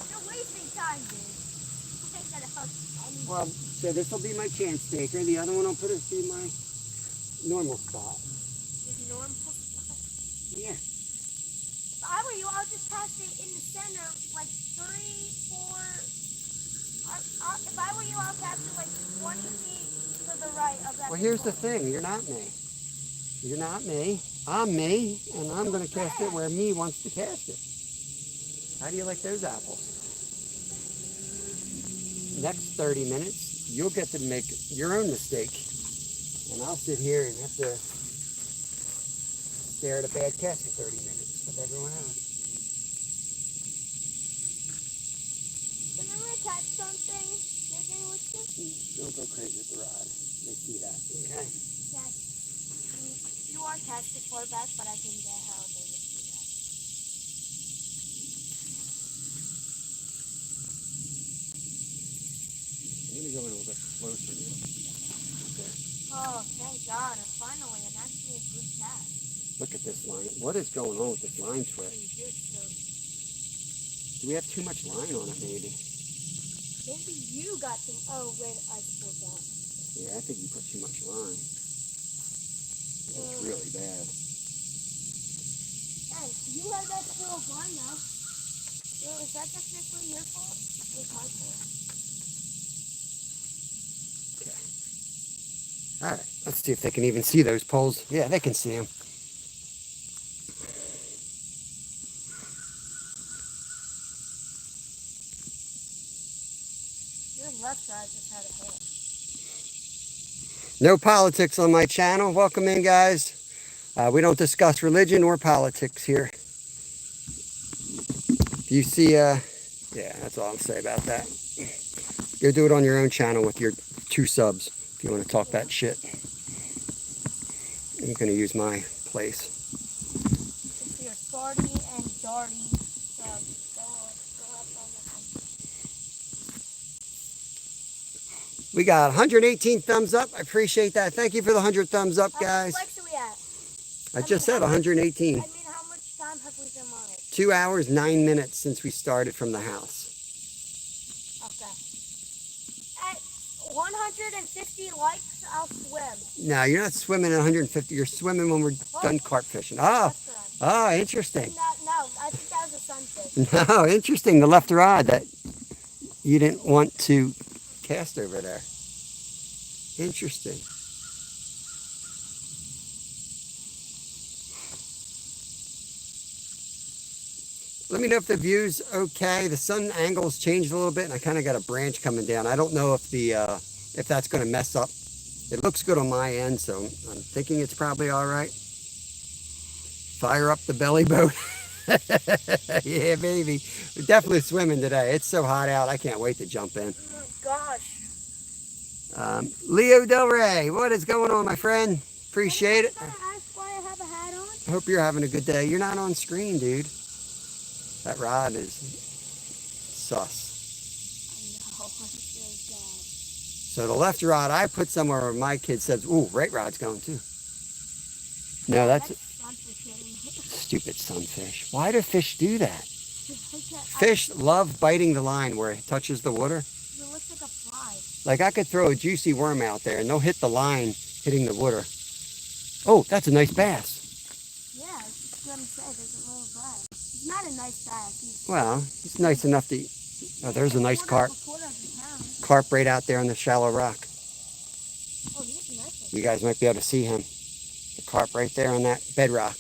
You're wasting time, dude. I ain't gonna hook anything. Well, so this will be my chance taker. The other one I'll put it be my normal spot. Normal spot? Yeah. If I were you, I'll just cast it in the center, like 3, 4. If I were you, I'll cast it like 20 feet to the right of that. Well, here's the thing. You're not me. You're not me. I'm me, and I'm going to cast it where me wants to cast it. How do you like those apples? Next 30 minutes, you'll get to make your own mistake. And I'll sit here and have to stare at a bad cast for 30 minutes with everyone else. Can I catch something? You're going with this? Don't go crazy with the rod. They see that, okay? Yes. You are casting far back, but I can get how they would see that. I'm going to go in a little bit closer now. Okay. Oh, thank God. Finally, and actually a good cast. Look at this line. What is going on with this line twist? Do we have too much line on it, maybe? Maybe you got some. Oh, wait, I spilled that. Yeah, I think you put too much line. It's really bad. Hey, you had that spill of line now. Is that technically your fault? It was my fault. Okay. All right, let's see if they can even see those poles. Yeah, they can see them. Your left side just had a hit. No politics on my channel. Welcome in, guys. We don't discuss religion or politics here. If you see, yeah, that's all I'll say about that. Go do it on your own channel with your 2 subs if you want to talk that shit. I'm going to use my place. It's your farty and darty subs. Go up on this one. We got 118 thumbs up. I appreciate that. Thank you for the 100 thumbs up, How guys. much likes are we at? I just said 118. I mean, how much time have we been on it? 2 hours, 9 minutes since we started from the house. Okay. At 150 likes, I'll swim. No, you're not swimming at 150. You're swimming when we're done carp fishing. Oh, interesting. No, I think that was a sunfish. No, interesting. The left rod that you didn't want to cast over there. Interesting. Let me know if the view's okay. The sun angle's changed a little bit, and I kind of got a branch coming down. I don't know if the if that's going to mess up. It looks good on my end, so I'm thinking it's probably all right. Fire up the belly boat. Yeah, baby. We're definitely swimming today. It's so hot out. I can't wait to jump in. Oh gosh. Leo Del Rey, what is going on, my friend? Appreciate it. I was gonna ask why I have a hat on. I hope you're having a good day. You're not on screen, dude. That rod is sus. I know, I'm so sad. So the left rod I put somewhere where my kid says, ooh, right rod's going too. No, that's sunfish hitting me. stupid sunfish. Why do fish do that? It Fish love biting the line where it touches the water. looks like a fly. Like I could throw a juicy worm out there and they'll hit the line hitting the water. Oh, that's a nice bass. Yeah, I was gonna say there's a little bass. He's not a nice bass. Well, it's nice enough to eat. Oh, there's a nice carp. Quarter of a pound. Carp right out there on the shallow rock. Oh, he's a nice one. You guys might be able to see him. The carp right there on that bedrock.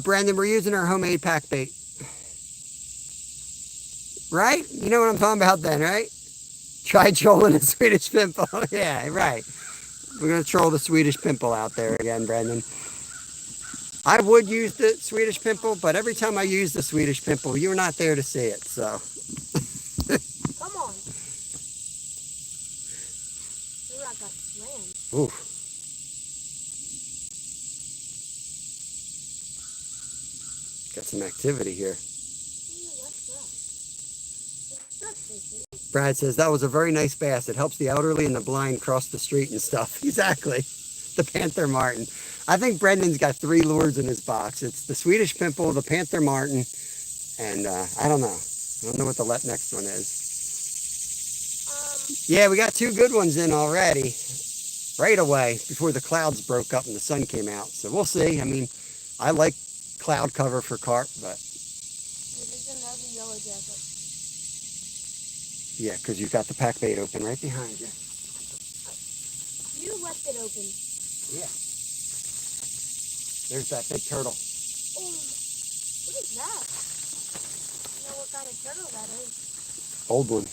Brandon, we're using our homemade pack bait. Right? You know what I'm talking about then, right? Try trolling a Swedish pimple. Yeah, right. We're going to troll the Swedish pimple out there again, Brandon. I would use the Swedish pimple, but every time I use the Swedish pimple, you're not there to see it, so. Come on. The rock got slammed. Ooh. Got some activity here. Brad says, that was a very nice bass. It helps the elderly and the blind cross the street and stuff. Exactly. The Panther Martin. I think Brendan's got 3 lures in his box. It's the Swedish pimple, the Panther Martin, and I don't know. I don't know what the next one is. Yeah, we got 2 good ones in already. Right away, before the clouds broke up and the sun came out. So we'll see. I mean, I like cloud cover for carp, but There's another yellow jacket. yeah, because you've got the pack bait open right behind you. You left it open. Yeah. There's that big turtle. Oh, what is that? I don't know what kind of turtle that is. Old one.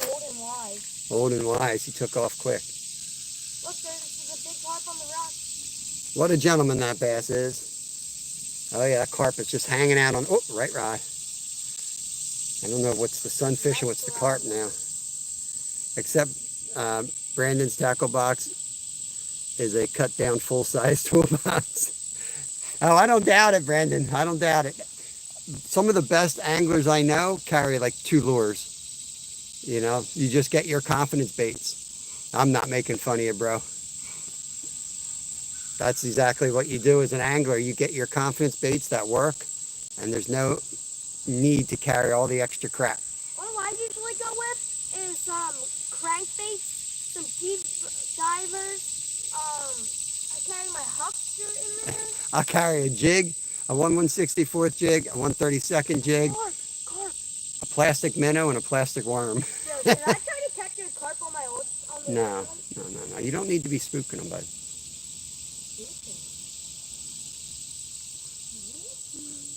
Old and wise. Old and wise. He took off quick. Look, there's a big carp on the rock. What a gentleman that bass is. Oh yeah, that carp is just hanging out on, oh, right rod. I don't know what's the sunfish and what's the carp now. Except Brandon's tackle box is a cut down full-size toolbox. Oh, I don't doubt it, Brandon. I don't doubt it. Some of the best anglers I know carry like 2 lures. You know, you just get your confidence baits. I'm not making fun of you, bro. That's exactly what you do as an angler. You get your confidence baits that work, and there's no need to carry all the extra crap. What I usually go with is crankbaits, some deep divers. I carry my huckster in there. I'll carry a jig, a 1/164th jig, a 1/32nd jig, Carp. a plastic minnow, and a plastic worm. Yo, did I try to catch a carp on my old? No. You don't need to be spooking them, bud.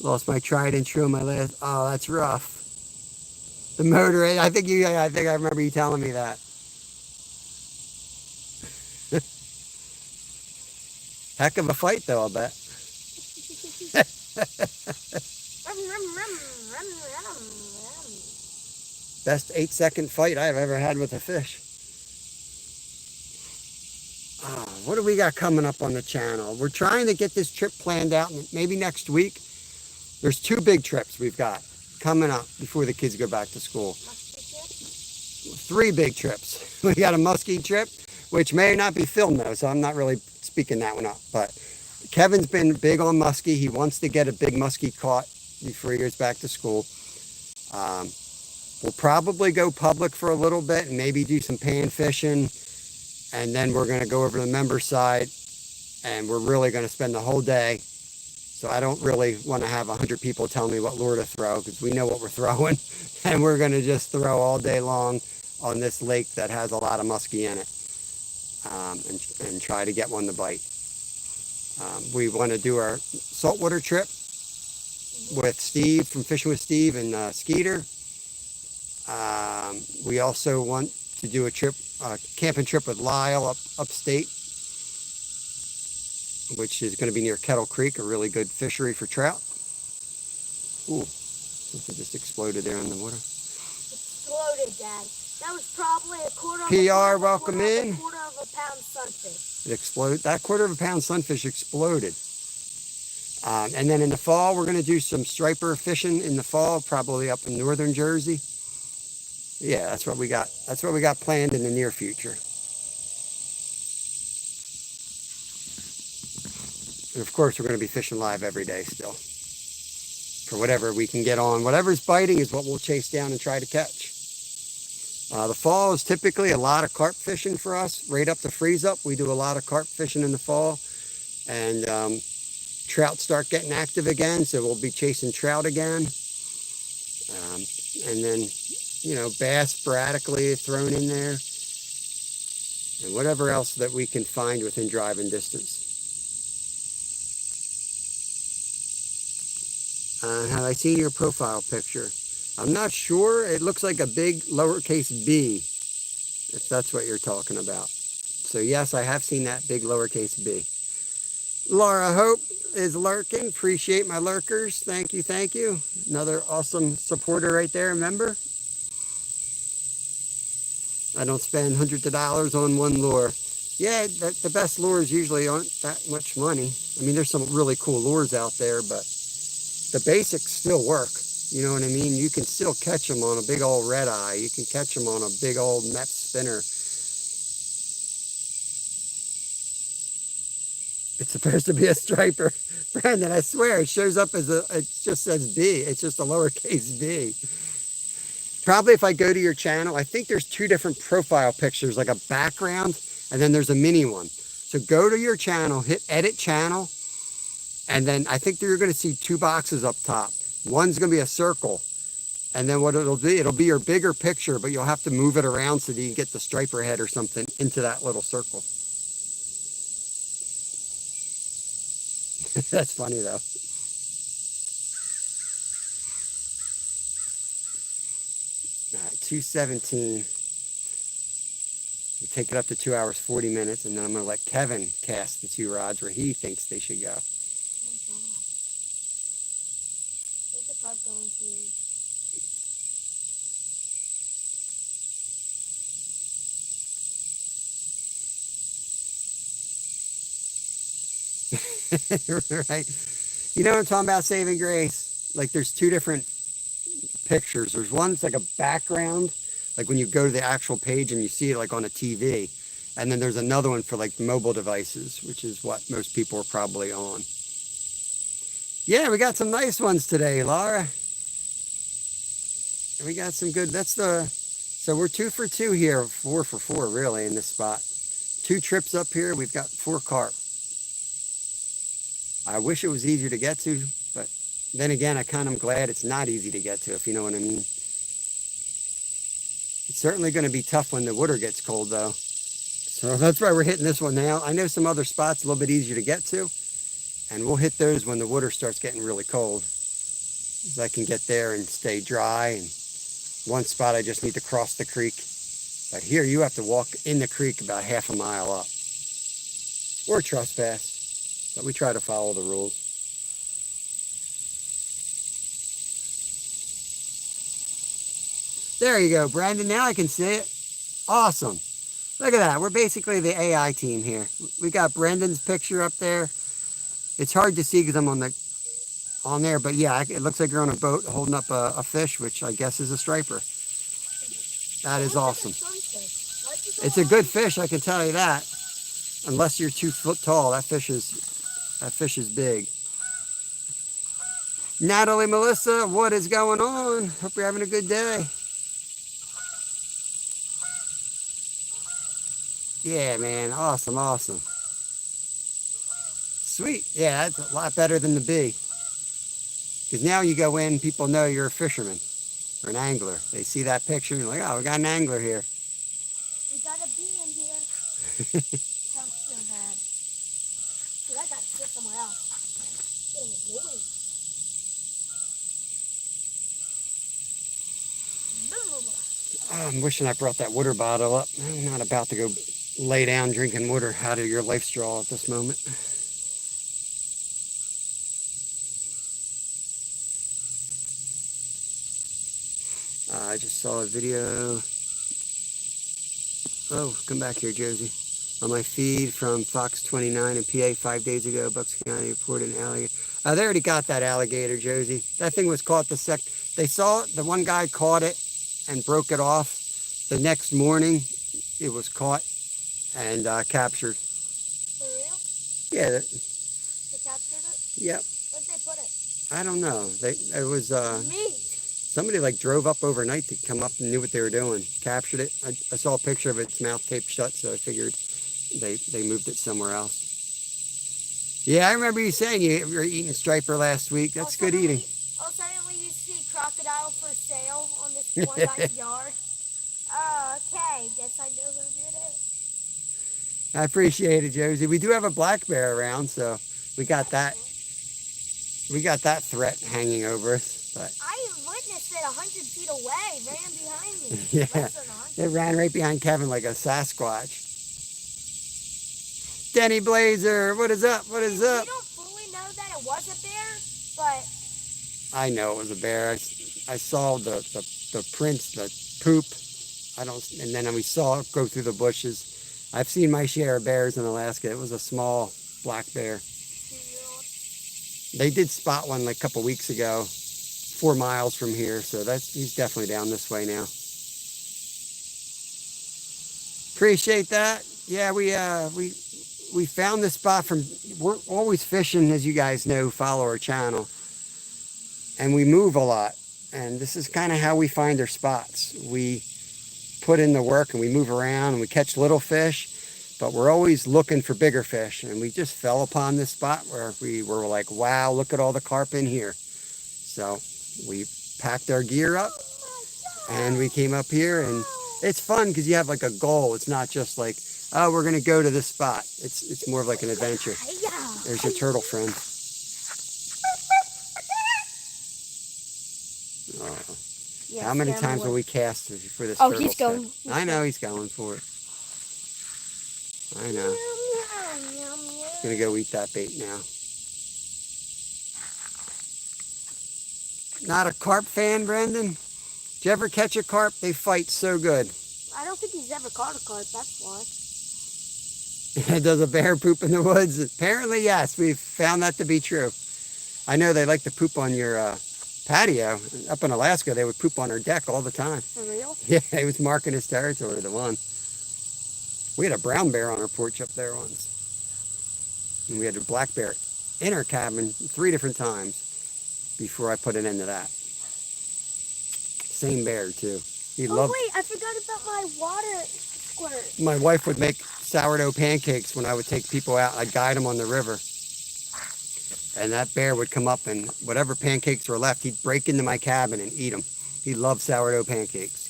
Lost my tried and true, my last. Oh, that's rough. The motor. I think I remember you telling me that. Heck of a fight, though, I'll bet. Best 8-second fight I've ever had with a fish. Oh, what do we got coming up on the channel? We're trying to get this trip planned out, maybe next week. There's 2 big trips we've got coming up before the kids go back to school. 3 big trips. We got a muskie trip, which may not be filmed though, so I'm not really speaking that one up. But Kevin's been big on muskie. He wants to get a big muskie caught before he goes back to school. We'll probably go public for a little bit and maybe do some pan fishing. And then we're going to go over to the member side, and we're really going to spend the whole day. So I don't really want to have 100 people telling me what lure to throw, because we know what we're throwing. And we're going to just throw all day long on this lake that has a lot of muskie in it, and try to get one to bite. We want to do our saltwater trip with Steve from Fishing with Steve and Skeeter. We also want to do a trip, camping trip with Lyle upstate, which is going to be near Kettle Creek, a really good fishery for trout. Ooh, It just exploded there in the water. Exploded, Dad. That was probably a quarter of PR, a welcome in. quarter of a pound sunfish. It exploded. That quarter of a pound sunfish exploded. And then in the fall, we're going to do some striper fishing in the fall, probably up in northern Jersey. Yeah, that's what we got. That's what we got planned in the near future. And of course, we're going to be fishing live every day still. For whatever we can get on. Whatever's biting is what we'll chase down and try to catch. The fall is typically a lot of carp fishing for us. Right up to freeze up, we do a lot of carp fishing in the fall. And trout start getting active again, so we'll be chasing trout again. And then, you know, bass sporadically thrown in there. And whatever else that we can find within driving distance. Have I seen your profile picture? I'm not sure. It looks like a big lowercase b, if that's what you're talking about. So yes, I have seen that big lowercase b. Laura Hope is lurking. Appreciate my lurkers. Thank you, thank you. Another awesome supporter right there, member. I don't spend hundreds of dollars on one lure. Yeah, the best lures usually aren't that much money. I mean, there's some really cool lures out there, but the basics still work. You know what I mean? You can still catch them on a big old red eye. You can catch them on a big old net spinner. It's supposed to be a striper. Brandon, I swear, it shows up as it just says B. It's just a lowercase b. Probably if I go to your channel, I think there's two different profile pictures, like a background, and then there's a mini one. So go to your channel, hit edit channel, and then I think you're going to see two boxes up top. One's going to be a circle, and then what it'll be your bigger picture, but you'll have to move it around so that you can get the striper head or something into that little circle. That's funny though. All right, 2:17. We take it up to 2 hours, 40 minutes, and then I'm going to let Kevin cast the two rods where he thinks they should go. There's a carp going to you. Right? You know what I'm talking about, saving grace? Like there's two different pictures. There's one that's like a background, like when you go to the actual page and you see it like on a TV. And then there's another one for like mobile devices, which is what most people are probably on. Yeah, we got some nice ones today, Laura. We got some good, so we're 2 for 2 here, 4 for 4 really in this spot. 2 trips up here, we've got 4 carp. I wish it was easier to get to, but then again, I kind of am glad it's not easy to get to, if you know what I mean. It's certainly going to be tough when the water gets cold though. So that's why we're hitting this one now. I know some other spots a little bit easier to get to, and we'll hit those when the water starts getting really cold. So I can get there and stay dry. And one spot I just need to cross the creek. But here you have to walk in the creek about half a mile up. Or trespass. But we try to follow the rules. There you go, Brandon. Now I can see it. Awesome. Look at that. We're basically the AI team here. We got Brendan's picture up there. It's hard to see because I'm on there, but yeah, it looks like you're on a boat holding up a fish, which I guess is a striper. That is awesome. It's a good fish, I can tell you that. Unless you're 2 foot tall, that fish is big. Natalie, Melissa, what is going on? Hope you're having a good day. Yeah, man, awesome, awesome. Sweet, yeah, that's a lot better than the B. Because now you go in, people know you're a fisherman or an angler. They see that picture and they're like, oh, we got an angler here. We got a bee in here. Sounds so bad. Dude, I gotta sit somewhere else. Getting annoying. I'm wishing I brought that water bottle up. I'm not about to go lay down drinking water out of your life straw at this moment. saw a video. Oh, come back here, Josie. On my feed from Fox 29 in PA 5 days ago, Bucks County reported an alligator. They already got that alligator, Josie. That thing was caught they saw it, the one guy caught it and broke it off. The next morning, it was caught and captured. For real? Yeah. They captured it? Yep. Where'd they put it? I don't know. It was Meat. somebody like drove up overnight to come up and knew what they were doing. Captured it. I saw a picture of its mouth taped shut, so I figured they moved it somewhere else. Yeah, I remember you saying you were eating striper last week. That's good eating. Suddenly you see crocodile for sale on this one guy's yard. Oh, okay. Guess I know who did it. I appreciate it, Josie. We do have a black bear around, so we got that. We got that threat hanging over us. But I witnessed it 100 feet away. Ran behind me. yeah, Less than 100. it ran right behind Kevin like a Sasquatch. Denny Blazer, what is up? What is up? We don't fully know that it was a bear, but I know it was a bear. I saw the prints, the poop. And then we saw it go through the bushes. I've seen my share of bears in Alaska. It was a small black bear. They did spot one like a couple weeks ago, 4 miles from here. So he's definitely down this way now. Appreciate that. Yeah, we found this spot we're always fishing, as you guys know, follow our channel. And we move a lot. And this is kind of how we find our spots. We put in the work and we move around and we catch little fish, but we're always looking for bigger fish. And we just fell upon this spot where we were like, wow, look at all the carp in here. So we packed our gear up and we came up here, and it's fun because you have like a goal. It's not just like, oh, we're going to go to this spot. It's more of like an adventure. There's your turtle friend. Oh. yeah, How many times will we cast for this Oh, turtle he's going. set? I know he's going for it. I know. He's going to go eat that bait now. Not a carp fan, Brendan? Did you ever catch a carp? They fight so good. I don't think he's ever caught a carp, that's why. Does a bear poop in the woods? Apparently, yes. We've found that to be true. I know they like to poop on your patio. Up in Alaska, they would poop on our deck all the time. For real? Yeah, he was marking his territory, the one. We had a brown bear on our porch up there once. And we had a black bear in our cabin 3 different times before I put an end to that. Same bear, too. He loved... wait, I forgot about my water squirt. My wife would make sourdough pancakes when I would take people out. I'd guide them on the river. And that bear would come up, and whatever pancakes were left, he'd break into my cabin and eat them. He loved sourdough pancakes.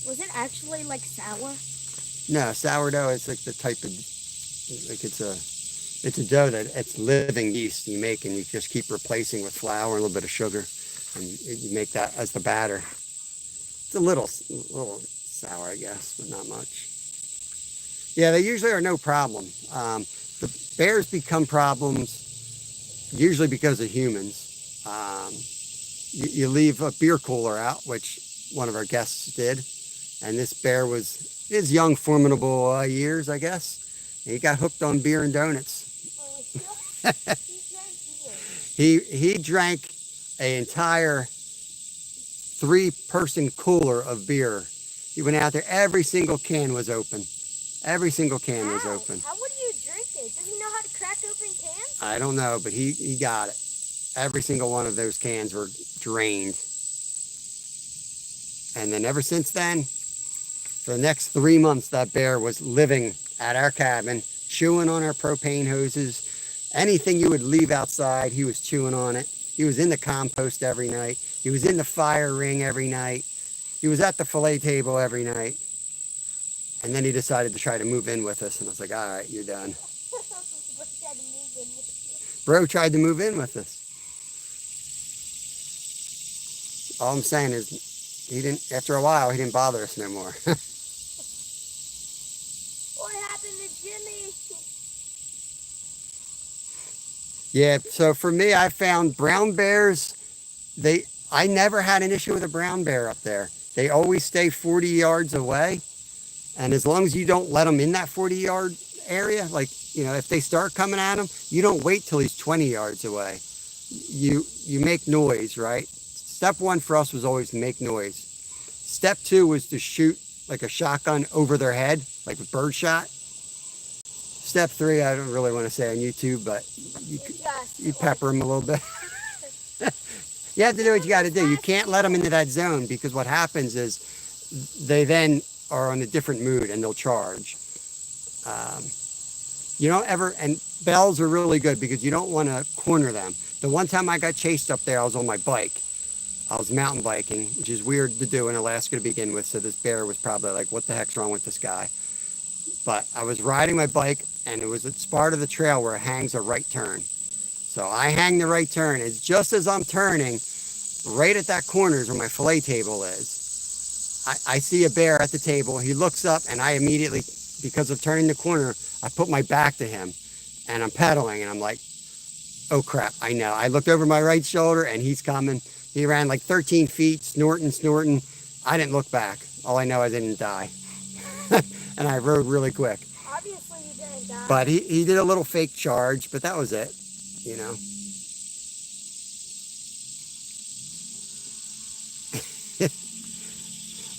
Was it actually like sour? No, sourdough is like the type of, like it's a dough that it's living yeast you make, and you just keep replacing with flour and a little bit of sugar, and you make that as the batter. It's a little sour, I guess, but not much. Yeah, they usually are no problem. The bears become problems usually because of humans. You leave a beer cooler out, which one of our guests did, and this bear was his young, formidable years, I guess. And he got hooked on beer and donuts. He drank an entire 3-person cooler of beer. He went out there, every single can was open. Every single can was open. How would you drink it? Does he know how to crack open cans? I don't know, but he got it. Every single one of those cans were drained. And then ever since then, for the next 3 months, that bear was living at our cabin, chewing on our propane hoses. Anything you would leave outside, he was chewing on it. He was in the compost every night. He was in the fire ring every night. He was at the fillet table every night. And then he decided to try to move in with us. And I was like, all right, you're done. Bro tried to move in with us. All I'm saying is, he didn't. After a while, he didn't bother us no more. What happened to Jimmy? Yeah, so for me, I found brown bears. I never had an issue with a brown bear up there. They always stay 40 yards away. And as long as you don't let them in that 40-yard area, like, you know, if they start coming at him, you don't wait till he's 20 yards away. You make noise, right? Step one for us was always to make noise. Step two was to shoot like a shotgun over their head, like a bird shot. Step three, I don't really want to say on YouTube, but you pepper them a little bit. You have to do what you got to do. You can't let them into that zone, because what happens is they then are on a different mood and they'll charge. You don't ever, and bells are really good because you don't want to corner them. The one time I got chased up there, I was on my bike. I was mountain biking, which is weird to do in Alaska to begin with. So this bear was probably like, what the heck's wrong with this guy? But I was riding my bike, and it was a part of the trail where it hangs a right turn. So I hang the right turn. It's just as I'm turning, right at that corner is where my fillet table is. I see a bear at the table. He looks up, and I immediately, because of turning the corner, I put my back to him, and I'm pedaling, and I'm like, oh crap, I know. I looked over my right shoulder, and he's coming. He ran like 13 feet, snorting. I didn't look back. All I know is I didn't die. And I rode really quick. Obviously you didn't die. But he did a little fake charge, but that was it, you know.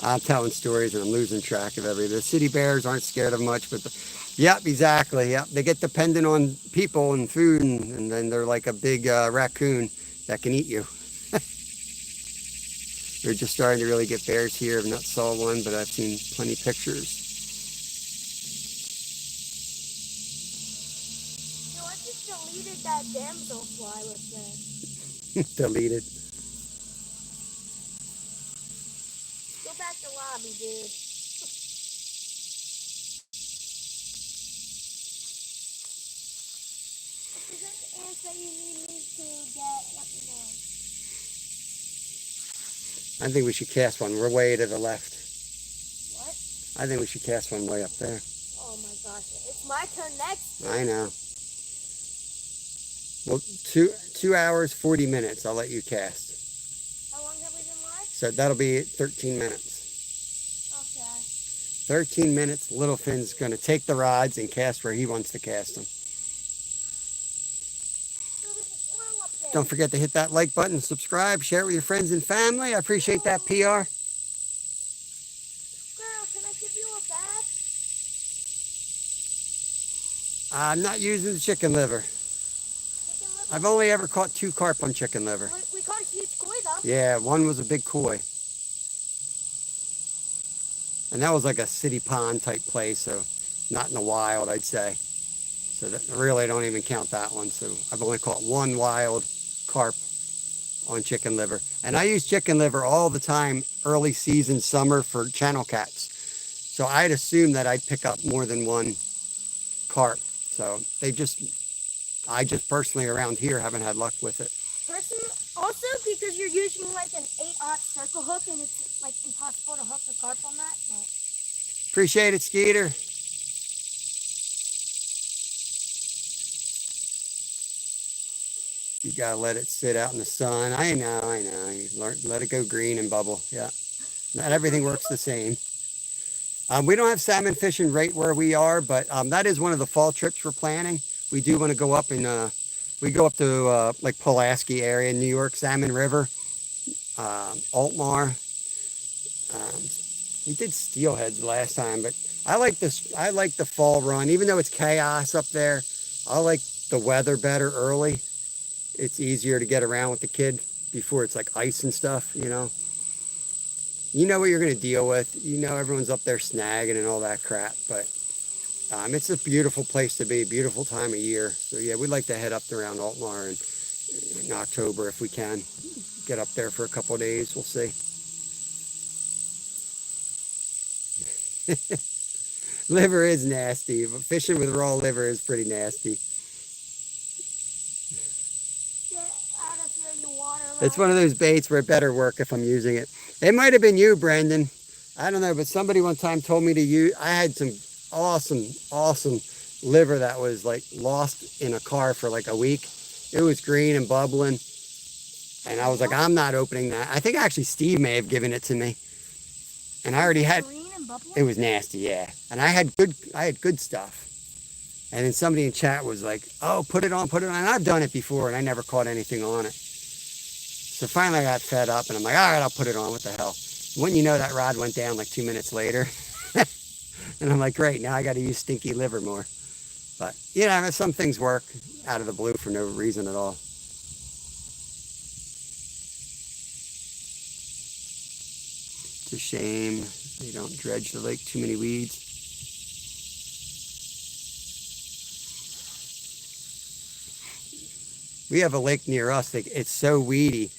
I'm telling stories and I'm losing track of everything. The city bears aren't scared of much, but yep, exactly. Yep, they get dependent on people and food, and then they're like a big raccoon that can eat you. They're just starting to really get bears here. I've not saw one, but I've seen plenty pictures. No, I just deleted that damselfly with there. Deleted. Go back to lobby, dude. Is that the ants that you need me to get? Let me know. I think we should cast one. We're way to the left. What? I think we should cast one way up there. Oh my gosh, it's my turn next. I know. Well, 2 hours, 40 minutes. I'll let you cast. How long have we been live? So that'll be 13 minutes. Okay. 13 minutes. Little Finn's going to take the rods and cast where he wants to cast them. Don't forget to hit that like button, subscribe, share it with your friends and family. I appreciate that, PR. Girl, can I give you a bath? I'm not using the chicken liver. I've only ever caught 2 carp on chicken liver. We caught a huge koi though. Yeah, one was a big koi. And that was like a city pond type place, so not in the wild, I'd say. So that, really, I don't even count that one. So I've only caught 1 wild carp on chicken liver. And I use chicken liver all the time, early season, summer, for channel cats. So I'd assume that I'd pick up more than 1 carp. So I just personally around here haven't had luck with it. Also because you're using like an 8/0 circle hook, and it's like impossible to hook a carp on that. But Appreciate it, Skeeter. You gotta let it sit out in the sun. I know. You let it go green and bubble. Yeah. Not everything works the same. We don't have salmon fishing right where we are, but that is one of the fall trips we're planning. We do want to go up and we go up to like Pulaski area in New York, Salmon River, Altmar. We did steelhead last time, but I like this. I like the fall run, even though it's chaos up there. I like the weather better early. It's easier to get around with the kid before it's like ice and stuff, you know. You know what you're going to deal with. You know everyone's up there snagging and all that crap, but it's a beautiful place to be, beautiful time of year. So yeah, we'd like to head up around Altmar in October if we can. Get up there for a couple of days, we'll see. Liver is nasty, but fishing with raw liver is pretty nasty. It's one of those baits where it better work if I'm using it. It might have been you, Brendan. I don't know, but somebody one time told me to use. I had some awesome liver that was like lost in a car for like a week. It was green and bubbling. And I was like, I'm not opening that. I think actually Steve may have given it to me. And I already had, Green and bubbly? it was nasty, yeah. And I had good stuff. And then somebody in chat was like, oh, put it on. And I've done it before and I never caught anything on it. So finally I got fed up and I'm like, all right, I'll put it on. What the hell? When you know, that rod went down like 2 minutes later. And I'm like, great, now I got to use stinky liver more. But, you know, some things work out of the blue for no reason at all. It's a shame they don't dredge the lake, too many weeds. We have a lake near us that it's so weedy.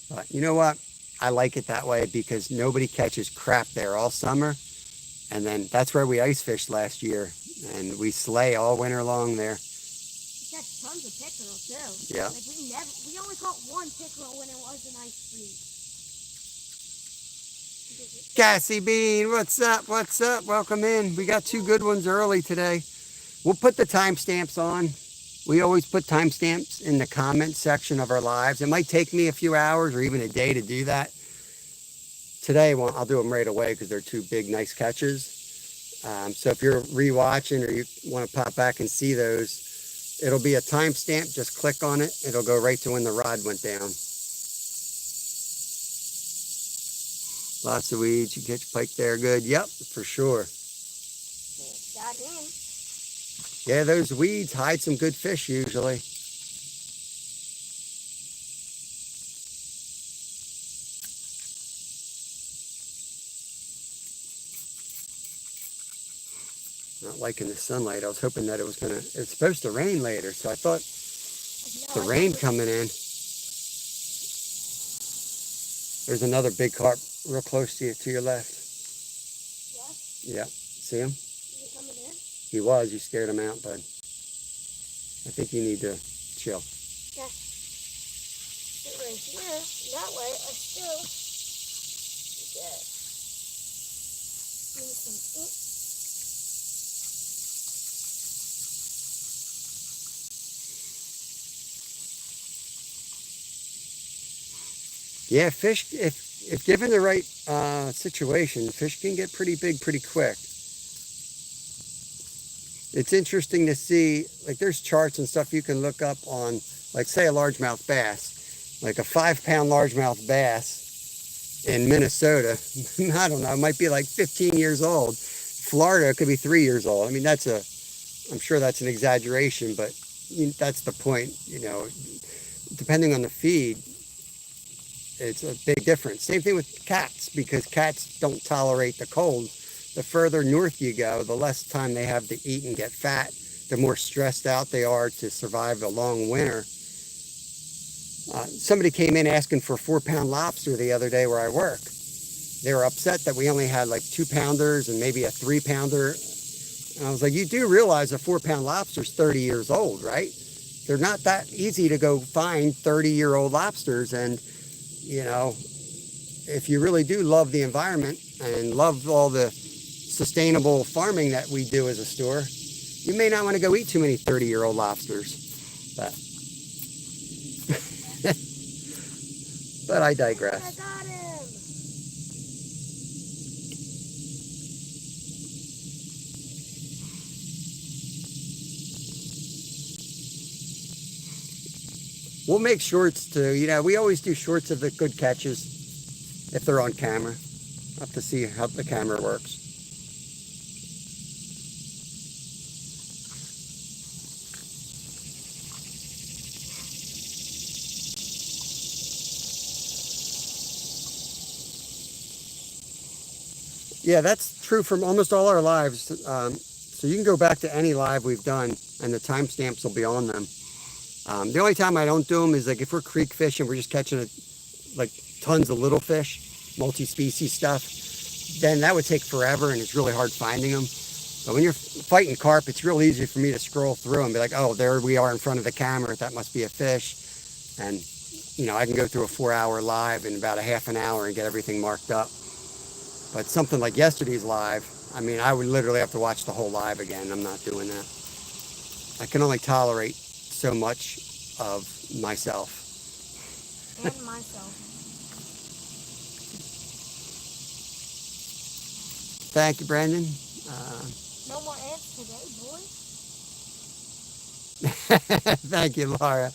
But you know what? I like it that way because nobody catches crap there all summer. And then that's where we ice fished last year. And we slay all winter long there. We got tons of pickerel too. Yeah. Like we only caught one pickerel when it was an ice freeze. Cassie Bean, what's up? What's up? Welcome in. We got 2 good ones early today. We'll put the timestamps on. We always put timestamps in the comment section of our lives. It might take me a few hours or even a day to do that. Today, I'll do them right away because they're 2 big, nice catches. So if you're rewatching or you want to pop back and see those, it'll be a timestamp. Just click on it. It'll go right to when the rod went down. Lots of weeds. You catch pike there good. Yep, for sure. Got in. Yeah, those weeds hide some good fish usually. Not liking the sunlight. I was hoping that it's supposed to rain later, so I thought the rain coming in. There's another big carp real close to your left. Yeah? Yeah, see him? Is he coming in? He was. You scared him out, bud. I think you need to chill. Yeah. Sit right here. That way, I still get me some ink. Yeah, fish, if given the right situation, fish can get pretty big pretty quick. It's interesting to see, like there's charts and stuff you can look up on, like say a largemouth bass, like a 5-pound largemouth bass in Minnesota. I don't know, it might be like 15 years old. Florida could be 3 years old. I mean, I'm sure that's an exaggeration, but that's the point, you know, depending on the feed. It's a big difference. Same thing with cats, because cats don't tolerate the cold. The further north you go, the less time they have to eat and get fat, the more stressed out they are to survive a long winter. Somebody came in asking for a 4-pound lobster the other day where I work. They were upset that we only had like 2-pounders and maybe a 3-pounder. And I was like, you do realize a 4-pound lobster is 30 years old, right? They're not that easy to go find 30-year-old lobsters. And you know, if you really do love the environment and love all the sustainable farming that we do as a store, you may not want to go eat too many 30-year-old lobsters. But I digress. I got him. We'll make shorts too. You know, we always do shorts of the good catches if they're on camera. I'll have to see how the camera works. Yeah, that's true from almost all our lives. So you can go back to any live we've done and the timestamps will be on them. The only time I don't do them is like if we're creek fishing, we're just catching like tons of little fish, multi-species stuff, then that would take forever and it's really hard finding them. But when you're fighting carp, it's real easy for me to scroll through and be like, oh, there we are in front of the camera. That must be a fish. And, you know, I can go through a 4-hour live in about a half an hour and get everything marked up. But something like yesterday's live, I mean, I would literally have to watch the whole live again. I'm not doing that. I can only tolerate so much of myself. And myself. Thank you, Brendan. No more ants today, boys. Thank you, Laura.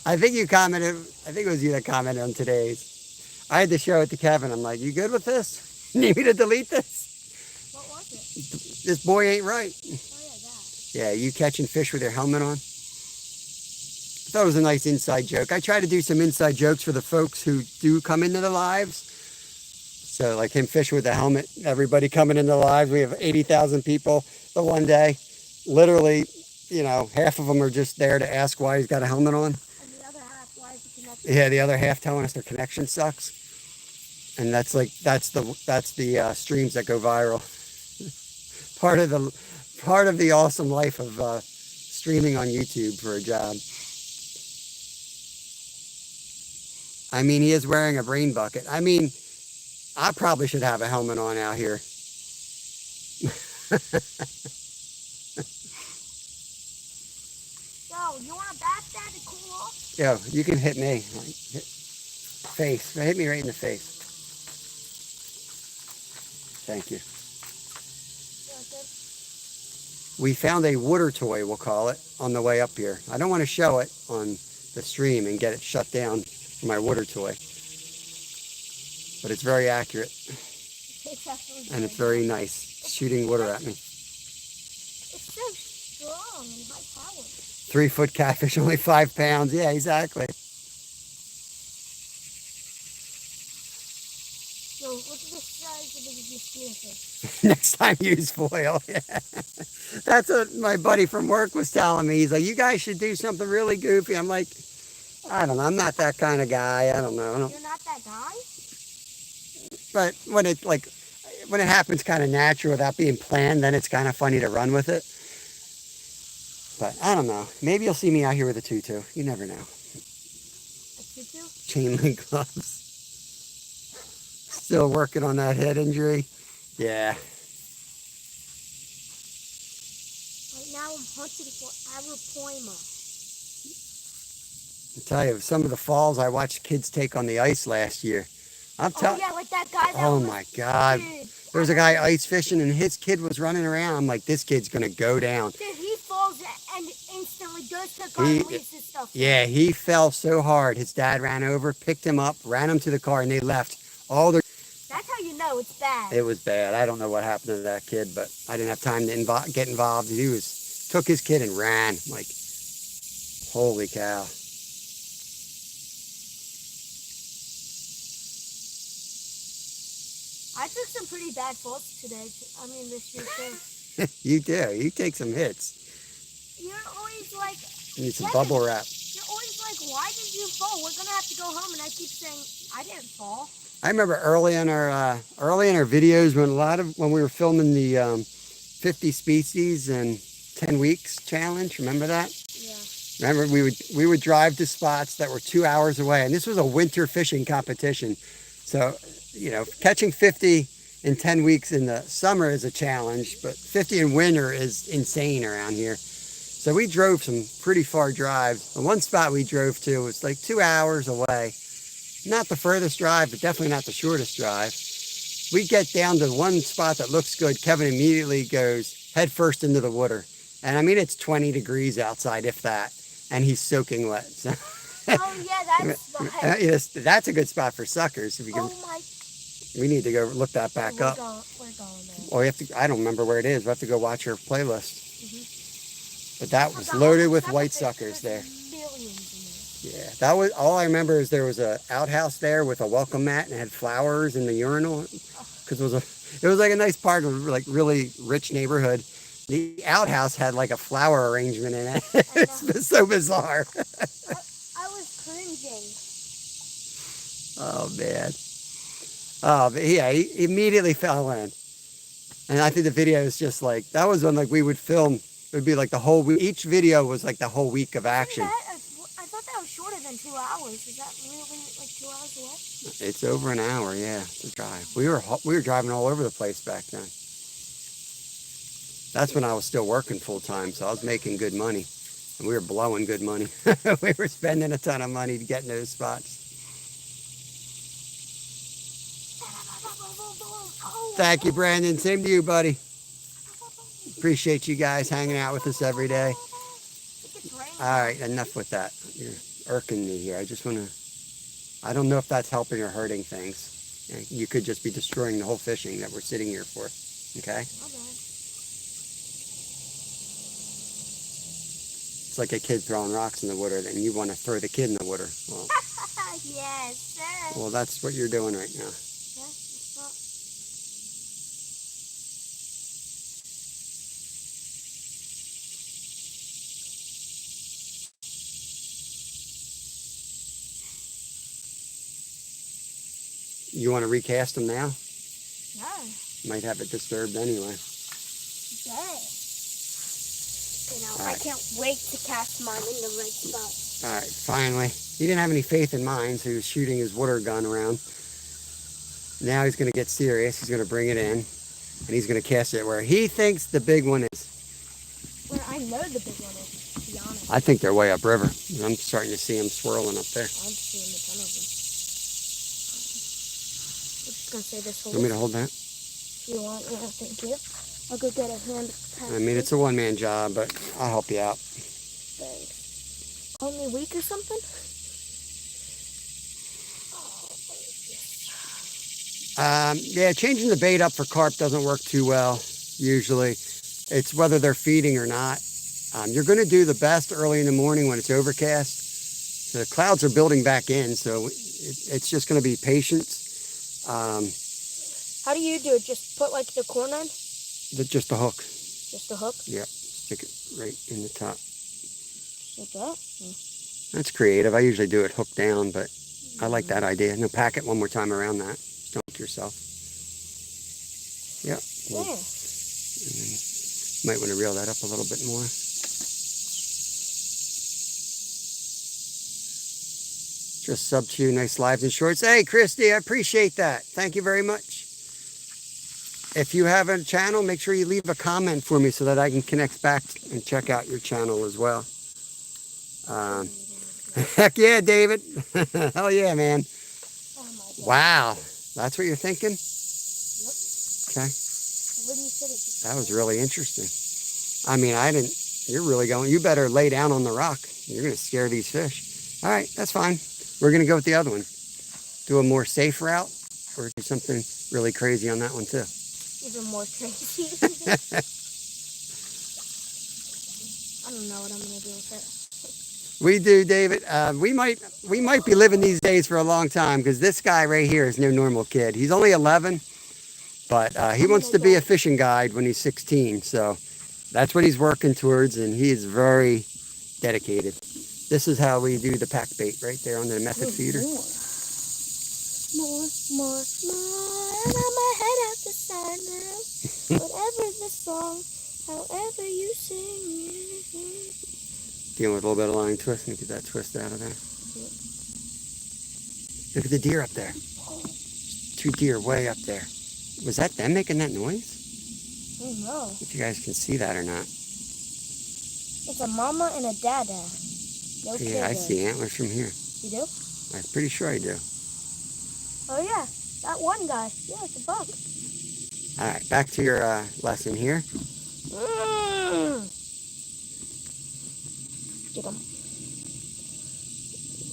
I think you commented, I think it was you that commented on today's. I had to show it to Kevin. I'm like, you good with this? Need me to delete this? What was it? This boy ain't right. Oh yeah, that. Yeah, you catching fish with your helmet on. I thought it was a nice inside joke. I try to do some inside jokes for the folks who do come into the lives. So like him fishing with the helmet, everybody coming into the lives. We have 80,000 people the one day. Literally, you know, half of them are just there to ask why he's got a helmet on. And the other half, why is it connected? Yeah, the other half telling us their connection sucks. And that's the streams that go viral. Part of the awesome life of streaming on YouTube for a job. I mean, he is wearing a brain bucket. I mean, I probably should have a helmet on out here. Yo, you want to back that to cool off? Yo, you can hit me. Face. Hit me right in the face. Thank you. We found a water toy, we'll call it, on the way up here. I don't want to show it on the stream and get it shut down for my water toy. But it's very accurate. And it's very nice. It's shooting water at me. It's so strong and high powered. 3-foot catfish, only 5 pounds. Yeah, exactly. Yo, look at the size of this spearfish. Next time use foil. Yeah. That's what my buddy from work was telling me. He's like, you guys should do something really goofy. I'm like, I don't know. I'm not that kind of guy. I don't know. You're not that guy? But when it happens kind of natural without being planned, then it's kind of funny to run with it. But I don't know. Maybe you'll see me out here with a tutu. You never know. A tutu? Chain link gloves. Still working on that head injury. Yeah. Right now I'm hunting for arapaima. I tell you, some of the falls I watched kids take on the ice last year. I'm telling. Oh yeah, like that guy. Oh my God! There was a guy ice fishing, and his kid was running around. I'm like, this kid's gonna go down. Dude, he falls and instantly goes to the car and leaves his stuff. Yeah, he fell so hard. His dad ran over, picked him up, ran him to the car, and they left. That's how you know it's bad. It was bad. I don't know what happened to that kid, but I didn't have time to get involved. He took his kid and ran. I'm like, holy cow. I took some pretty bad falls today. I mean, this year too. You do. You take some hits. You're always like. You need some bubble wrap. You're always like, why did you fall? We're gonna have to go home, and I keep saying, I didn't fall. I remember early in our videos when we were filming the 50 species in 10 weeks challenge. Remember that? Yeah. Remember we would drive to spots that were 2 hours away, and this was a winter fishing competition. So, you know, catching 50 in 10 weeks in the summer is a challenge, but 50 in winter is insane around here. So we drove some pretty far drives. The one spot we drove to was like 2 hours away. Not the furthest drive, but definitely not the shortest drive. We get down to one spot that looks good. Kevin immediately goes head first into the water. And I mean, it's 20 degrees outside, if that. And he's soaking wet. So. Oh yeah, that's spot. Yes, that's a good spot for suckers. If you can, Oh my. we need to go look that back up. We're going there. Or we have to, I don't remember where it is. We have to go watch your playlist. Mm-hmm. But that was loaded with white suckers there. Yeah, that was all I remember. Is there was a outhouse there with a welcome mat and it had flowers in the urinal because it was like a nice part of like really rich neighborhood. The outhouse had like a flower arrangement in it. It's so bizarre. I was cringing. Oh man. Oh, but yeah, he immediately fell in, and I think the video is just like that was when like we would film. It would be like the whole week. Each video was like the whole week of action. I thought that was shorter than 2 hours. Is that really like 2 hours away? It's over an hour, yeah, to drive. We were driving all over the place back then. That's when I was still working full time, so I was making good money, and we were blowing good money. We were spending a ton of money to get in those spots. Thank you, Brandon. Same to you, buddy. Appreciate you guys hanging out with us every day. All right, enough with that. You're irking me here. I just want to, I don't know if that's helping or hurting things. You could just be destroying the whole fishing that we're sitting here for. Okay? It's like a kid throwing rocks in the water, then you want to throw the kid in the water. Well, Yes, sir. well, that's what you're doing right now. You want to recast them now? No. Might have it disturbed anyway. Yes. You know, All right. I can't wait to cast mine in the right spot. All right, finally. He didn't have any faith in mine, so he was shooting his water gun around. Now he's going to get serious. He's going to bring it in, and he's going to cast it where he thinks the big one is. Where I know the big one is, to be honest. I think they're way upriver. I'm starting to see them swirling up there. I'm seeing a ton of them. I'm just going to say this whole Want me to hold that? if you want. Yeah, thank you. I'll go get a hand. I mean, it's a one-man job, but I'll help you out. Thanks. Only a week or something? Yeah, changing the bait up for carp doesn't work too well, usually. It's whether they're feeding or not. You're going to do the best early in the morning when it's overcast. The clouds are building back in, so it's just going to be patience. How do you do it? Just put like the corn on? Just the hook. Just the hook? Yeah, stick it right in the top. Like that? That's creative. I usually do it hook down, but I like that idea. Now pack it one more time around that. Don't yourself. Yep. Yeah. Might want to reel that up a little bit more. Just sub to nice lives and shorts. Hey, Christy, I appreciate that. Thank you very much. If you have a channel, make sure you leave a comment for me so that I can connect back and check out your channel as well. Heck yeah, David. Hell yeah, man. Oh my God. Wow. That's what you're thinking? Yep. Okay. What do you say? That was really interesting. I mean, you're really going, you better lay down on the rock. You're going to scare these fish. All right, that's fine. We're going to go with the other one. Do a more safe route or do something really crazy on that one too. Even more crazy. I don't know what I'm going to do with it. We do, David. We might be living these days for a long time because this guy right here is no normal kid. He's only 11, but he wants to be a fishing guide when he's 16. So that's what he's working towards, and he is very dedicated. This is how we do the pack bait right there on the method feeder. More. And I'm my head out the side now. Whatever the song, however you sing it. Dealing with a little bit of line twist. Let me get that twist out of there. Look at the deer up there. 2 deer way up there. Was that them making that noise? I don't know. If you guys can see that or not. It's a mama and a dada. No kidding. Yeah, I see antlers from here. You do? I'm pretty sure I do. Oh yeah, that one guy. Yeah, it's a buck. All right, back to your lesson here. Get him.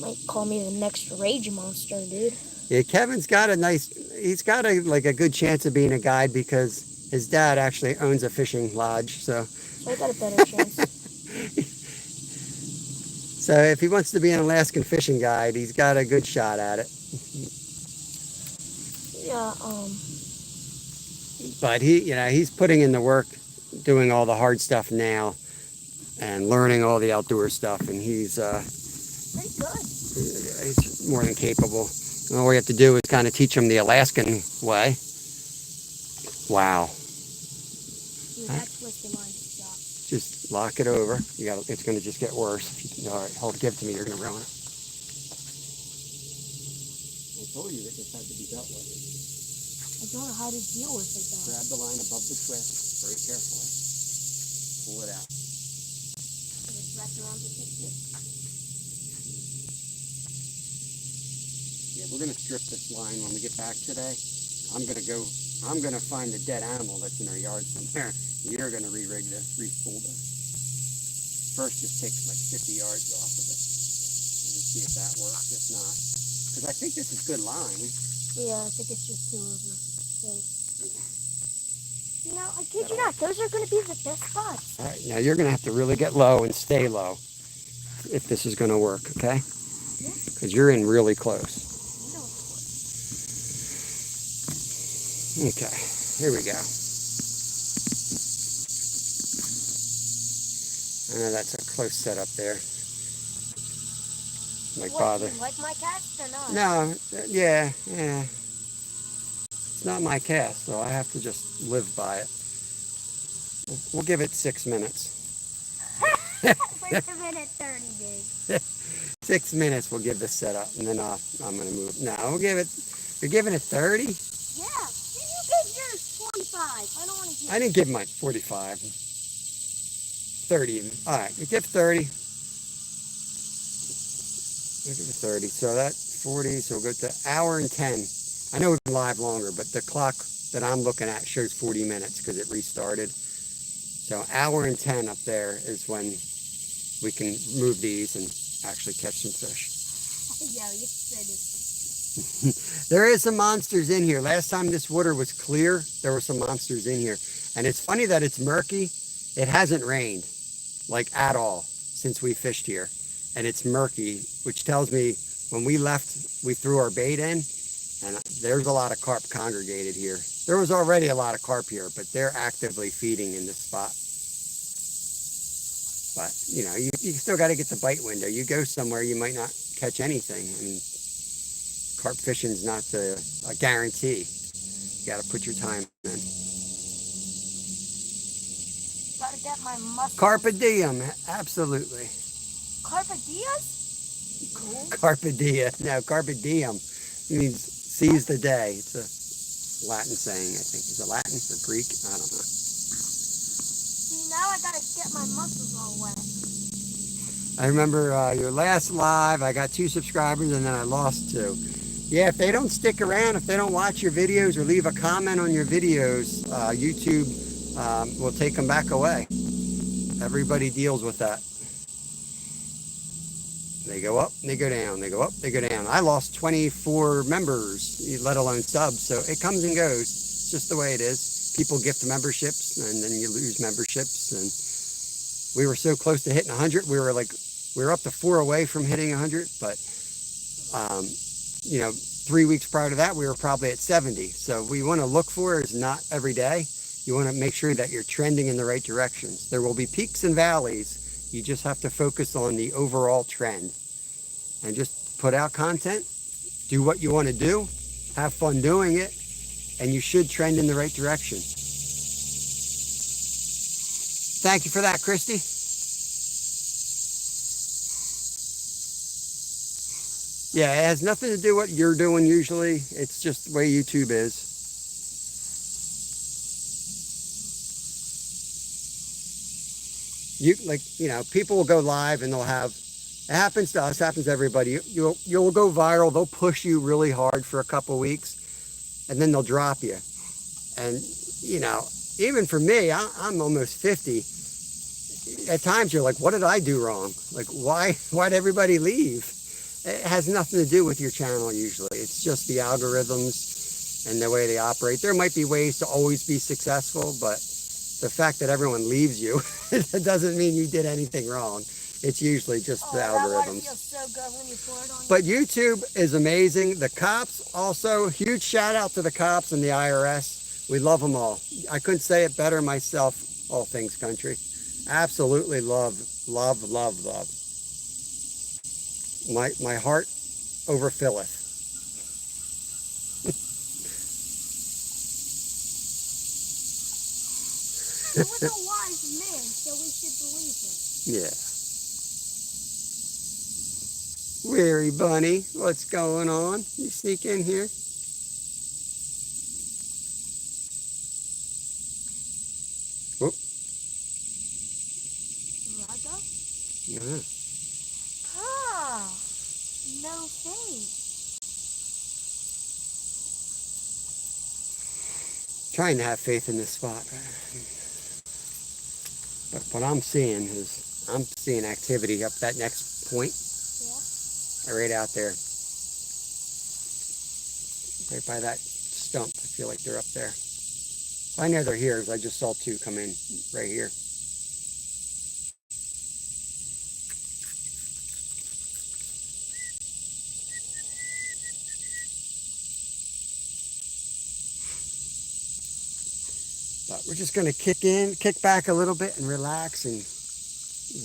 Might call me the next rage monster, dude. Yeah, Kevin's got he's got a good chance of being a guide because his dad actually owns a fishing lodge, so I got a better chance. So if he wants to be an Alaskan fishing guide, he's got a good shot at it. Yeah, But he's putting in the work, doing all the hard stuff now, and learning all the outdoor stuff, and he's pretty good. he's more than capable. All we have to do is kind of teach him the Alaskan way. Wow. Dude, that's twisted line. Stop. Just lock it over. It's going to just get worse. All right, give it to me. You're going to ruin it. I told you that this had to be dealt with. I don't know how to deal with it though. Grab the line above the twist very carefully. Pull it out. Just wrap around the tip. Yeah, we're going to strip this line when we get back today. I'm going to go I'm going to find the dead animal that's in our yard somewhere. You're going to re-rig this, re-spool this. First, just take like 50 yards off of it and see if that works. If not, because I think this is good line. Yeah, I think it's just two of them. So, you know, I kid you not, those are going to be the best spots. All right, now you're going to have to really get low and stay low if this is going to work, okay? Yeah. Because you're in really close. Okay, here we go. I know that's a close setup there. Like bother. Do you like my cast or not? No, yeah. It's not my cast, so I have to just live by it. We'll give it 6 minutes. Wait a minute, 30, dude. 6 minutes we'll give this setup, and then I'm going to move. No, we'll give it, you're giving it 30? Yeah, you gave yours 45. I don't want to give I didn't give mine 45. 30 even. All right, you give 30. We'll give it 30. So that's 40, so we'll go to hour and 10. I know we've been live longer, but the clock that I'm looking at shows 40 minutes because it restarted. So hour and 10 up there is when we can move these and actually catch some fish. Yeah, you said it. There is some monsters in here. Last time this water was clear, there were some monsters in here. And it's funny that it's murky. It hasn't rained, like at all, since we fished here. And it's murky, which tells me when we left, we threw our bait in, and there's a lot of carp congregated here. There was already a lot of carp here, but they're actively feeding in this spot. But, you know, you still got to get the bite window. You go somewhere, you might not catch anything. I mean, carp fishing's not a guarantee. You got to put your time in. Gotta get my muscle. Carpe diem, absolutely. Carpe diem? Cool. Carpe diem. No, carpe diem means seize the day. It's a Latin saying, I think. Is it Latin or Greek? I don't know. See, now I gotta get my muscles all wet. I remember your last live, I got 2 subscribers and then I lost 2. Yeah, if they don't stick around, if they don't watch your videos or leave a comment on your videos, YouTube will take them back away. Everybody deals with that. They go up, they go down, they go up, they go down. I lost 24 members, let alone subs, so it comes and goes. It's just the way it is. People gift memberships, and then you lose memberships. And we were so close to hitting 100. We were up to 4 away from hitting 100, but you know, 3 weeks prior to that, we were probably at 70. So what you want to look for is not every day. You want to make sure that you're trending in the right directions. There will be peaks and valleys. You just have to focus on the overall trend and just put out content, do what you want to do, have fun doing it, and you should trend in the right direction. Thank you for that, Christy. Yeah, it has nothing to do with what you're doing usually. It's just the way YouTube is. You know, people will go live and they'll have, it happens to us, happens to everybody. You'll go viral. They'll push you really hard for a couple weeks and then they'll drop you. And, you know, even for me, I'm almost 50. At times you're like, what did I do wrong? Like, why'd everybody leave? It has nothing to do with your channel usually. It's just the algorithms and the way they operate. There might be ways to always be successful, but the fact that everyone leaves you, it doesn't mean you did anything wrong. It's usually just the algorithms. That feels so good when you pour it on. But YouTube is amazing. The cops also, huge shout out to the cops and the IRS. We love them all. I couldn't say it better myself, all things country. Absolutely love, love, love, love. My heart overfilleth. He was a wise man, so we should believe him. Yeah. Weary bunny, what's going on? You sneak in here? Whoop. Raga? Yeah. Ah, no face. trying to have faith in this spot. But what I'm seeing is, I'm seeing activity up that next point. Yeah. Right out there. Right by that stump. I feel like they're up there. I know they're here because I just saw two come in right here. But we're just going to kick back a little bit and relax and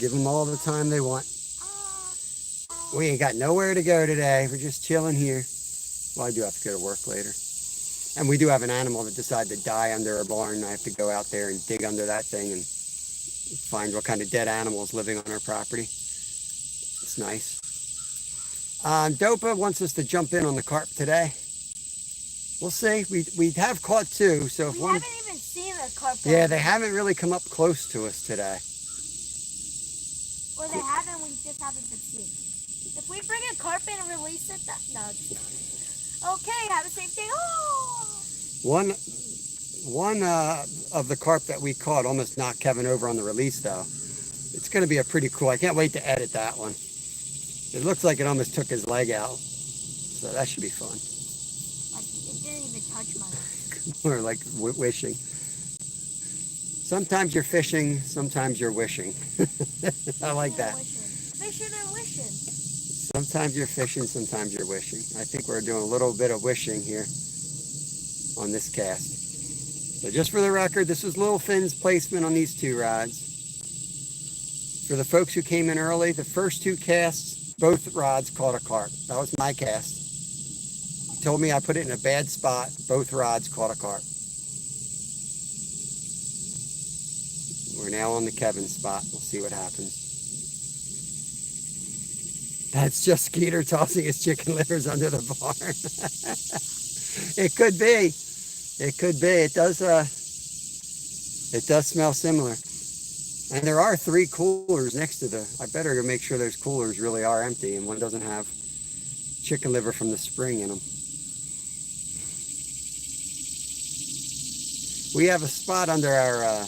give them all the time they want. We ain't got nowhere to go today. We're just chilling here. Well, I do have to go to work later. And we do have an animal that decided to die under our barn. I have to go out there and dig under that thing and find what kind of dead animal is living on our property. It's nice. Dopa wants us to jump in on the carp today. We'll see. We have caught two, so if we one... haven't even seen the carp. Yeah, they haven't really come up close to us today. Or they haven't, we just haven't been seeing. If we bring a carp in and release it, no. Okay, have a safe day. Oh! One of the carp that we caught almost knocked Kevin over on the release, though. It's going to be a pretty cool. I can't wait to edit that one. It looks like it almost took his leg out, so that should be fun. It didn't even touch my leg. Or like wishing. Sometimes you're fishing, sometimes you're wishing. I like that. Fishing and wishing. Sometimes you're fishing, sometimes you're wishing. I think we're doing a little bit of wishing here on this cast. So just for the record, this was Little Finn's placement on these two rods. For the folks who came in early, the first two casts, both rods caught a carp. That was my cast. He told me I put it in a bad spot. Both rods caught a carp. We're now on the Kevin spot. We'll see what happens. That's just Skeeter tossing his chicken livers under the barn. It could be. It could be. It does smell similar. And there are 3 coolers next to the... I better make sure those coolers really are empty and one doesn't have chicken liver from the spring in them. We have a spot under our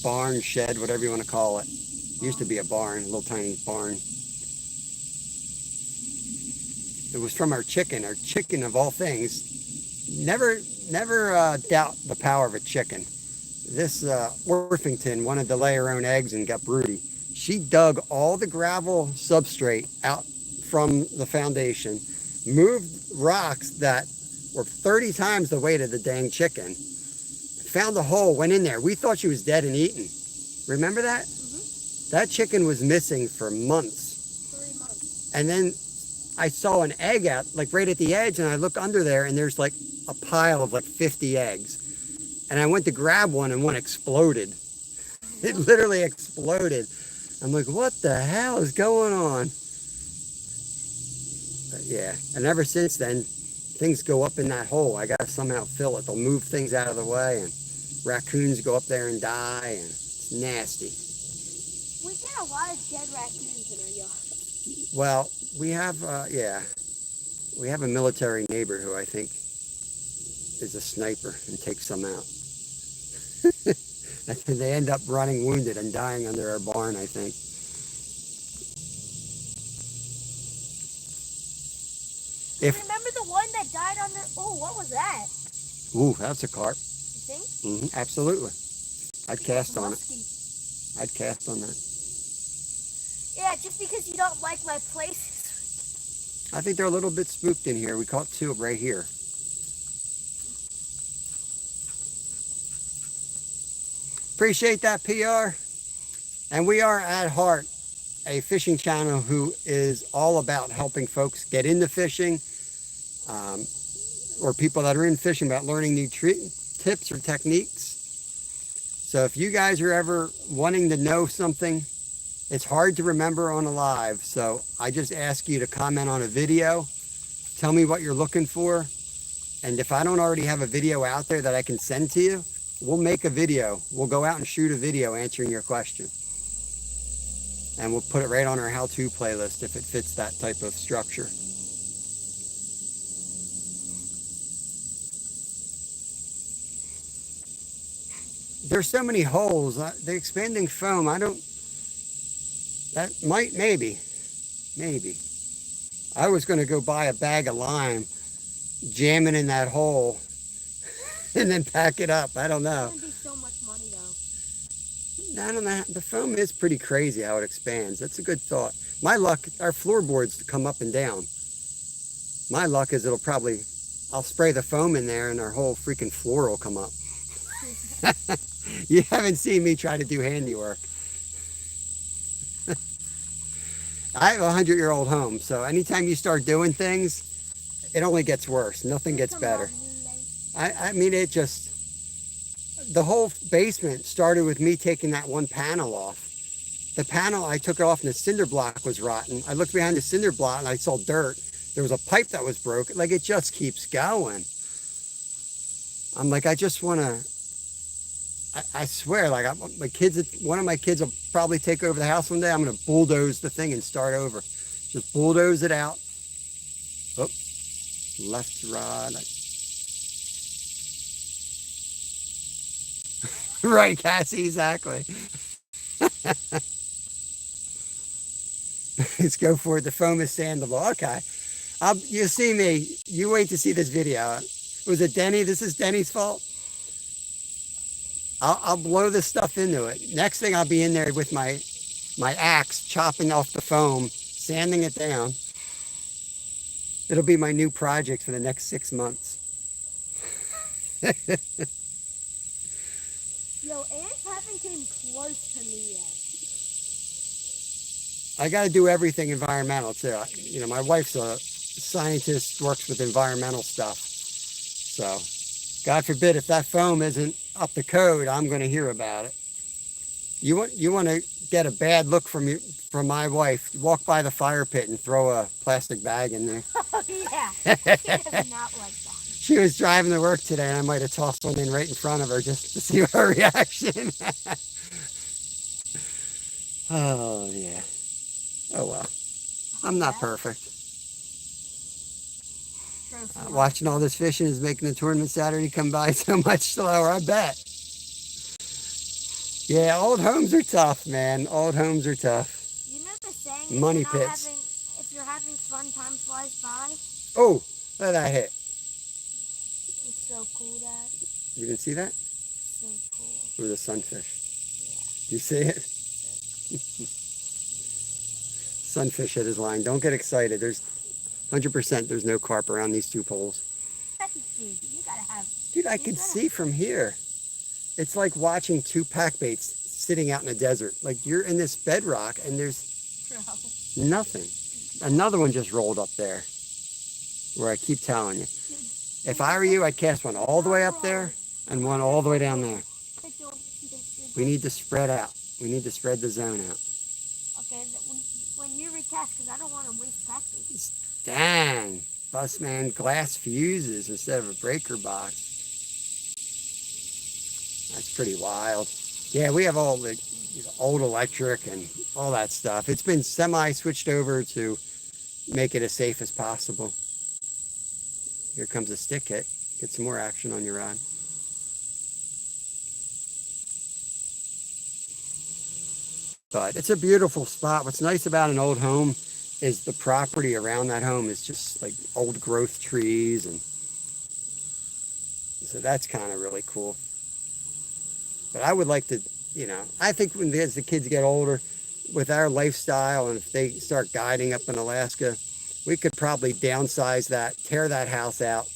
barn shed, whatever you want to call it. It used to be a barn, a little tiny barn. It was from our chicken of all things. Never doubt the power of a chicken. This Orpington wanted to lay her own eggs and got broody. She dug all the gravel substrate out from the foundation, moved rocks that were 30 times the weight of the dang chicken, found a hole, went in there. We thought she was dead and eaten. Remember that? Mm-hmm. That chicken was missing for months. 3 months. And then I saw an egg out, like right at the edge, and I look under there, and there's like a pile of like 50 eggs. And I went to grab one, and one exploded. It literally exploded. I'm like, what the hell is going on? But yeah, and ever since then, things go up in that hole. I got to somehow fill it. They'll move things out of the way, and raccoons go up there and die, and it's nasty. We get a lot of dead raccoons in our yard. Well, we have, we have a military neighbor who I think is a sniper and takes some out. And they end up running wounded and dying under our barn, I think. Remember the one that died under... Oh, what was that? Ooh, that's a carp. You think? Mm-hmm, absolutely. I'd cast on it. Musky. I'd cast on that. Yeah, just because you don't like my places. I think they're a little bit spooked in here. We caught 2 right here. Appreciate that, PR. And we are at heart a fishing channel who is all about helping folks get into fishing, or people that are in fishing about learning new tips or techniques. So if you guys are ever wanting to know something, it's hard to remember on a live. So I just ask you to comment on a video, tell me what you're looking for. And if I don't already have a video out there that I can send to you, we'll make a video. We'll go out and shoot a video answering your question. And we'll put it right on our how-to playlist if it fits that type of structure. there's so many holes. The expanding foam, I don't, that might, maybe. I was going to go buy a bag of lime, jam it in that hole, and then pack it up. I don't know. It's gonna be so much money though. I don't know. The foam is pretty crazy how it expands. That's a good thought. My luck, our floorboards come up and down. My luck is I'll spray the foam in there and our whole freaking floor will come up. You haven't seen me try to do handiwork. I have a 100-year-old home, so anytime you start doing things, it only gets worse. Nothing gets better. I mean, the whole basement started with me taking that one panel off. The panel, I took it off and the cinder block was rotten. I looked behind the cinder block and I saw dirt. There was a pipe that was broken. Like, it just keeps going. I'm like, I just want to, I swear, like, one of my kids will probably take over the house one day. I'm going to bulldoze the thing and start over. Just bulldoze it out. Oh, left rod. Right, Cassie, exactly. Let's go for it. The foam is sandable. Okay. You see me. You wait to see this video. Was it Denny? This is Denny's fault? I'll blow this stuff into it. Next thing, I'll be in there with my axe, chopping off the foam, sanding it down. It'll be my new project for the next 6 months. Yo, ants haven't came close to me yet. I got to do everything environmental too. You know, my wife's a scientist, works with environmental stuff. So, God forbid if that foam isn't up to code, I'm going to hear about it. You want to get a bad look from my wife? Walk by the fire pit and throw a plastic bag in there. Oh yeah, she does not like that. She was driving to work today, and I might have tossed one in right in front of her just to see her reaction. Oh yeah. Oh well. I'm not perfect. Watching all this fishing is making the tournament Saturday come by so much slower, I bet. Yeah, old homes are tough, man. Old homes are tough. You know the saying, money pits. If you're having fun, time flies by? Oh, look at that hit. It's so cool, Dad. You didn't see that? So cool. It was a sunfish. Yeah. You see it? Sunfish hit his line. Don't get excited. There's 100% there's no carp around these 2 poles. Dude, you gotta have... Dude, I could see from here. It's like watching 2 pack baits sitting out in the desert. Like, you're in this bedrock and there's nothing. Another one just rolled up there, where I keep telling you. If I were you, I'd cast one all the way up there and one all the way down there. We need to spread out. We need to spread the zone out. Okay, when you recast, because I don't want to waste pack baits. Dang, Busman glass fuses instead of a breaker box. That's pretty wild. Yeah, we have all the old electric and all that stuff. It's been semi-switched over to make it as safe as possible. Here comes a stick hit. Get some more action on your rod. But it's a beautiful spot. What's nice about an old home is the property around that home is just like old growth trees, and so that's kind of really cool. But I would like to, you know, I think as the kids get older, with our lifestyle, and if they start guiding up in Alaska, we could probably downsize that, tear that house out,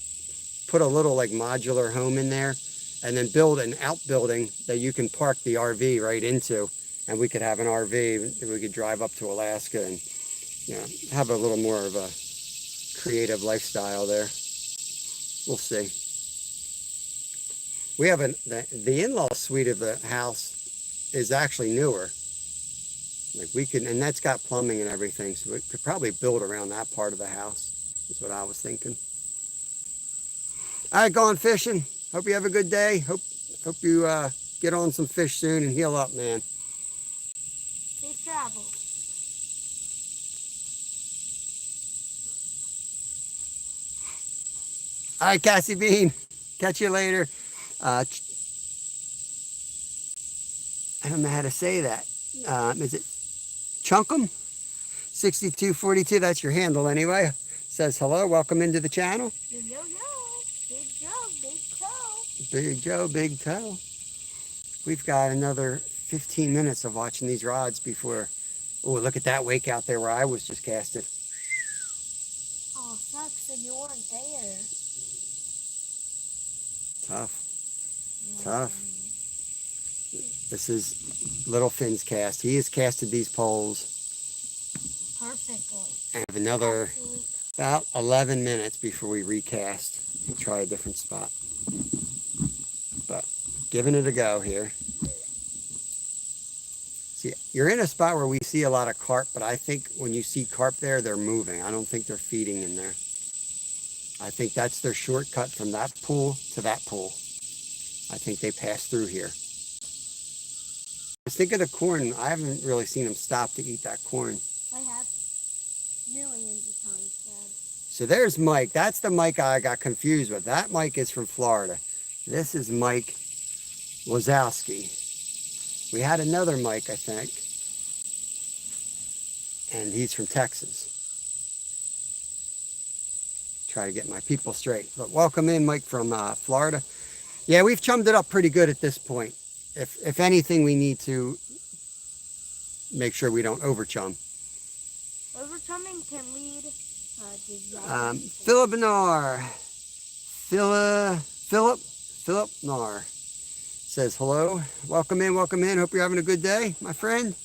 put a little like modular home in there, and then build an outbuilding that you can park the RV right into. And we could have an RV, and we could drive up to Alaska and, you know, have a little more of a creative lifestyle there. We'll see. We have the in-law suite of the house is actually newer. Like we can, and that's got plumbing and everything, so we could probably build around that part of the house, is what I was thinking. All right, going fishing. Hope you have a good day. Hope you get on some fish soon and heal up, man. Safe travels. All right, Cassie Bean. Catch you later. I don't know how to say that. Is it Chunkum? 6242, that's your handle anyway. Says hello, welcome into the channel. Yo, yo, yo. Big Joe, big toe. Big Joe, big toe. We've got another 15 minutes of watching these rods before. Oh, look at that wake out there where I was just casting. Oh, sucks that you weren't there. Tough. Yeah. Tough. This is Little Finn's cast. He has casted these poles. Perfectly. I have another about 11 minutes before we recast and try a different spot. But giving it a go here. See, you're in a spot where we see a lot of carp, but I think when you see carp there, they're moving. I don't think they're feeding in there. I think that's their shortcut from that pool to that pool. I think they pass through here. Just think of the corn. I haven't really seen them stop to eat that corn. I have millions of times, Dad. So there's Mike. That's the Mike I got confused with. That Mike is from Florida. This is Mike Wazowski. We had another Mike, I think. And he's from Texas. Try to get my people straight. But welcome in, Mike from Florida. Yeah, we've chummed it up pretty good at this point. If anything, we need to make sure we don't overchum. Overchumming can lead to Philip Nar. Philip Nar says hello. Welcome in, welcome in. Hope you're having a good day, my friend.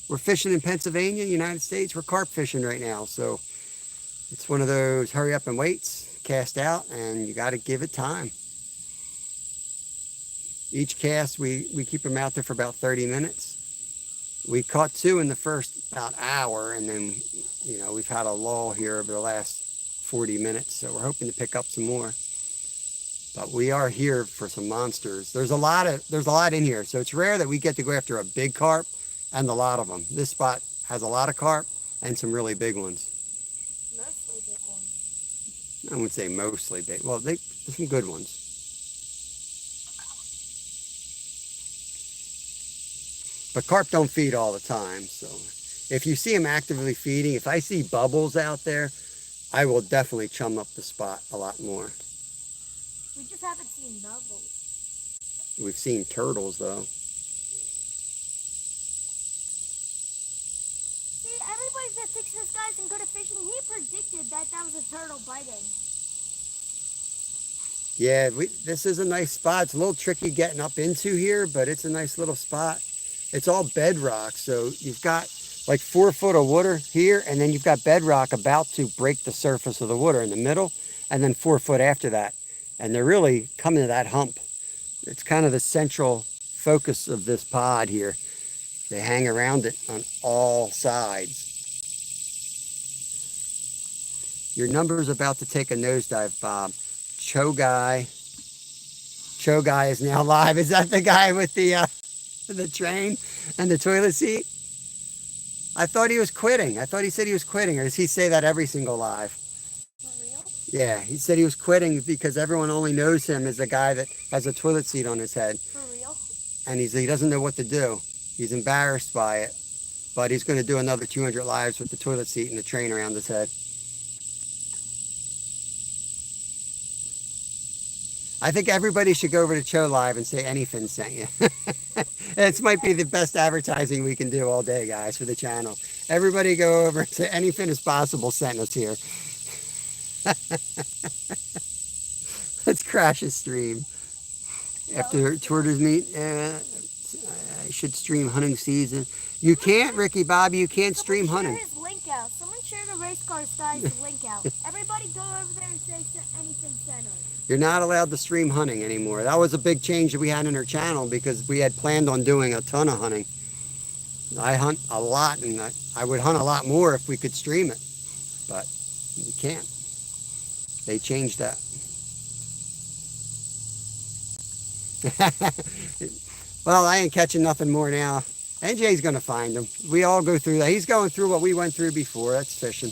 We're fishing in Pennsylvania, United States. We're carp fishing right now. So it's one of those hurry up and waits, cast out, and you got to give it time. Each cast, we keep them out there for about 30 minutes. We caught 2 in the first about hour, and then, you know, we've had a lull here over the last 40 minutes, so we're hoping to pick up some more. But we are here for some monsters. There's a lot in here, so it's rare that we get to go after a big carp and a lot of them. This spot has a lot of carp and some really big ones. mostly big ones. I wouldn't say mostly big. Well, there's some good ones. But carp don't feed all the time, so if you see them actively feeding, if I see bubbles out there, I will definitely chum up the spot a lot more. We just haven't seen bubbles. We've seen turtles, though. See, everybody that thinks this guy's good at fishing, he predicted that was a turtle biting. Yeah, this is a nice spot. It's a little tricky getting up into here, but it's a nice little spot. It's all bedrock, so you've got like 4 foot of water here, and then you've got bedrock about to break the surface of the water in the middle, and then 4 foot after that. And they're really coming to that hump. It's kind of the central focus of this pod here. They hang around it on all sides. Your number's about to take a nosedive, Bob. Cho guy is now live. Is that the guy with the train and the toilet seat? I thought he was quitting. I thought he said he was quitting. Or does he say that every single live? For real? Yeah, he said he was quitting because everyone only knows him as a guy that has a toilet seat on his head. For real? And he doesn't know what to do. He's embarrassed by it. But he's going to do another 200 lives with the toilet seat and the train around his head. I think everybody should go over to Cho Live and say Anyfin sent you. This might be the best advertising we can do all day, guys, for the channel. Everybody go over and say Anyfin is possible sent us here. Let's crash a stream. After Tortoise meet, I should stream hunting season. You can't, Ricky Bobby, you can't stream hunting. Share his link out. Someone share the race cars guy's link out. Everybody go over there and say Anyfin sent us. You're not allowed to stream hunting anymore. That was a big change that we had in our channel because we had planned on doing a ton of hunting. I hunt a lot, and I would hunt a lot more if we could stream it, but we can't. They changed that. Well, I ain't catching nothing more now. NJ's gonna find them. We all go through that. He's going through what we went through before. That's fishing.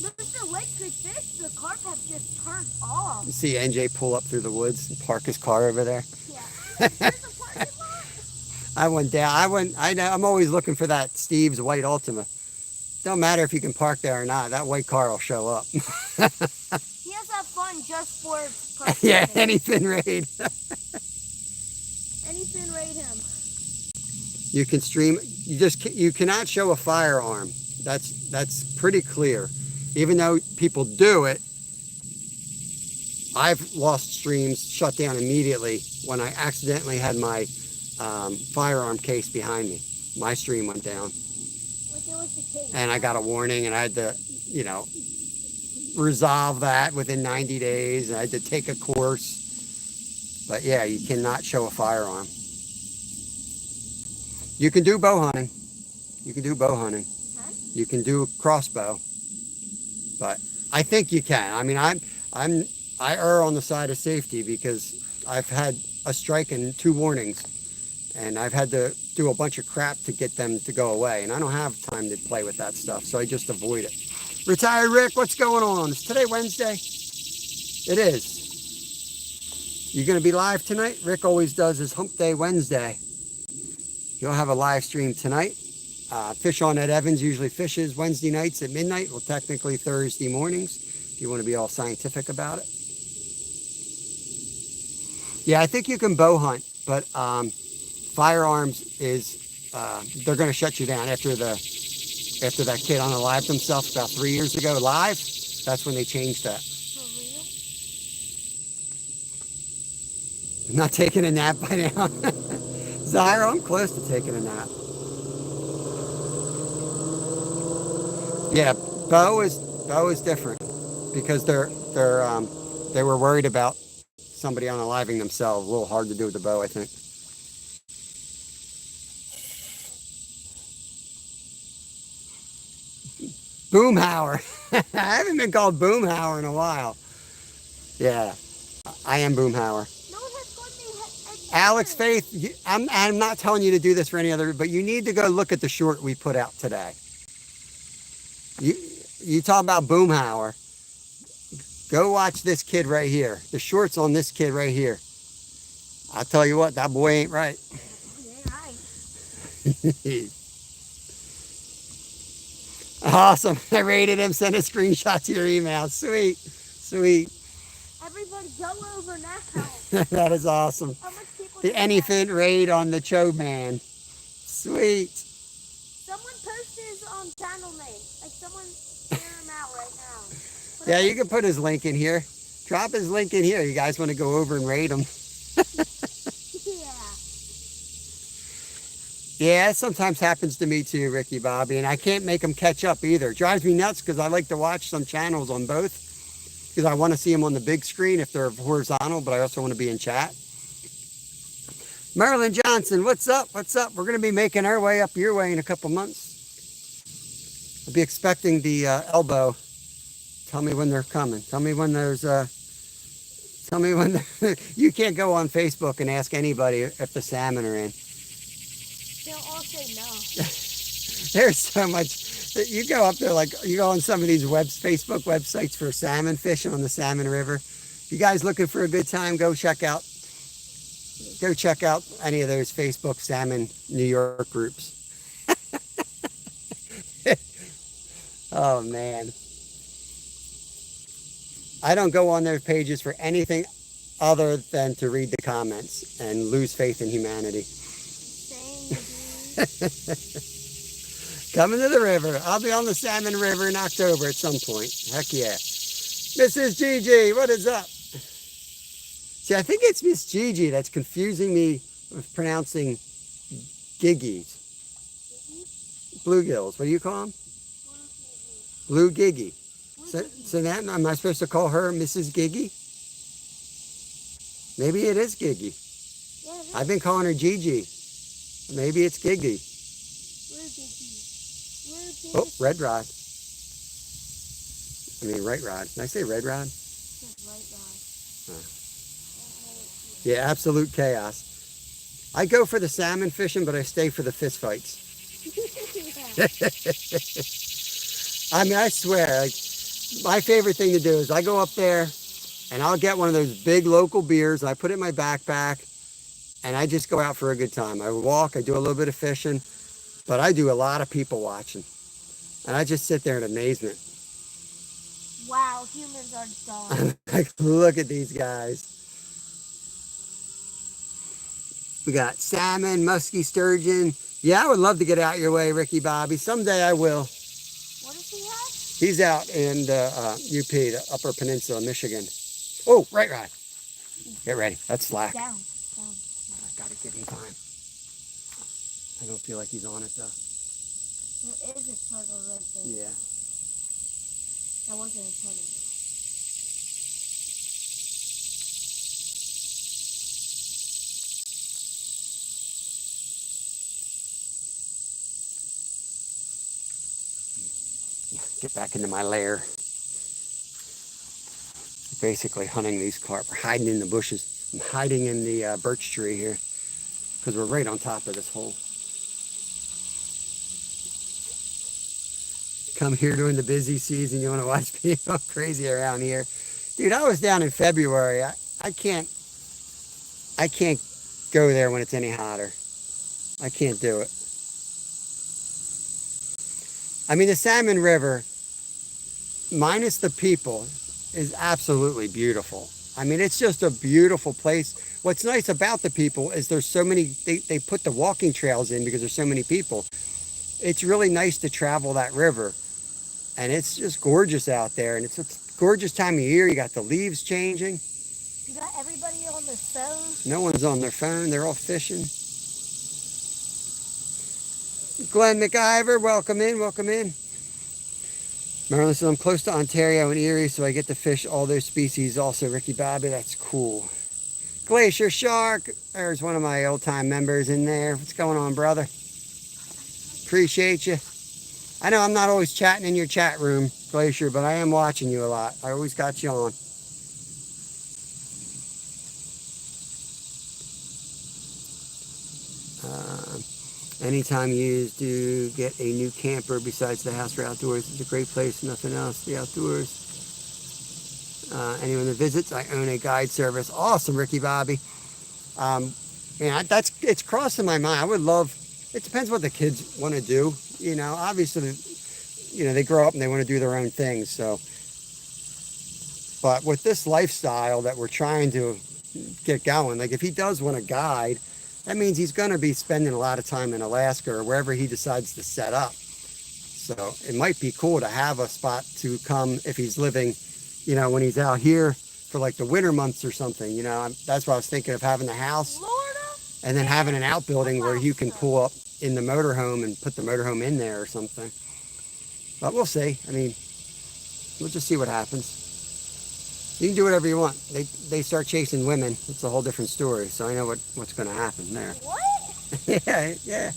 Mr. Lake could fish. The carp have just turned off. You see NJ pull up through the woods and park his car over there. Yeah. I went down. I'm always looking for that Steve's white Ultima. Don't matter if you can park there or not. That white car will show up. He has that fun just for parking. Yeah, anything raid. Anything raid him. You can stream. You cannot show a firearm. That's pretty clear. Even though people do it, I've lost streams, shut down immediately when I accidentally had my firearm case behind me. My stream went down. And I got a warning, and I had to, resolve that within 90 days. I had to take a course. But yeah, you cannot show a firearm. You can do bow hunting. You can do bow hunting. Huh? You can do crossbow. But I think you can. I mean, I err on the side of safety because I've had a strike and 2 warnings. And I've had to do a bunch of crap to get them to go away. And I don't have time to play with that stuff, so I just avoid it. Retired Rick, what's going on? Is today Wednesday? It is. You going to be live tonight? Rick always does his Hump Day Wednesday. You'll have a live stream tonight. Fish on Ed Evans usually fishes Wednesday nights at midnight. Well, technically Thursday mornings, if you want to be all scientific about it. Yeah, I think you can bow hunt, but firearms is they're going to shut you down after that kid unalived himself about 3 years ago live. That's when they changed that. For real? I'm not taking a nap by now. Zyra, I'm close to taking a nap. Yeah, bow is different because they were worried about somebody unaliving themselves. A little hard to do with the bow, I think. Boomhauer. I haven't been called Boomhauer in a while. Yeah, I am Boomhauer. No one has called me Alex Faith, I'm not telling you to do this for any other, but you need to go look at the short we put out today. You talk about Boomhauer. Go watch this kid right here. The shorts on this kid right here. I'll tell you what, that boy ain't right. Awesome. I rated him. Send a screenshot to your email. Sweet. Sweet. Everybody go over now. That is awesome. How much people The anyfin raid on the Cho Man. Sweet. Someone post his channel name. Like someone share him out right now. Yeah, you can put his link in here. Drop his link in here. You guys want to go over and raid him? Yeah, it sometimes happens to me too, Ricky Bobby, and I can't make them catch up either. It drives me nuts because I like to watch some channels on both because I want to see them on the big screen if they're horizontal, but I also want to be in chat. Marilyn Johnson, what's up? What's up? We're going to be making our way up your way in a couple months. I'll be expecting the elbow. Tell me when they're coming. Tell me when there's... Tell me when... You can't go on Facebook and ask anybody if the salmon are in. They'll all say no. There's so much. You go up there, like you go on some of these Facebook websites for salmon fishing on the Salmon River. You guys looking for a good time? Go check out any of those Facebook salmon New York groups. Oh man, I don't go on their pages for anything other than to read the comments and lose faith in humanity. Coming to the river. I'll be on the Salmon River in October at some point. Heck yeah. Mrs. Gigi, what is up? See, I think it's Miss Gigi that's confusing me with pronouncing giggies. Bluegills. What do you call them? Blue Giggy. So that, am I supposed to call her Mrs. Giggy? Maybe it is Giggy. Yeah, it is. I've been calling her Gigi. Maybe it's Giggy. Oh, red rod. I mean, right rod. Did I say red rod? Yeah, absolute chaos. I go for the salmon fishing, but I stay for the fist fights. I mean, I swear, like, my favorite thing to do is I go up there and I'll get one of those big local beers and I put it in my backpack and I just go out for a good time. I walk, I do a little bit of fishing, but I do a lot of people watching. And I just sit there in amazement. Wow, humans are dumb. Like, look at these guys. We got salmon, musky sturgeon. Yeah, I would love to get out your way, Ricky Bobby. Someday I will. What does he have? He's out in the UP, the Upper Peninsula of Michigan. Oh, right. Get ready. That's slack. Down. I've got to give him time. I don't feel like he's on it, though. There is a turtle right there. Yeah. That wasn't a turtle. Get back into my lair. Basically hunting these carp. We're hiding in the bushes. I'm hiding in the birch tree here because we're right on top of this hole. Come here during the busy season. You want to watch people crazy around here. Dude, I was down in February. I can't go there when it's any hotter. I can't do it. I mean, the Salmon River, minus the people, is absolutely beautiful. I mean, it's just a beautiful place. What's nice about the people is there's so many, they put the walking trails in because there's so many people. It's really nice to travel that river. And it's just gorgeous out there. And it's a gorgeous time of year. You got the leaves changing. You got everybody on their phone? No one's on their phone. They're all fishing. Glenn McIver, welcome in. Marilyn says, I'm close to Ontario and Erie, so I get to fish all those species. Also, Ricky Bobby, that's cool. Glacier Shark, there's one of my old-time members in there. What's going on, brother? Appreciate you. I know I'm not always chatting in your chat room, Glacier, but I am watching you a lot. I always got you on. Anytime you do get a new camper besides the house for outdoors, it's a great place, nothing else, the outdoors. Anyone that visits, I own a guide service. Awesome, Ricky Bobby. It's crossing my mind. I would love, it depends what the kids want to do. You know, obviously, you know, they grow up and they want to do their own things. So, but with this lifestyle that we're trying to get going, like if he does want to guide, that means he's going to be spending a lot of time in Alaska or wherever he decides to set up. So it might be cool to have a spot to come if he's living, you know, when he's out here for like the winter months or something. You know, that's why I was thinking of having a house and then having an outbuilding where you can pull up in the motorhome and put the motorhome in there or something. But we'll see. I mean, we'll just see what happens. You can do whatever you want. They start chasing women. It's a whole different story. So I know what's going to happen there. What? yeah.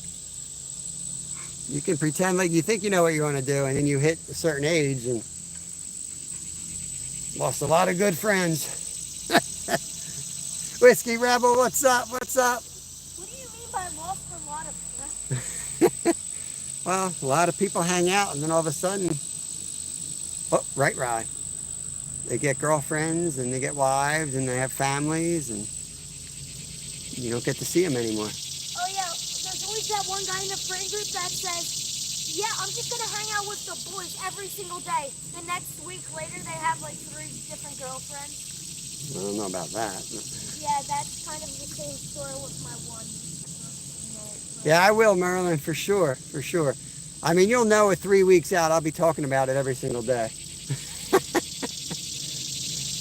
You can pretend like you think you know what you want to do, and then you hit a certain age and lost a lot of good friends. Whiskey Rebel, what's up? What do you mean by lost a lot of friends? Well, a lot of people hang out, and then all of a sudden, oh, right. They get girlfriends, and they get wives, and they have families, and you don't get to see them anymore. Oh yeah, there's always that one guy in the friend group that says, yeah, I'm just going to hang out with the boys every single day. The next week later, they have like 3 different girlfriends. I don't know about that. Yeah, that's kind of the same story with my one. Yeah, I will, Merlin, for sure. I mean, you'll know it 3 weeks out. I'll be talking about it every single day.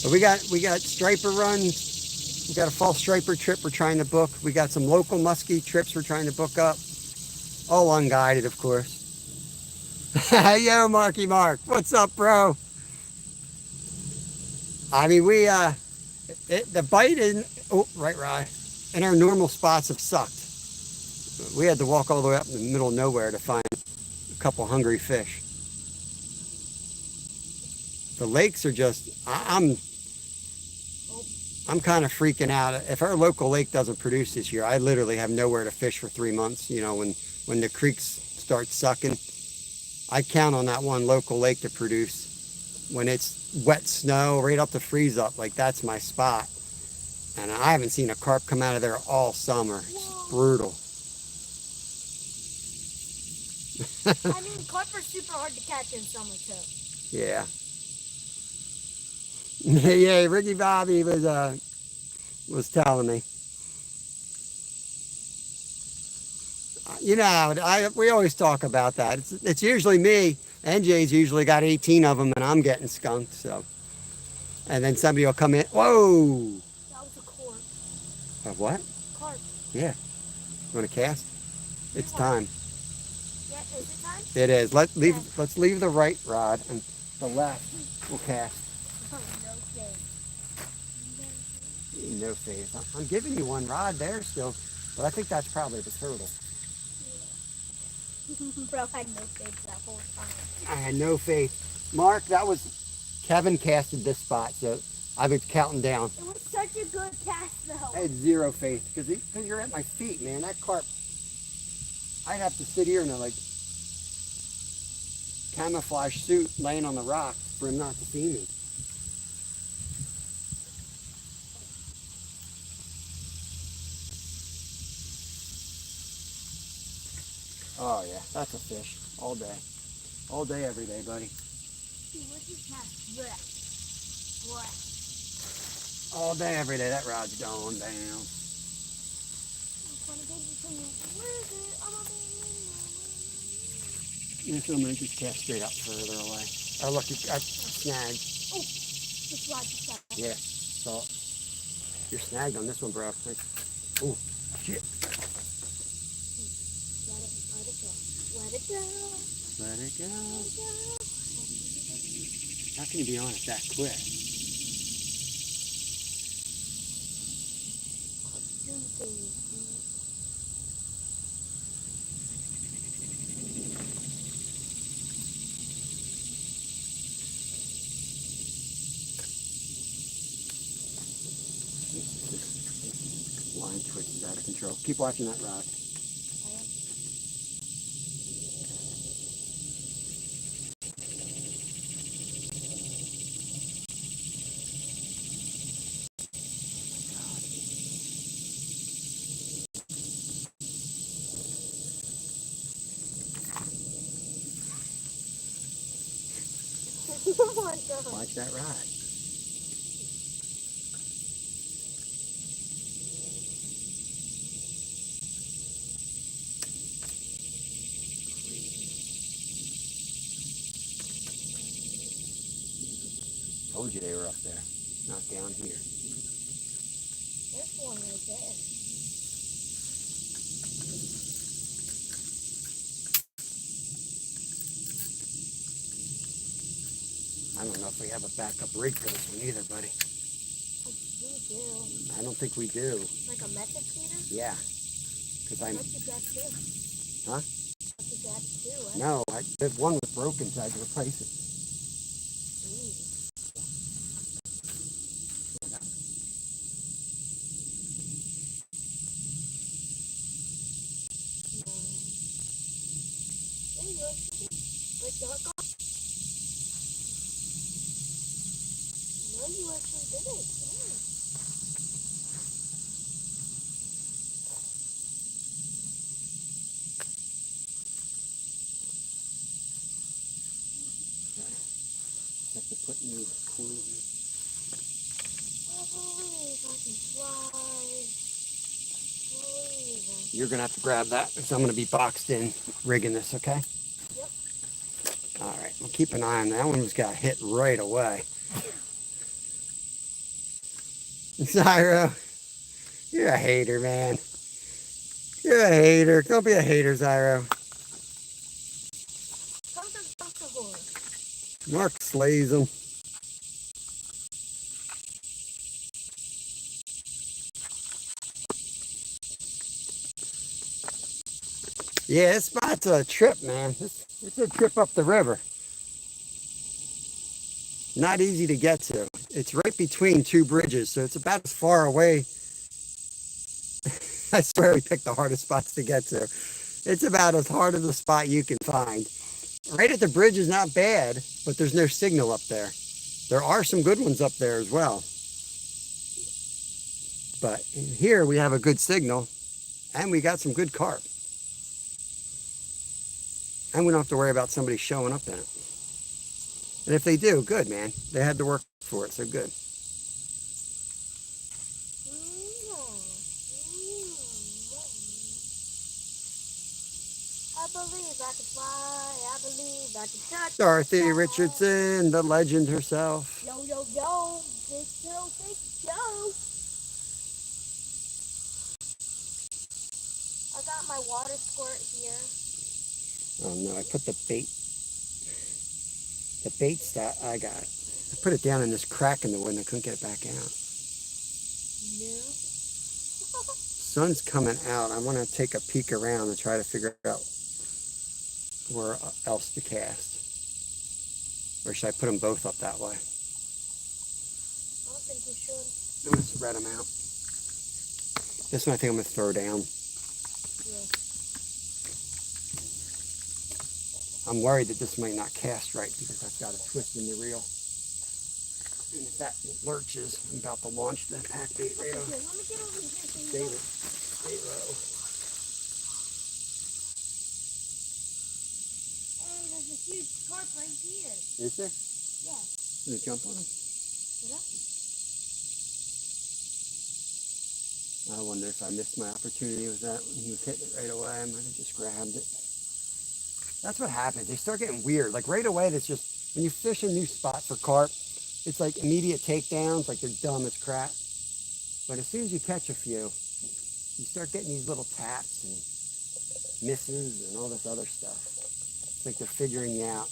But we got striper runs. We got a fall striper trip we're trying to book. We got some local muskie trips we're trying to book up. All unguided, of course. Yo, Marky Mark, what's up, bro? I mean, the bite in, in our normal spots have sucked. We had to walk all the way up in the middle of nowhere to find a couple hungry fish. The lakes are just, I'm kind of freaking out. If our local lake doesn't produce this year, I literally have nowhere to fish for 3 months. You know, when the creeks start sucking, I count on that one local lake to produce. When it's wet snow, right up to freeze up, like that's my spot. And I haven't seen a carp come out of there all summer. It's brutal. I mean, carp are super hard to catch in summer too. Yeah. Yeah, Ricky Bobby was telling me. You know, we always talk about that. It's usually me. NJ's usually got 18 of them, and I'm getting skunked. So, and then somebody will come in. Whoa! That was a carp. A what? Carp. Yeah. You want to cast? It's time. Yeah, is it time? It is. Let's leave the right rod and the left will cast. No faith. No faith. I'm giving you one rod there still, but I think that's probably the turtle. Bro, I had no faith that whole time. I had no faith. Mark, that was Kevin casted this spot, so I've been counting down. It was such a good cast though. I had zero faith because you're at my feet, man. That carp, I'd have to sit here in a like camouflage suit laying on the rock for him not to see me. Oh yeah, that's a fish all day. All day, every day, buddy. What's this cast? Blech. All day, every day. That rod's going down. This one might just cast straight up further away. Oh look, you got snagged. Oh, this rod just got. Yeah, so you're snagged on this one, bro. Like, oh, shit. Let it go. Let it go. How can you be on it that quick? This line twitch is out of control. Keep watching that rock. Oh my God. Watch that rod. Told you they were up there, not down here. There's one right there. I don't know if we have a backup rig for this one either, buddy. We do. I don't think we do. Like a method feeder? Yeah. Because I'm... What's the gap do? Huh? What's the gap do? No, there's one was broken, so I had to replace it. There you go. Break the hook off. No, you actually did it. Yeah. Have to put new cool. I believe I can fly. You're gonna have to grab that because I'm gonna be boxed in rigging this, okay? Yep. All right, we'll keep an eye on that. That one just got hit right away. Zyro, you're a hater, man. You're a hater. Don't be a hater, Zyro. Mark slays them. Yeah, this spot's a trip, man. It's a trip up the river. Not easy to get to. It's right between two bridges, so it's about as far away. I swear we picked the hardest spots to get to. It's about as hard of a spot you can find. Right at the bridge is not bad, but there's no signal up there. There are some good ones up there as well. But here we have a good signal, and we got some good carp. And we don't have to worry about somebody showing up in it. And if they do, good, man. They had to work for it, so good. I believe I can fly. I believe I can touch. Dorothy Richardson, the legend herself. Yo, yo, yo. Big yo, big yo. I got my water squirt here. Oh no, I put the bait that I got. I put it down in this crack in the wood and I couldn't get it back out. No. Sun's coming out. I want to take a peek around and try to figure out where else to cast. Or should I put them both up that way? I don't think you should. I'm going to spread them out. This one I think I'm going to throw down. Yeah. I'm worried that this might not cast right because I've got a twist in the reel. And if that lurches, I'm about to launch the pack bait right on. Here, let me get over here so you Stay know. low. Hey, there's a huge carp right here. Is there? Yeah. Can I jump on him? Yeah. I wonder if I missed my opportunity with that when he was hitting it right away. I might have just grabbed it. That's what happens. They start getting weird. Like right away, it's just, when you fish a new spot for carp, it's like immediate takedowns, like they're dumb as crap. But as soon as you catch a few, you start getting these little taps and misses and all this other stuff. It's like they're figuring you out.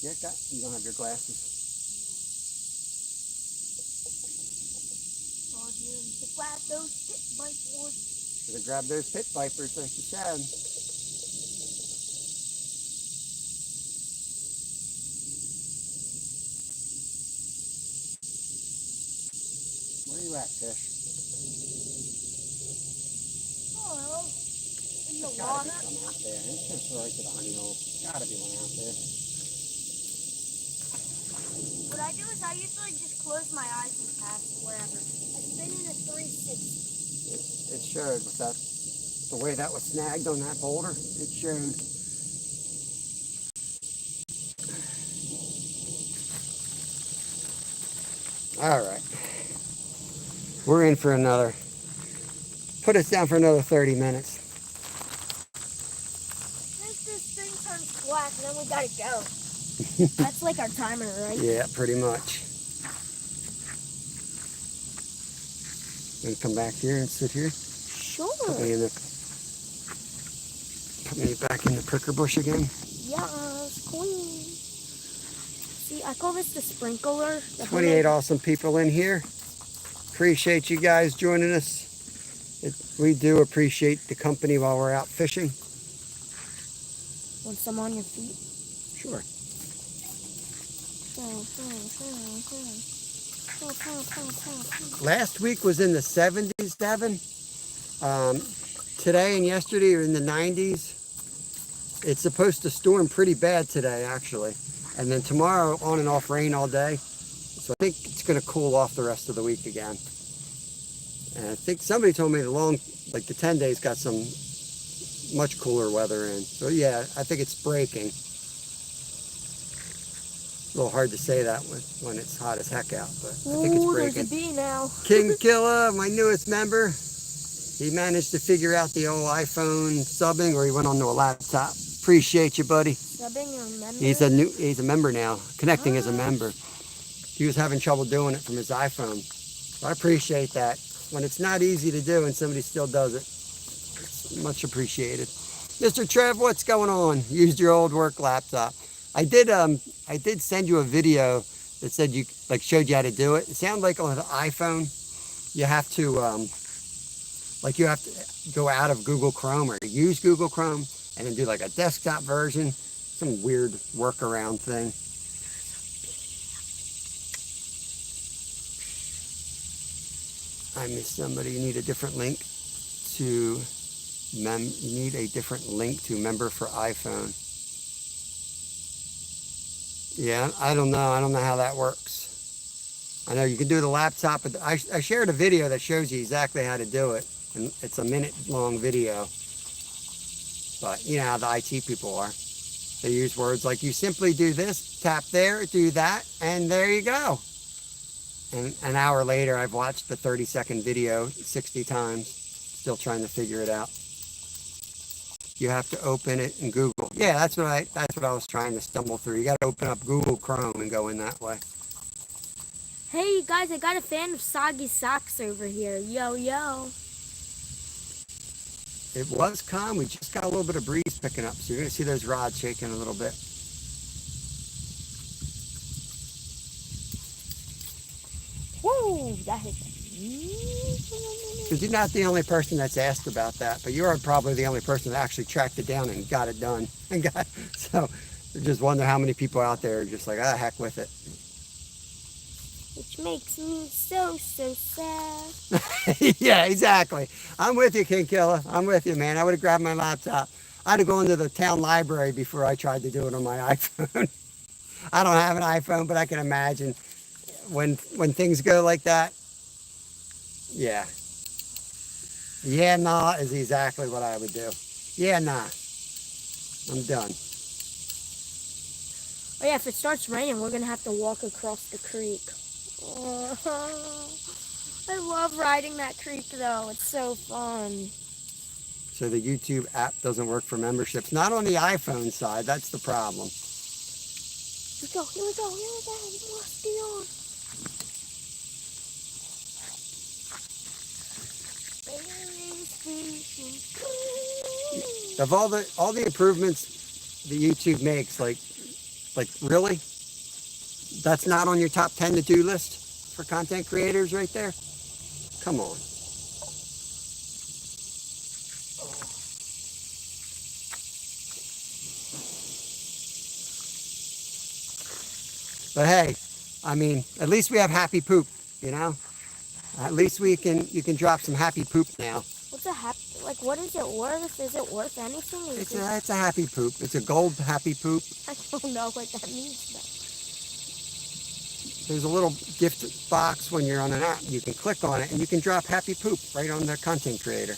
You don't have your glasses. Told you to grab those pit vipers. Should have grabbed those pit vipers like you said. Where are you at, fish? Oh, in the Gotta water. be some out there. It's gonna throw right to the honey hole. Gotta be one out there. What I do is I usually just close my eyes and cast wherever. I spin in a 360. It showed with that, the way that was snagged on that boulder. It showed. All right. We're in for another. Put us down for another 30 minutes. Since this thing turns black, then we gotta go. That's like our timer, right? Yeah, pretty much. Gonna come back here and sit here. Sure. Put me back in the pricker bush again. Yes, queen. See, I call this the sprinkler. 28 awesome people in here. Appreciate you guys joining us. We do appreciate the company while we're out fishing. Want some on your feet? Sure. Last week was in the 70s, Devin. Today and yesterday are in the 90s. It's supposed to storm pretty bad today, actually. And then tomorrow, on and off rain all day. So I think it's going to cool off the rest of the week again. And I think somebody told me the 10 days got some much cooler weather in. So yeah, I think it's breaking. A little hard to say that when it's hot as heck out, but I think it's breaking. There's a bee now. King Killa, my newest member, he managed to figure out the old iPhone subbing, or he went onto a laptop. Appreciate you, buddy. Subbing or member? He's a member now, connecting as a member. He was having trouble doing it from his iPhone. I appreciate that. When it's not easy to do and somebody still does it, it's much appreciated. Mr. Trev, what's going on? Used your old work laptop. I did send you a video that said showed you how to do it. It sounded like on the iPhone, you have to go out of Google Chrome or use Google Chrome and then do like a desktop version, some weird workaround thing. I missed somebody. You need a different link to member for iPhone. Yeah, I don't know. I don't know how that works. I know you can do the laptop, but I shared a video that shows you exactly how to do it. And it's a minute-long video. But you know how the IT people are. They use words like, you simply do this, tap there, do that, and there you go. And an hour later, I've watched the 30-second video 60 times, still trying to figure it out. You have to open it in Google. Yeah, that's what I was trying to stumble through. You got to open up Google Chrome and go in that way. Hey, you guys, I got a fan of Soggy Socks over here. Yo, yo. It was calm. We just got a little bit of breeze picking up, so you're going to see those rods shaking a little bit. Woo, that hit. Because you're not the only person that's asked about that, but you are probably the only person that actually tracked it down and got it done. So I just wonder how many people out there are just like, ah, heck with it. Which makes me so sad. Yeah, exactly. I'm with you, King Killer. I'm with you, man. I would have grabbed my laptop. I'd have gone to the town library before I tried to do it on my iPhone. I don't have an iPhone, but I can imagine when things go like that. Yeah. Yeah, nah is exactly what I would do. Yeah, nah. I'm done. Oh yeah, if it starts raining, we're gonna have to walk across the creek. Oh, I love riding that creek though. It's so fun. So the YouTube app doesn't work for memberships. Not on the iPhone side. That's the problem. Here we go, here we go, here we go. It must be on. Of all the improvements that YouTube makes, like really, that's not on your top 10 to-do list for content creators right there? Come on. But hey, I mean, at least we have happy poop, you know? At least you can drop some happy poop now. What's a happy, like what is it worth? Is it worth anything? It's a happy poop. It's a gold happy poop. I don't know what that means though. There's a little gift box when you're on an app. You can click on it and you can drop happy poop right on the content creator.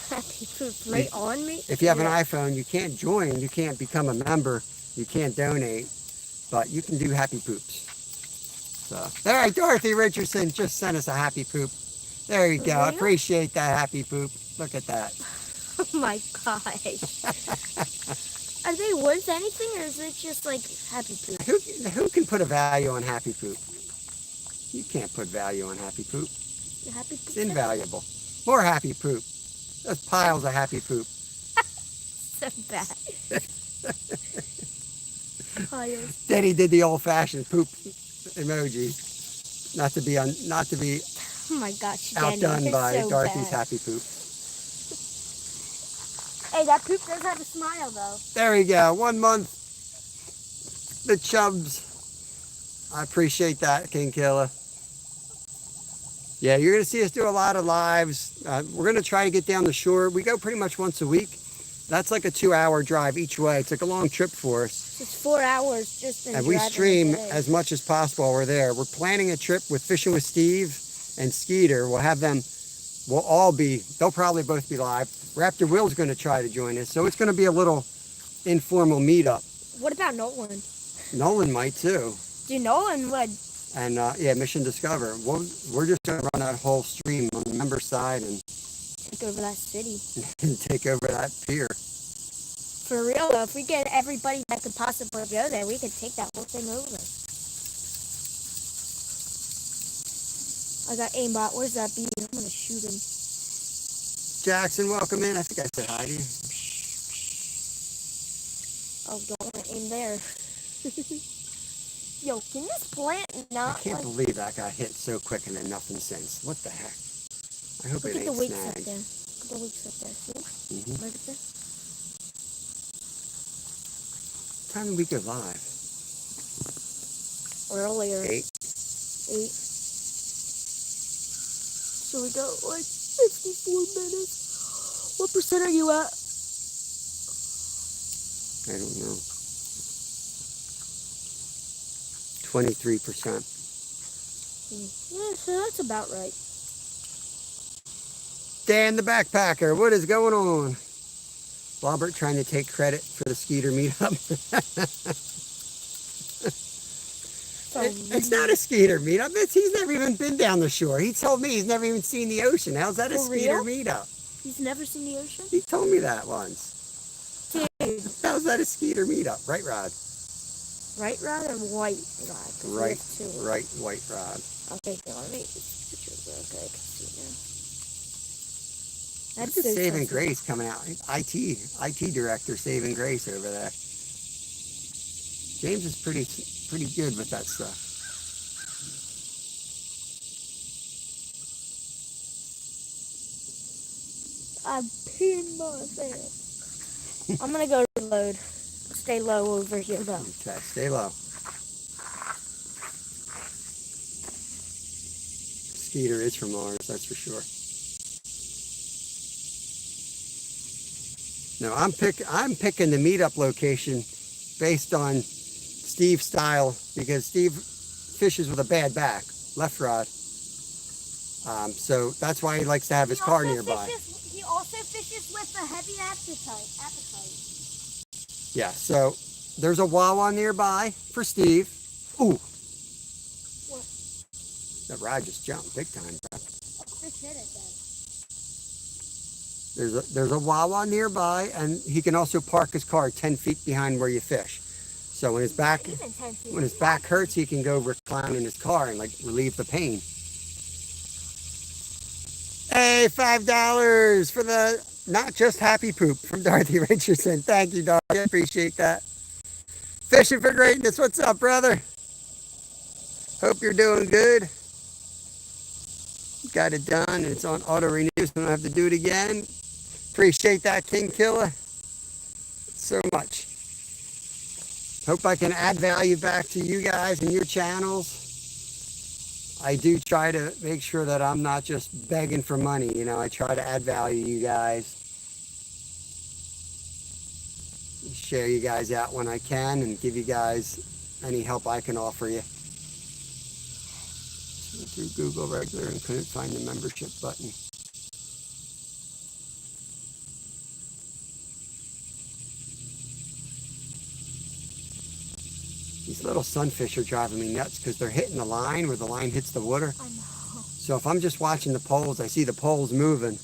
Happy poop right on me? If you have an iPhone, you can't join, you can't become a member, you can't donate, but you can do happy poops. So, all right, Dorothy Richardson just sent us a happy poop. There you go. Really? Appreciate that happy poop. Look at that. Oh my gosh. Are they worth anything or is it just like happy poop? Who can put a value on happy poop? You can't put value on happy poop. Happy poop? It's invaluable. More happy poop. There's piles of happy poop. So bad. Piles. Daddy did the old-fashioned poop emoji. Not to be Oh my gosh, outdone Jenny, by so Dorothy's bad. happy poop. Hey, that poop does have a smile though. There we go. 1 month. The chubs. I appreciate that, King Killer. Yeah, you're going to see us do a lot of lives. We're going to try to get down the shore. We go pretty much once a week. That's like a 2-hour drive each way. It's like a long trip for us. It's 4 hours just in And we driving stream a day. as much as possible while we're there. We're planning a trip with Fishing with Steve and Skeeter. We'll have them, they'll probably both be live. Raptor Will's going to try to join us. So it's going to be a little informal meetup. What about Nolan? Nolan might too. Dude, Nolan would. And yeah, Mission Discover. We're just going to run that whole stream on the member side and Take over that city. take over that pier. For real though, if we get everybody that could possibly go there, we could take that whole thing over. I got aimbot. Where's that bee? I'm gonna shoot him. Jackson, welcome in. I think I said hi to you. Oh, don't want to aim there. Yo, can this plant not I can't like... believe that got hit so quick and then nothing since. What the heck? I hope Look it at the ain't wicks up snagged. there. Look at the wicks up there. See? Mhm. Right up there. What time did we go live? Earlier. 8. 8. So we got like 54 minutes. What percent are you at? I don't know. 23%. Yeah, so that's about right. Dan the backpacker, what is going on? Robert trying to take credit for the Skeeter meetup. It's not a Skeeter meetup. He's never even been down the shore. He told me he's never even seen the ocean. How's that a Skeeter meetup? He's never seen the ocean? He told me that once. Dude. How's that a Skeeter meetup? Right, Rod? Right rod or white rod? Right, white rod. Okay, so let me get pictures. Okay, I can see now. That's That's so Saving fancy. Grace coming out. IT director Saving Grace over there. James is pretty good with that stuff. I'm peeing myself. I'm gonna go load. Stay low over here though. Okay, stay low. Skeeter is from Mars, that's for sure. No, I'm picking the meetup location based on Steve's style because Steve fishes with a bad back, left rod. So that's why he likes to have his car nearby. He also fishes with a heavy appetite. Yeah, so there's a Wawa nearby for Steve. Ooh. What? That rod just jumped big time, bro. Fish hit it then. There's a Wawa nearby, and he can also park his car 10 feet behind where you fish. So when his back hurts, he can go recline in his car and like relieve the pain. Hey, $5 for the not just happy poop from Dorothy Richardson. Thank you, Dorothy. I appreciate that. Fishing for greatness. What's up, brother? Hope you're doing good. Got it done, and it's on auto renew, so I don't have to do it again. Appreciate that, King Killer, so much. Hope I can add value back to you guys and your channels. I do try to make sure that I'm not just begging for money. You know, I try to add value to you guys. Share you guys out when I can and give you guys any help I can offer you. Went through Google regular and couldn't find the membership button. These little sunfish are driving me nuts because they're hitting the line where the line hits the water. I know. So if I'm just watching the poles, I see the poles moving.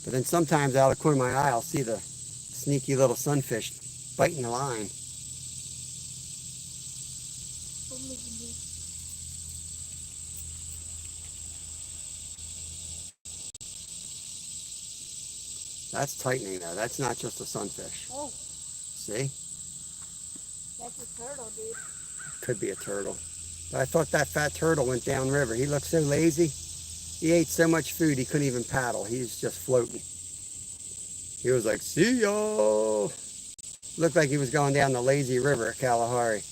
But then sometimes out of the corner of my eye, I'll see the sneaky little sunfish biting the line. That's tightening though. That's not just a sunfish. Oh. See? That's a turtle, dude. Could be a turtle. But I thought that fat turtle went downriver. He looked so lazy. He ate so much food he couldn't even paddle. He was just floating. He was like, see y'all. Looked like he was going down the lazy river at Kalahari.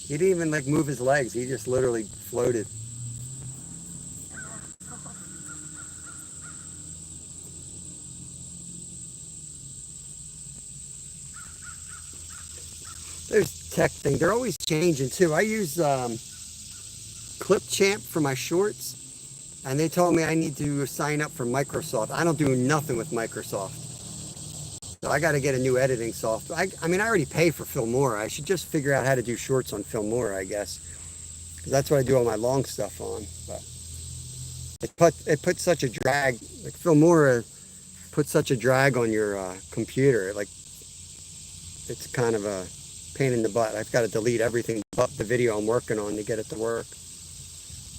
He didn't even like move his legs. He just literally floated. Those tech things, they're always changing too. I use Clip Champ for my shorts, and they told me I need to sign up for Microsoft. I don't do nothing with Microsoft. So I got to get a new editing software. I mean, I already pay for Filmora. I should just figure out how to do shorts on Filmora, I guess. Because that's what I do all my long stuff on. But it puts such a drag, like Filmora puts such a drag on your computer. Like, it's kind of a pain in the butt. I've got to delete everything but the video I'm working on to get it to work.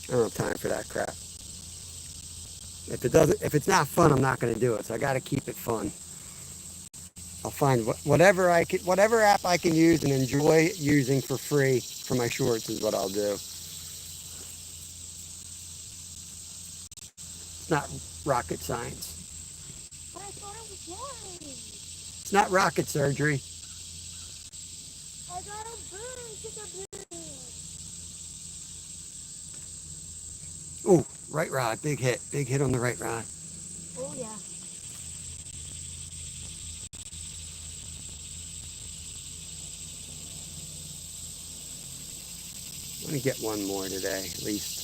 I don't have time for that crap. If it's not fun, I'm not going to do it. So I got to keep it fun. I'll find whatever app I can use and enjoy using for free for my shorts is what I'll do. It's not rocket science. But I thought it was. It's not rocket surgery. I got a burn to the burn. Ooh, right rod, big hit on the right rod. Oh yeah. I'm going to get one more today, at least.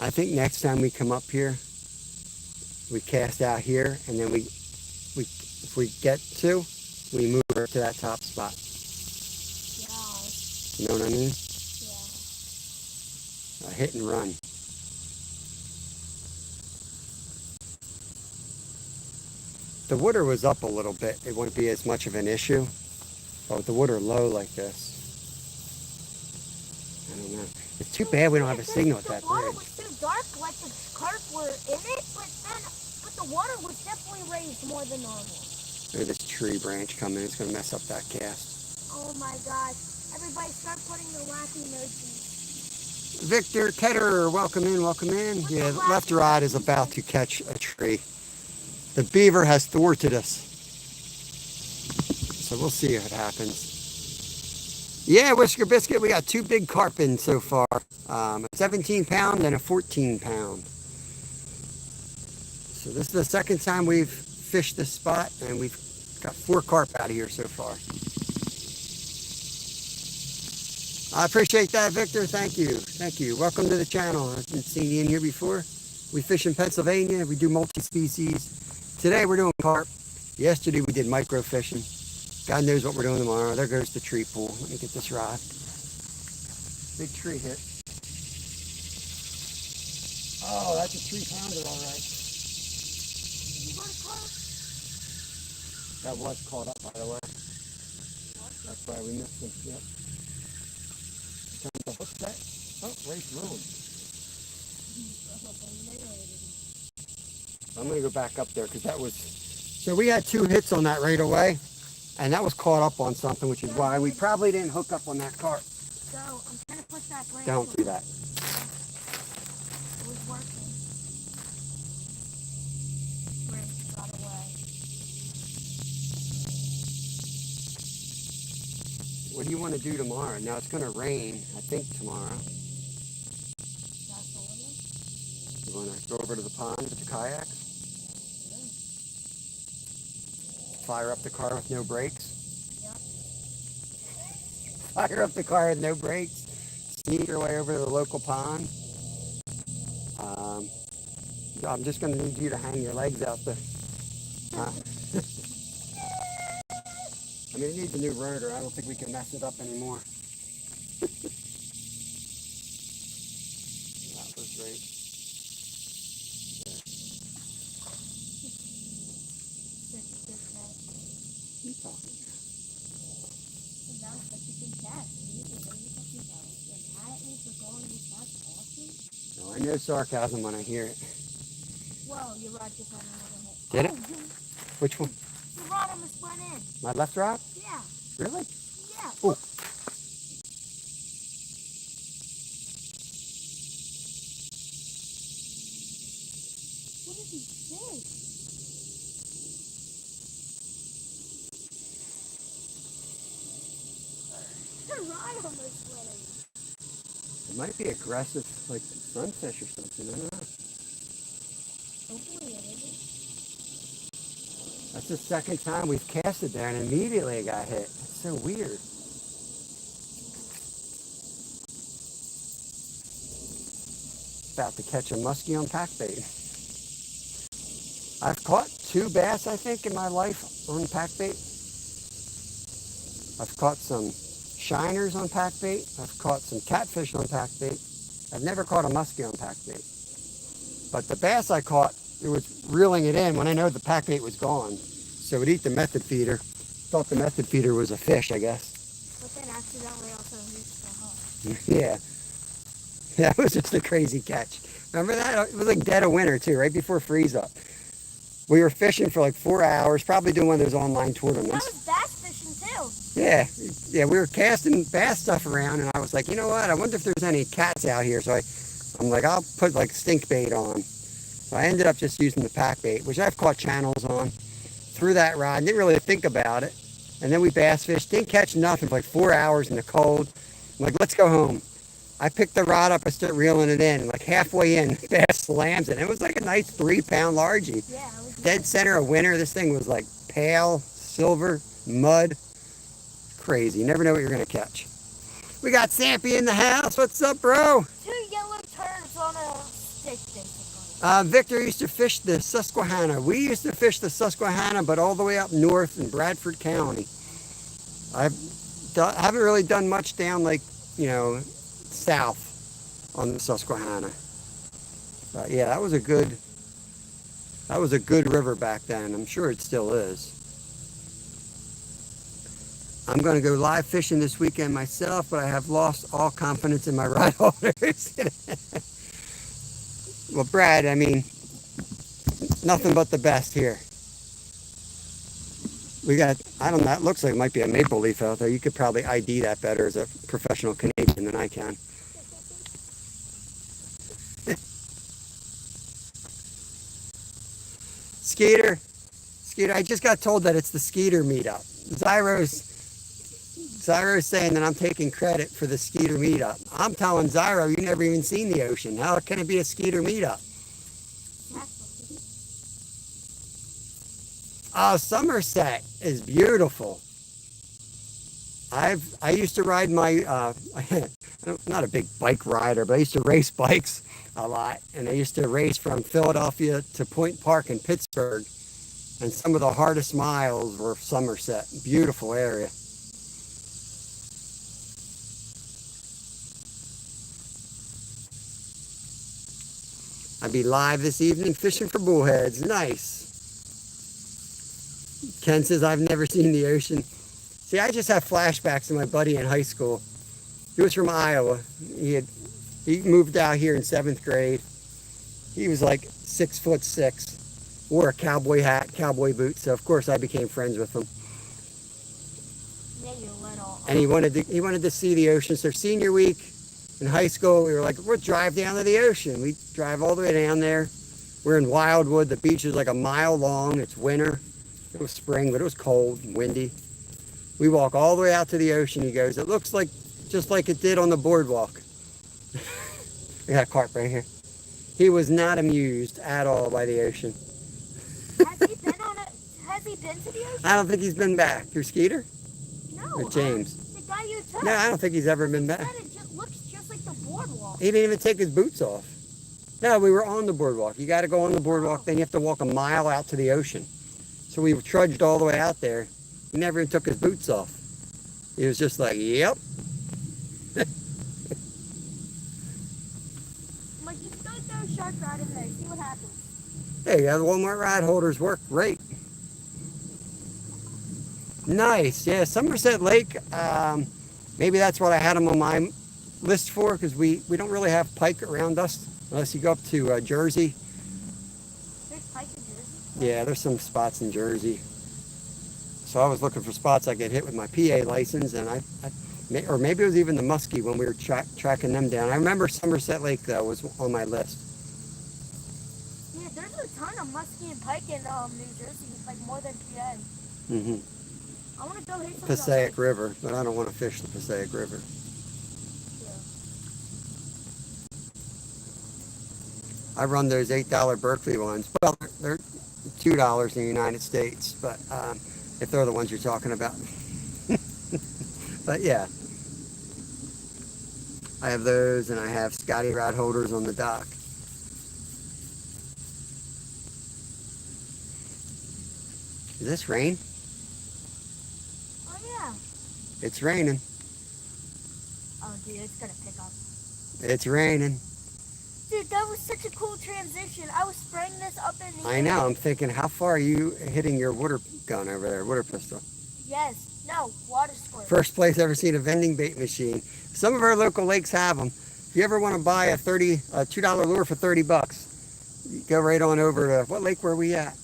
I think next time we come up here, we cast out here, and then if we get to, we move her to that top spot. Yeah. You know what I mean? Yeah. A hit and run. The water was up a little bit. It wouldn't be as much of an issue. But with the water low like this, I don't know. It's too bad we don't have a signal at that The water bridge. was too dark, like the carp were in it, but the water was definitely raised more than normal. Look at this tree branch coming. It's going to mess up that cast. Oh my gosh. Everybody start putting the laughing emojis. Victor Ketter, welcome in, welcome in. Yeah, the left rod is about to catch a tree. The beaver has thwarted us. So we'll see if it happens. Yeah, Whisker Biscuit, we got 2 big carp in so far. A 17 pound and a 14 pound. So this is the second time we've fished this spot, and we've got 4 carp out of here so far. I appreciate that, Victor. Thank you. Thank you. Welcome to the channel. I've been seeing you in here before. We fish in Pennsylvania. We do multi-species. Today we're doing carp. Yesterday we did micro fishing. God knows what we're doing tomorrow. There goes the tree pool. Let me get this rod. Big tree hit. Oh, that's a 3 pounder, all right. That was caught up, by the way. That's why we missed him. Yep. Time to hook that. Oh, race ruined. I'm going to go back up there because that was... So we had 2 hits on that right away. And that was caught up on something, which is why we probably didn't hook up on that carp. So I'm trying to push that branch. Don't do that. It was working. Branch got away. What do you want to do tomorrow? Now it's going to rain, I think, tomorrow. That's all it is. You want to go over to the pond with the kayaks? Fire up the car with no brakes? Yep. Fire up the car with no brakes. Sneak your way over to the local pond. I'm just going to need you to hang your legs out the... I mean, it needs a new rotor. I don't think we can mess it up anymore. That was great. You talking? That was such a good test. What are you talking about? You're mad at me for going this fast awesome? No, I know sarcasm when I hear it. Whoa, your rod just had another hit. Did it? Which one? Your rod almost went in. My left rod? Yeah. Really? Yeah. Oh. What did he say? Your rod almost went in. It might be aggressive, like sunfish or something. I don't know. Hopefully it isn't. That's the second time we've casted there, and immediately it got hit. It's so weird. About to catch a muskie on pack bait. I've caught 2 bass, I think, in my life on pack bait. I've caught some shiners on pack bait. I've caught some catfish on pack bait. I've never caught a muskie on pack bait. But the bass I caught, it was reeling it in when I know the pack bait was gone. So it would eat the method feeder. Thought the method feeder was a fish, I guess. But then accidentally also reached the hook. Yeah. That was just a crazy catch. Remember that? It was like dead of winter too, right before freeze up. We were fishing for like 4 hours, probably doing one of those online That tournaments. was bass fishing too. Yeah, we were casting bass stuff around, and I was like, you know what? I wonder if there's any cats out here. So I'm like, I'll put like stink bait on. So I ended up just using the pack bait, which I've caught channels on. Threw that rod, didn't really think about it. And then we bass fished, didn't catch nothing for like 4 hours in the cold. I'm like, let's go home. I picked the rod up, I start reeling it in. Like halfway in, bass slams it. It was like a nice 3-pound largie. Yeah, it was Dead center of winter. This thing was like pale, silver, mud. Crazy. You never know what you're going to catch. We got Sampy in the house. What's up, bro? 2 yellow turds on a stick, basically. Victor used to fish the Susquehanna. We used to fish the Susquehanna, but all the way up north in Bradford County. I haven't really done much down like, south on the Susquehanna. But yeah, that was a good river back then. I'm sure it still is. I'm going to go live fishing this weekend myself, but I have lost all confidence in my rod holders. Well, Brad, I mean, nothing but the best here. We got, I don't know, it looks like it might be a maple leaf out there. You could probably ID that better as a professional Canadian than I can. Skeeter, I just got told that it's the Skeeter meetup. Zyro's saying that I'm taking credit for the Skeeter meetup. I'm telling Zyro, you never even seen the ocean. How can it be a Skeeter meetup? Oh, Somerset is beautiful. I used to ride my, I'm not a big bike rider, but I used to race bikes a lot. And I used to race from Philadelphia to Point Park in Pittsburgh. And some of the hardest miles were Somerset. Beautiful area. I'll be live this evening fishing for bullheads. Nice. Ken says, I've never seen the ocean. See, I just have flashbacks of my buddy in high school. He was from Iowa. He moved out here in 7th grade. He was like 6'6", wore a cowboy hat, cowboy boots. So of course I became friends with him. Yeah, you little. And he wanted to see the ocean. So senior week in high school, we were like, we'll drive down to the ocean. We drive all the way down there. We're in Wildwood. The beach is like a mile long. It's winter. It was spring, but it was cold and windy. We walk all the way out to the ocean. He goes, it looks like just like it did on the boardwalk. We got a carp right here. He was not amused at all by the ocean. Has he been to the ocean? I don't think he's been back. Your Skeeter? No. Or James? The guy you took. No, I don't think he's ever been back. It just looks just like the boardwalk. He didn't even take his boots off. No, we were on the boardwalk. You got to go on the boardwalk, then you have to walk a mile out to the ocean. So we trudged all the way out there. He never even took his boots off. He was just like, yep. I'm like, just go throw a shark rod in there, see what happens. Hey, the Walmart rod holders work great. Nice. Yeah, Somerset Lake, maybe that's what I had them on my list for, because we don't really have pike around us, unless you go up to Jersey. There's pike in Jersey? Yeah, there's some spots in Jersey. So I was looking for spots I could hit with my PA license, and or maybe it was even the muskie when we were tracking them down. I remember Somerset Lake, though, was on my list. Yeah, there's a ton of muskie and pike in New Jersey, like more than PA. Mm-hmm. I want to go hit some Passaic River, but I don't want to fish the Passaic River. Yeah. I run those $8 Berkeley ones. Well, they're $2 in the United States, but if they're the ones you're talking about. But yeah, I have those, and I have Scotty rod holders on the dock. Is this rain? Oh yeah. It's raining. Oh dude, it's gonna pick up. It's raining. Dude, that was such a cool transition. I was spraying this up in the air. I know. I'm thinking, how far are you hitting your water gun over there, water pistol? Yes. No, water squirt. First place ever seen a vending bait machine. Some of our local lakes have them. If you ever want to buy a $2 lure for $30, you go right on over to, what lake were we at?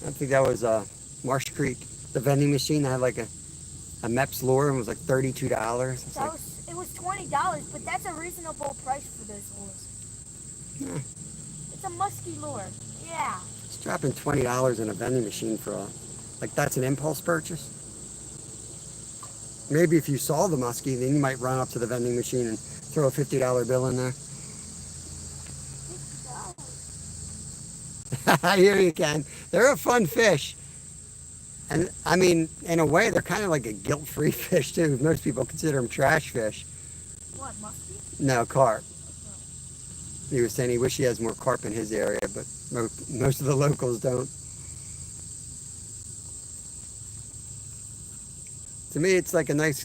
I think that was Marsh Creek. The vending machine had like a MEPS lure and was like $32. It was $20, but that's a reasonable price for those lures. Yeah. It's a musky lure. Yeah. It's dropping $20 in a vending machine for like that's an impulse purchase. Maybe if you saw the muskie, then you might run up to the vending machine and throw a $50 bill in there. Here you can. They're a fun fish. And I mean, in a way, they're kind of like a guilt-free fish too. Most people consider them trash fish. What, muskie? No, carp. He was saying he wished he has more carp in his area, but most of the locals don't. To me, it's like a nice,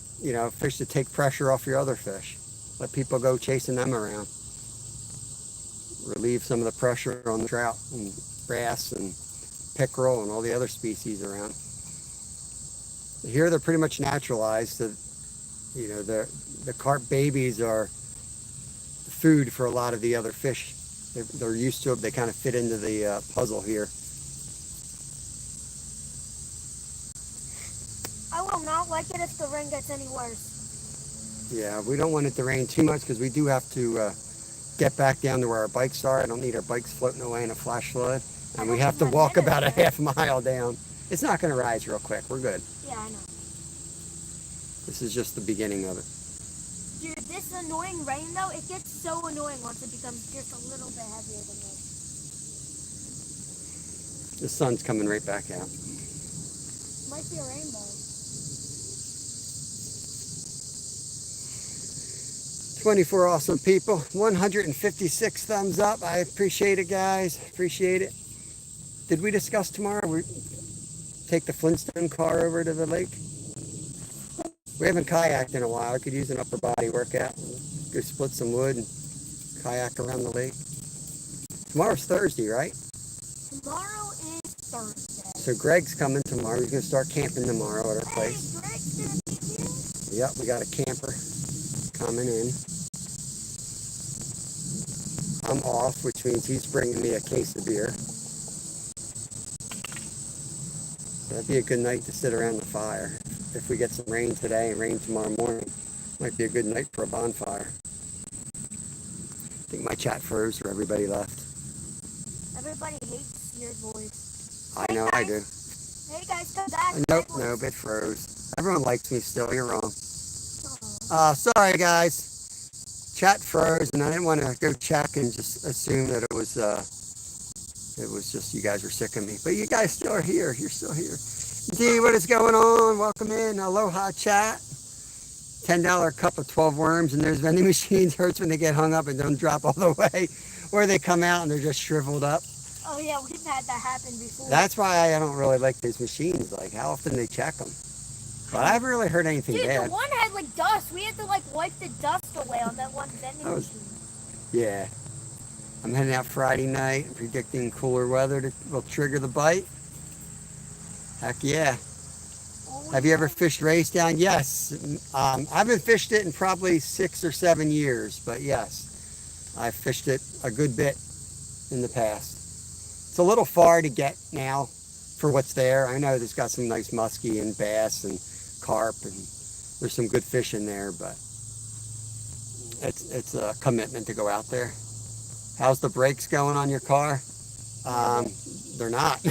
fish to take pressure off your other fish. Let people go chasing them around. Relieve some of the pressure on the trout and bass and pickerel and all the other species around. Here they're pretty much naturalized. The carp babies are food for a lot of the other fish. They're used to it. They kind of fit into the puzzle here. I will not like it if the rain gets any worse. Yeah, we don't want it to rain too much because we do have to get back down to where our bikes are. I don't need our bikes floating away in a flash flood. And we have to walk about a half mile down. It's not going to rise real quick. We're good. Yeah, I know. This is just the beginning of it. Dude, this annoying rain though, it gets so annoying once it becomes just a little bit heavier than this. The sun's coming right back out. Might be a rainbow. 24 awesome people, 156 thumbs up. I appreciate it, guys. Appreciate it. Did we discuss tomorrow? We take the Flintstone car over to the lake? We haven't kayaked in a while. I could use an upper body workout. Go split some wood and kayak around the lake. Tomorrow's Thursday, right? Tomorrow is Thursday. So Greg's coming tomorrow. He's going to start camping tomorrow at our place. Hey, Greg's gonna be here? Yep, we got a camper coming in. I'm off, which means he's bringing me a case of beer. That'd be a good night to sit around the fire. If we get some rain today and rain tomorrow morning, might be a good night for a bonfire. I think my chat froze or everybody left. Everybody hates your voice. I know I do. Hey guys, come back. Nope, it froze. Everyone likes me still. You're wrong. Oh. Sorry guys. Chat froze, and I didn't want to go check and just assume that it was just you guys were sick of me. But you guys still are here. You're still here. D, what is going on? Welcome in. Aloha chat. $10 cup of 12 worms, and there's vending machines. Hurts when they get hung up and don't drop all the way, or they come out and they're just shriveled up. Oh yeah, we've had that happen before. That's why I don't really like these machines. Like how often they check them. But I haven't really heard anything Dude, bad. the one had like dust. We had to like wipe the dust away on that one vending machine. Yeah. I'm heading out Friday night, predicting cooler weather will trigger the bite. Heck yeah. Have you ever fished race down? Yes. I haven't fished it in probably 6 or 7 years, but yes, I've fished it a good bit in the past. It's a little far to get now for what's there. I know there's got some nice muskie and bass and carp, and there's some good fish in there, but it's a commitment to go out there. How's the brakes going on your car? They're not.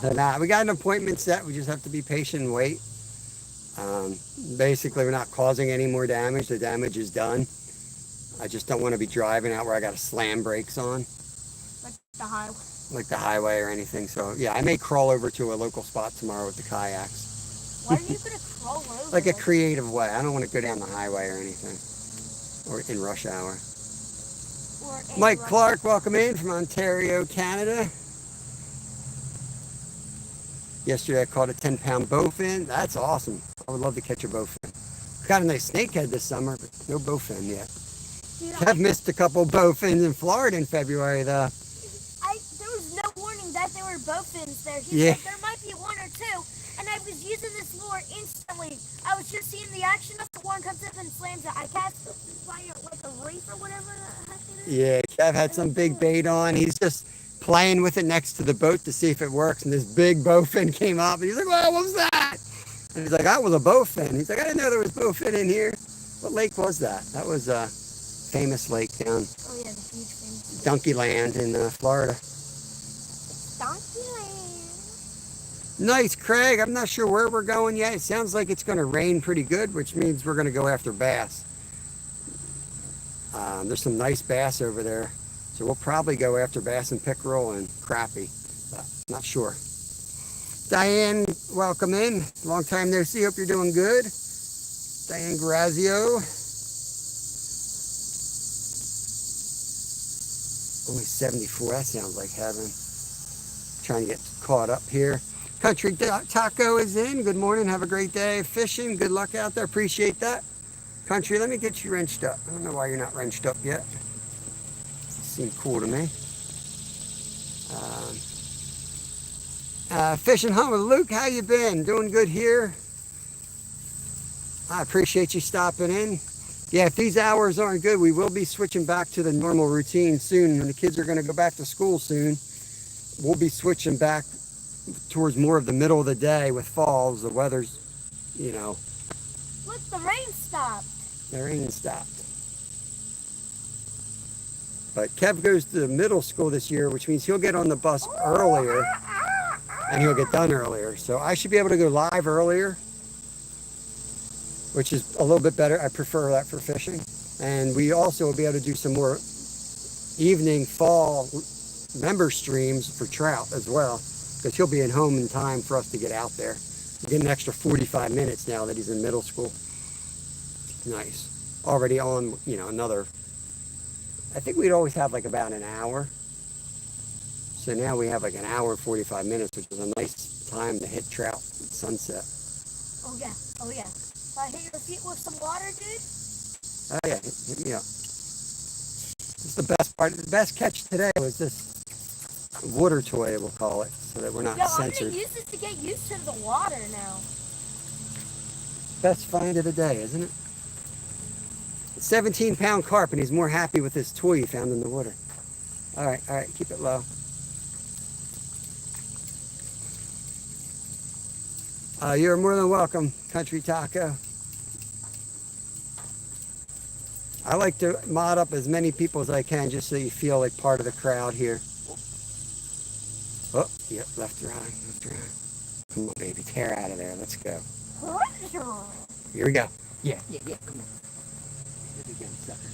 They're not. We got an appointment set. We just have to be patient and wait. Basically, we're not causing any more damage. The damage is done. I just don't want to be driving out where I got to slam brakes on. Like the highway. Like the highway or anything. So yeah, I may crawl over to a local spot tomorrow with the kayaks. Why are you gonna crawl over? Like a creative way. I don't want to go down the highway or anything. Or in rush hour. Mike Clark, welcome in from Ontario, Canada. Yesterday I caught a 10-pound bowfin. That's awesome. I would love to catch a bowfin. Got a nice snakehead this summer, but no bowfin yet. Dude, I've missed a couple bowfins in Florida in February though. There was no warning that there were bowfins there. He Yeah. said there might be one or two, and I was using this lure instantly. I was just seeing the action of the one comes up and slams it. I cast fire like a reef or whatever the heck it is. Yeah, Kev had some big bait on. He's just playing with it next to the boat to see if it works, and this big bowfin came up, and he's like, "Well, what was that?" And he's like, "That was a bowfin." He's like, "I didn't know there was bowfin in here." What lake was that? That was a famous lake down Oh yeah, the huge thing. Donkey Land in Florida. Donkey land. Nice, Craig. I'm not sure where we're going yet. It sounds like it's going to rain pretty good, which means we're going to go after bass. There's some nice bass over there. So we'll probably go after bass and pickerel and crappie, but not sure. Diane, welcome in. Long time no see. Hope you're doing good. Diane Grazio. Only 74. That sounds like heaven. Trying to get caught up here. Country Taco is in. Good morning. Have a great day fishing. Good luck out there. Appreciate that. Country, let me get you wrenched up. I don't know why you're not wrenched up yet. Seemed cool to me. Fish and Hunt with Luke. How you been? Doing good here. I appreciate you stopping in. Yeah, if these hours aren't good, we will be switching back to the normal routine soon. When the kids are going to go back to school soon, we'll be switching back towards more of the middle of the day with falls. The weather's, you know. Look, the rain stopped. The rain stopped. But Kev goes to middle school this year, which means he'll get on the bus earlier and he'll get done earlier. So I should be able to go live earlier, which is a little bit better. I prefer that for fishing. And we also will be able to do some more evening fall member streams for trout as well, because he'll be at home in time for us to get out there. We get an extra 45 minutes now that he's in middle school. Nice. Already on, you know, another, I think we'd always have like about an hour. So now we have like an hour and 45 minutes, which is a nice time to hit trout at sunset. Oh yeah, oh yeah. Hit your feet with some water, dude? Oh yeah, hit me up. This is the best part. The best catch today was this water toy, we'll call it, so that we're not censored. I'm gonna use this to get used to the water now. Best find of the day, isn't it? 17-pound carp, and he's more happy with this toy he found in the water. All right, keep it low. You're more than welcome, Country Taco. I like to mod up as many people as I can just so you feel like part of the crowd here. Oh, yep, left your eye, left your eye. Come on, baby, tear out of there. Let's go. Here we go. Yeah, come on. Hit it again, sucker.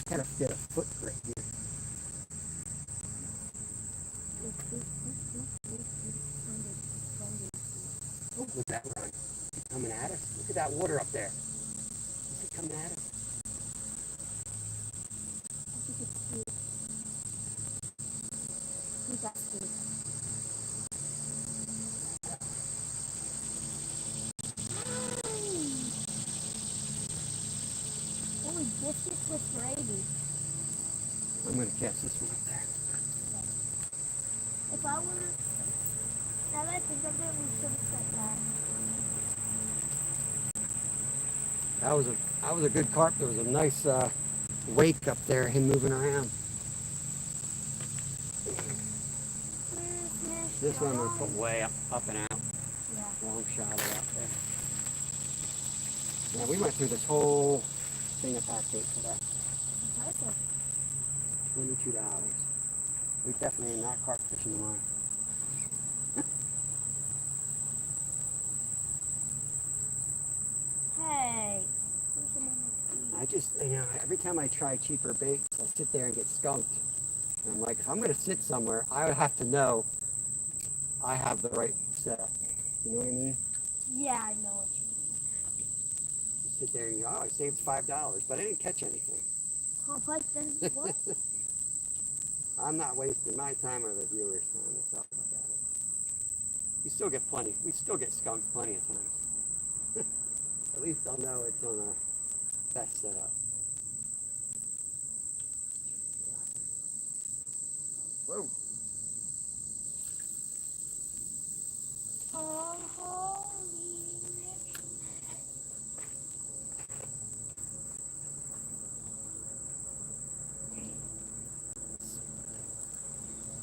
Gotta get a foot right here. Oh, look at that run. Is it coming at us? Look at that water up there. Is it coming at us? Holy biscuits with gravy. I'm gonna catch this one up there. If I were, now that I think of it, we should have said that. That was a good carp. There was a nice wake up there, him moving around. This one I'm gonna put way up and out. Yeah. Long shot of out there. Yeah, we went through this whole thing of pack bait for that. Impressive. $22. We definitely are not carp fishing tomorrow. Hey. I just, you know, every time I try cheaper baits, I sit there and get skunked. And I'm like, if I'm going to sit somewhere, I would have to know I have the right setup. You know what I mean? Yeah, I know what you mean. You sit there and you go, oh, I saved $5, but I didn't catch anything. Oh, but then what? I'm not wasting my time or the viewers' time. That's all about it. You still get plenty. We still get skunked plenty of times. At least I'll know it's on our best setup. Whoa. Oh, holy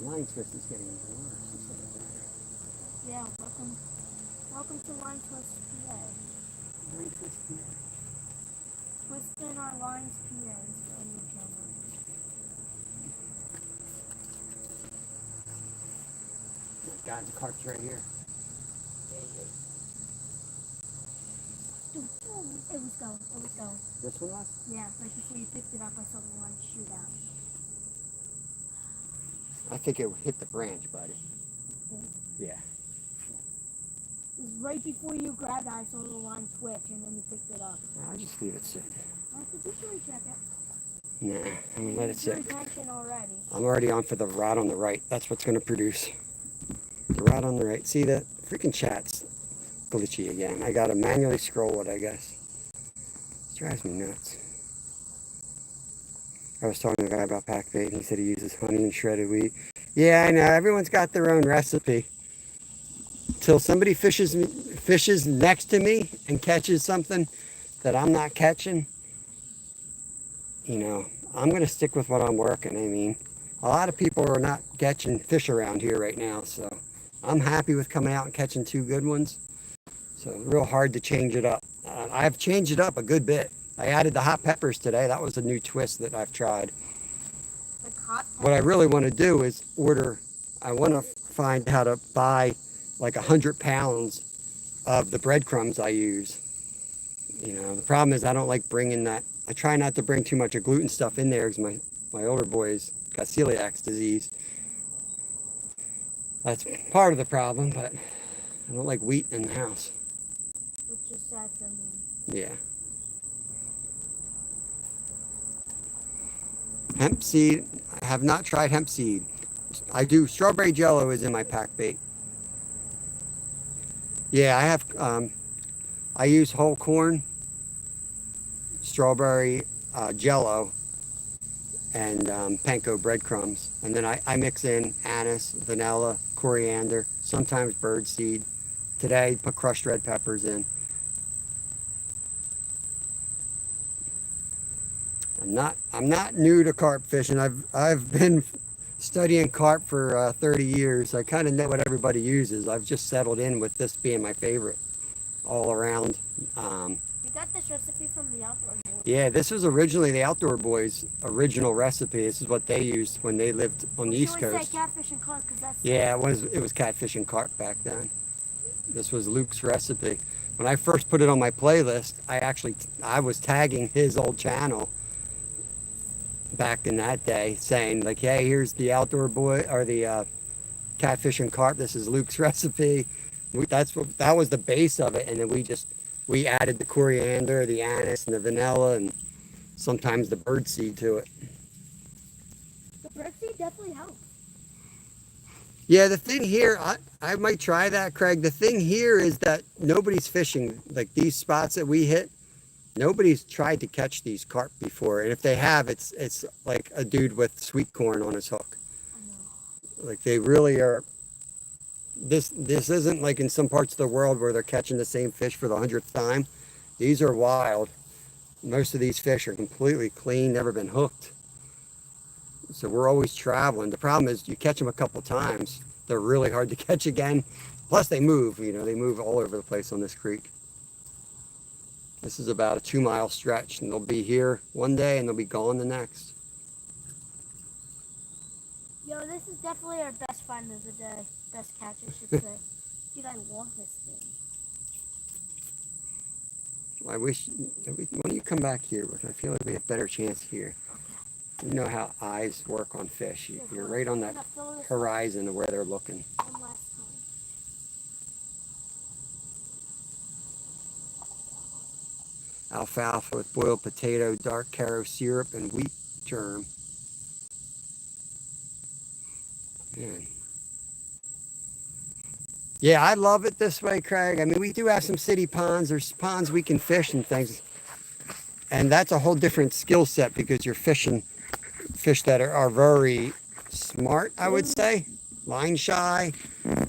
Line twist is getting worse instead of better. yeah, welcome to Line Twist PA. Line twist here. Twisting our lines PA instead of each other. Got the carp's right here. It was going. It was going. This one was? Yeah, right before you picked it up, I saw the line shoot out. I think it hit the branch, buddy. Yeah. It was right before you grabbed it, I saw the line twitch, and then you picked it up. I'll just leave it sit. I have to visually check it. Nah, I'm gonna let it sit. Attention already. I'm already on for the rod on the right. That's what's gonna produce. The rod on the right. See, the freaking chat's glitchy again. I gotta manually scroll it, I guess. It drives me nuts. I was talking to a guy about pack bait, and he said he uses honey and shredded wheat. Yeah, I know. Everyone's got their own recipe. Till somebody fishes next to me and catches something that I'm not catching, you know, I'm going to stick with what I'm working. I mean, a lot of people are not catching fish around here right now, so I'm happy with coming out and catching 2 good ones. So real hard to change it up. I've changed it up a good bit. I added the hot peppers today. That was a new twist that I've tried. Like hot peppers? What I really want to do is I want to find how to buy like 100 pounds of the breadcrumbs I use. You know, the problem is I don't like bringing that. I try not to bring too much of gluten stuff in there because my older boy's got celiac disease. That's part of the problem, but I don't like wheat in the house. Which is sad for me. Yeah. Hemp seed. I have not tried hemp seed. I do. Strawberry jello is in my pack bait. Yeah, I have. I use whole corn, strawberry jello, and panko breadcrumbs, and then I mix in anise, vanilla, coriander, sometimes birdseed. Today, put crushed red peppers in. I'm not new to carp fishing. I've been studying carp for 30 years. I kind of know what everybody uses. I've just settled in with this being my favorite all around. You got this recipe from the Outdoor Boys? Yeah, this was originally the Outdoor Boys' original recipe. This is what they used when they lived on the East Coast. You always say catfish and carp because that's... Yeah, it was catfish and carp back then. This was Luke's recipe. When I first put it on my playlist, I was tagging his old channel back in that day, saying like, "Hey, here's the Outdoor Boy or the catfish and carp. This is Luke's recipe." That was the base of it, and then we added the coriander, the anise, and the vanilla, and sometimes the birdseed to it. The birdseed definitely helps. Yeah, the thing here, I might try that, Craig. The thing here is that nobody's fishing like these spots that we hit. Nobody's tried to catch these carp before, and if they have, it's like a dude with sweet corn on his hook. I know. Like they really are. This isn't like in some parts of the world where they're catching the same fish for the 100th time. These are wild. Most of these fish are completely clean, never been hooked. So we're always traveling. The problem is you catch them a couple times, they're really hard to catch again. Plus they move, they move all over the place on this creek. This is about a 2-mile stretch, and they'll be here one day and they'll be gone the next. Yo, this is definitely our best find of the day. Best catch, I should say. Dude, I love this thing. I wish, why don't you come back here? I feel like we have a better chance here. You know how eyes work on fish. You're right on that horizon of where they're looking. One last time. Alfalfa with boiled potato, dark caro syrup, and wheat germ. Man. Yeah, I love it this way, Craig. I mean, we do have some city ponds. There's ponds we can fish and things. And that's a whole different skill set because you're fishing fish that are very smart, I would say. Line shy.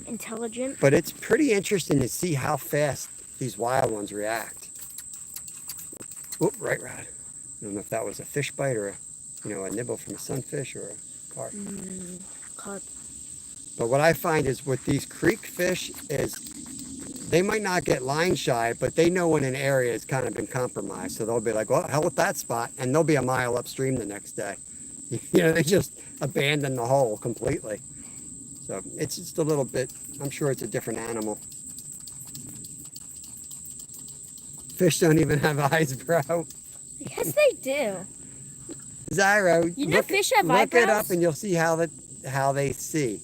Intelligent. But it's pretty interesting to see how fast these wild ones react. Oop, right rod. I don't know if that was a fish bite or a nibble from a sunfish or a carp. Carp. But what I find is with these creek fish is they might not get line shy, but they know when an area has kind of been compromised. So they'll be like, well, hell with that spot. And they'll be a mile upstream the next day. They just abandon the hole completely. So it's just a little bit, I'm sure it's a different animal. Fish don't even have eyes, bro. Yes, they do. Zyro, You know fish have look it up eyebrows? and you'll see how they see.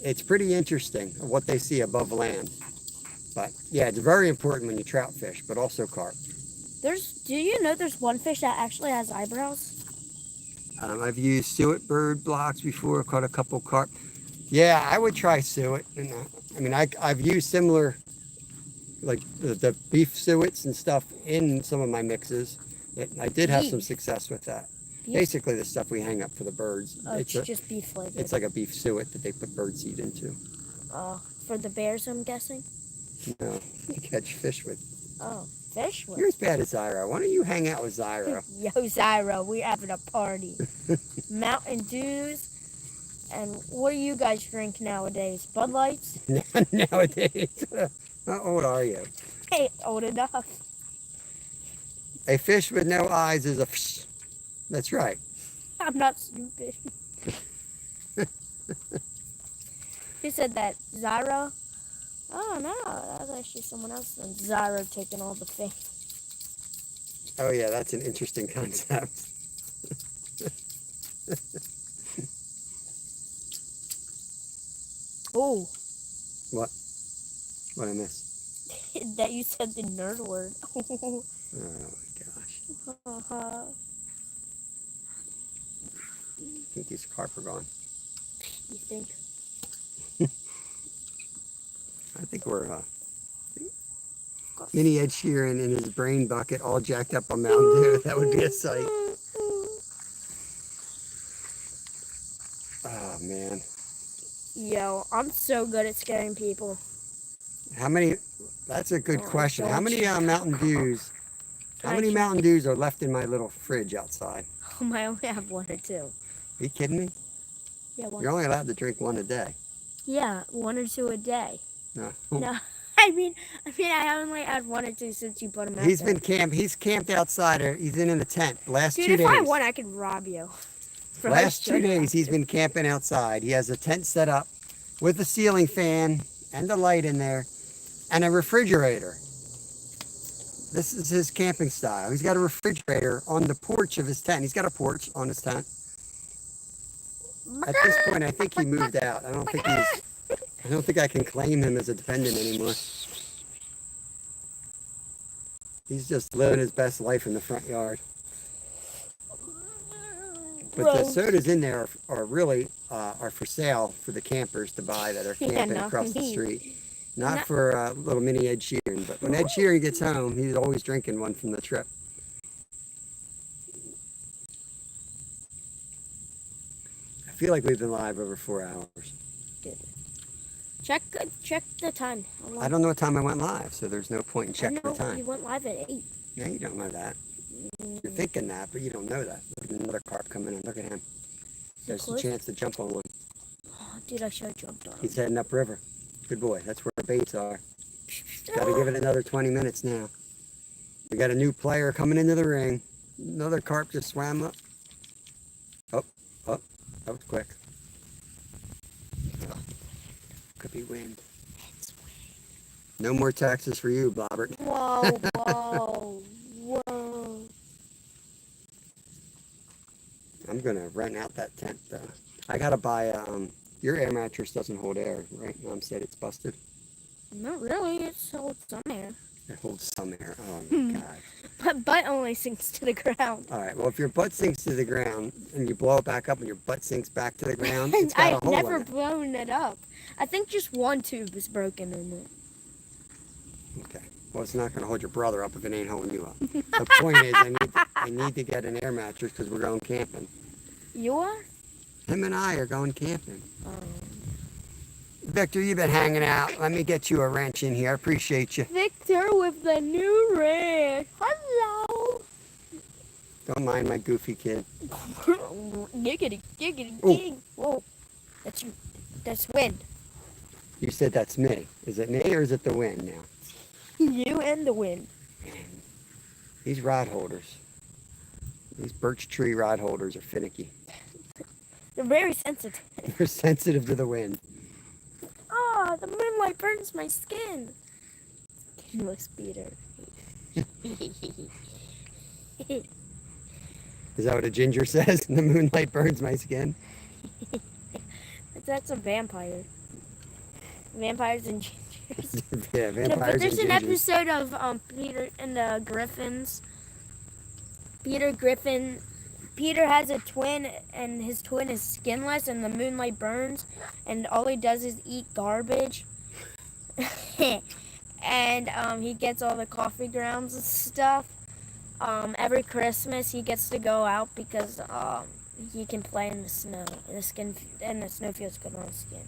It's pretty interesting what they see above land. But yeah, it's very important when you trout fish, but also carp. Do you know there's one fish that actually has eyebrows? I've used suet bird blocks before, caught a couple carp. Yeah, I would try suet. And, I mean, I've used similar, like the beef suets and stuff in some of my mixes. I did have some success with that. Beef? Basically, the stuff we hang up for the birds. Oh, it's just beef flavored. It's like a beef suet that they put bird seed into. Oh, for the bears, I'm guessing? No, to catch fish with. Oh, fish with? You're as bad as Zyro. Why don't you hang out with Zyro? Yo, Zyro, we're having a party. Mountain Dews. And what do you guys drink nowadays? Bud Lights? Nowadays. How old are you? Hey, old enough. A fish with no eyes is a fish. That's right. I'm not stupid. Who said that? Zyro? Oh, no. That was actually someone else than Zyro taking all the fame. Oh, yeah, that's an interesting concept. Oh. What? What I missed? That you said the nerd word. Oh, my gosh. I think these carp are gone. You think? I think we're mini Ed Sheeran in his brain bucket all jacked up on Mountain Dew. That would be a sight. Oh, man. Yo, I'm so good at scaring people. How many? That's a good question. How many Mountain Dews? How many check? Mountain Dews are left in my little fridge outside? I only have one or two. Are you kidding me? Yeah, one. You're only allowed to drink one a day. Yeah, one or two a day. No. No, I mean, I only had one or two since you put them out. He's camped outside. He's in a tent. Last Dude, 2 days. if I won, I could rob you. Last 2 days, he's been camping outside. He has a tent set up with a ceiling fan and a light in there and a refrigerator. This is his camping style. He's got a refrigerator on the porch of his tent. He's got a porch on his tent. At this point, I think he moved out. I don't think I can claim him as a dependent anymore. He's just living his best life in the front yard. But the sodas in there are really are for sale for the campers to buy that are camping across the street. Not for little mini Ed Sheeran. But when Ed Sheeran gets home, he's always drinking one from the trip. I feel like we've been live over 4 hours. Dude. Check the time. I don't know what time I went live, so there's no point in checking the I know time. you went live at 8. Yeah, you don't know that. You're thinking that, but you don't know that. Look at another carp coming in. Look at him. There's a chance to jump on one. Oh, dude, I should have jumped on him. He's heading upriver. Good boy. That's where the baits are. Got to give it another 20 minutes now. We got a new player coming into the ring. Another carp just swam up. Oh, that was quick. Could be wind. No more taxes for you, Bobbert. Whoa. I'm gonna rent out that tent though. I gotta buy your air mattress doesn't hold air, right? Mom said it's busted. Not really, it holds some air. It holds some air. Oh my god. But butt only sinks to the ground. Alright, well if your butt sinks to the ground and you blow it back up and your butt sinks back to the ground, it's got a I've hole never in it. blown it up. I think just one tube is broken in it. Okay. Well, it's not gonna hold your brother up if it ain't holding you up. The point is I need to get an air mattress because we're going camping. You are? Him and I are going camping. Victor, you've been hanging out. Let me get you a wrench in here. I appreciate you. Victor with the new wrench. Hello. Don't mind my goofy kid. Giggity, Ooh. gig. Whoa. That's you. That's wind. You said that's me. Is it me or is it the wind now? You and the wind. These rod holders. These birch tree rod holders are finicky. They're very sensitive. They're sensitive to the wind. ah, the moonlight burns my skin. Skinless Peter. Is that what a ginger says? The moonlight burns my skin. That's a vampire. Vampires and gingers. Yeah, No, but vampires there's and an gingers. episode of Peter and the Griffins. Peter has a twin, and his twin is skinless, and the moonlight burns, and all he does is eat garbage. And he gets all the coffee grounds and stuff. Every Christmas he gets to go out because he can play in the snow, and the snow feels good on his skin.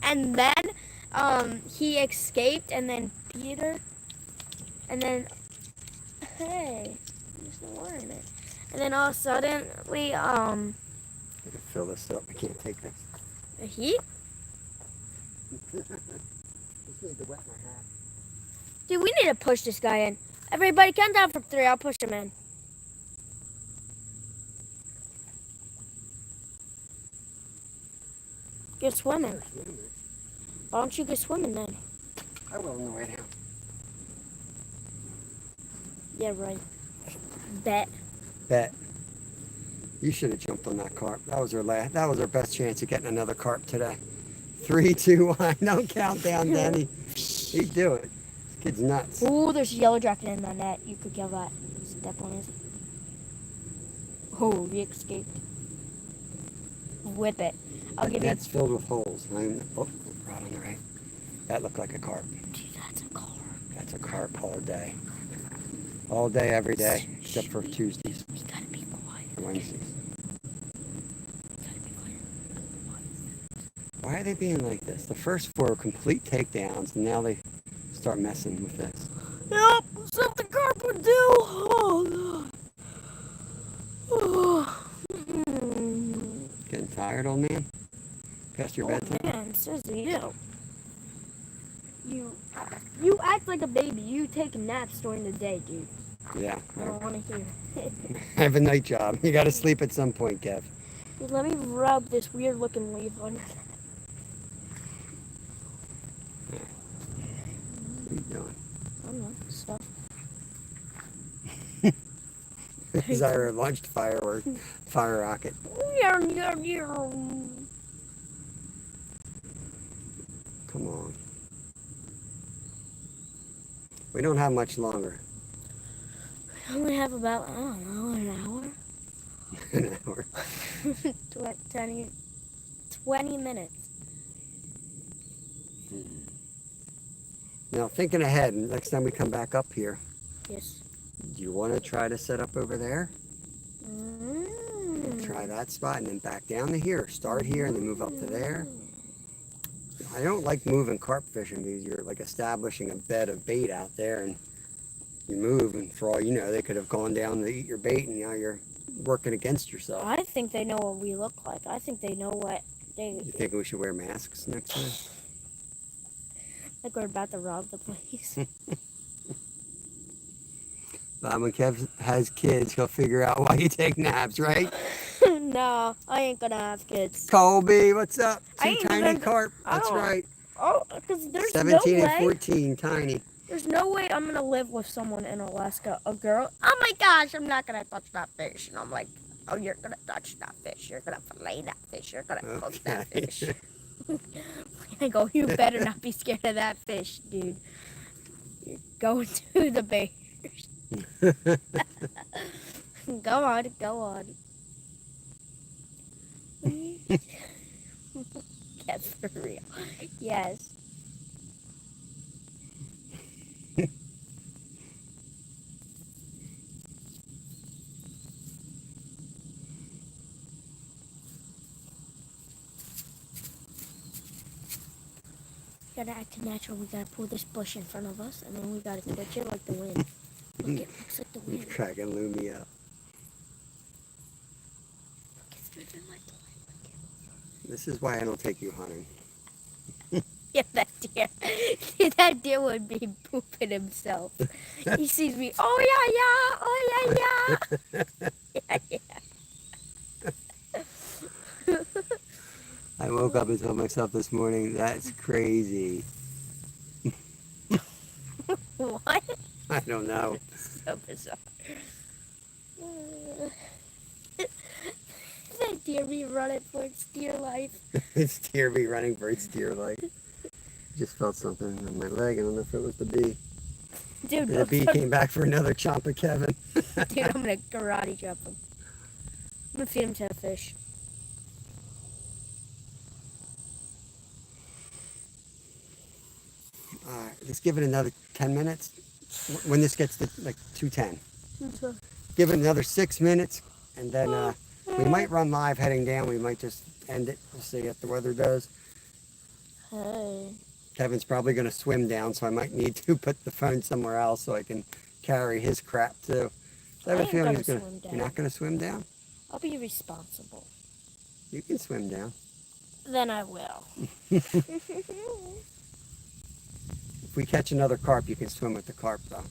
And then he escaped, and then hey, there's no water in it. And then all of a sudden I can fill this up. I can't take this. the heat. Just need to wet my hat. Dude, we need to push this guy in. Everybody count down from 3. I'll push him in. Go swimming. Why don't you go swimming then? I will on the way down. Yeah, right. Bet. You should have jumped on that carp. That was our best chance of getting another carp today. 3, 2, 1. Don't count down, Danny. He'd do it. This kid's nuts. Ooh, there's a yellow jacket in the net. You could kill that. Step on his. Oh, he escaped. Whip it. I'll give you. Net's filled with holes. Right on the right. That looked like a carp. Dude, that's a carp. That's a carp all day. All day, every day, except for Tuesdays We gotta be quiet. and Wednesdays. We gotta be quiet. Why are they being like this? The first 4 are complete takedowns, and now they start messing with this. Yep, something Carp would do. Oh, God. Oh. Getting tired, old man? Past your bedtime? Man, seriously, you act like a baby. You take naps during the day, dude. Yeah. I don't want to hear it. I have a night job. You gotta sleep at some point, Kev. Dude, let me rub this weird looking leaf on your neck. What are you doing? I don't know, stuff. Is that a launched firework? Fire rocket. Come on. We don't have much longer. I only have about, I don't know, an hour? An hour. 20 minutes. Now, thinking ahead, next time we come back up here, Yes. do you want to try to set up over there? Mm. Try that spot and then back down to here. Start here and then move up to there. I don't like moving carp fishing because you're like establishing a bed of bait out there and you move, and for all you know, they could have gone down to eat your bait and now you're working against yourself. I think they know what we look like. I think they know what they... You think we should wear masks next time? Like we're about to rob the place. When Kev has kids, he'll figure out why you take naps, right? No, I ain't gonna have kids. Colby, what's up? I Two ain't tiny even- carp. That's I don't- right. Oh, because there's 17 no and way. 14, tiny. There's no way I'm gonna live with someone in Alaska, a girl. Oh my gosh, I'm not gonna touch that fish. And I'm like, oh, you're gonna touch that fish. You're gonna fillet that fish. You're gonna cook that Okay. fish. I go, you better not be scared of that fish, dude. You're going to the bears. Go on, go on. Yes, for real. Yes. Gotta act natural. We gotta pull this bush in front of us, and then we gotta twitch it like the wind. Look, it looks like the You're wind. cracking Lumi up. Look, it's moving like the wind. Look it. This is why I don't take you hunting. Yeah, that deer. That deer would be pooping himself. He sees me. Oh yeah, yeah. Oh yeah, yeah. Yeah, yeah. I I woke up and told myself this morning, that's crazy. What? I don't know. So bizarre. That deer be running for its dear life. It's deer be running for its dear life. Just felt something on my leg. I don't know if it was the bee. Dude, The bee came back for another chomp of Kevin. Dude, I'm gonna karate chop him. I'm gonna feed him to a fish. Let's give it another 10 minutes. When this gets to like 2:10. Give it another 6 minutes, and then we might run live heading down. We might just end it. We'll see what the weather does. Hey. Kevin's probably going to swim down, so I might need to put the phone somewhere else so I can carry his crap too. So I have a feeling he's gonna. You're not going to swim down? I'll be responsible. You can swim down. Then I will. If we catch another carp, you can swim with the carp, though.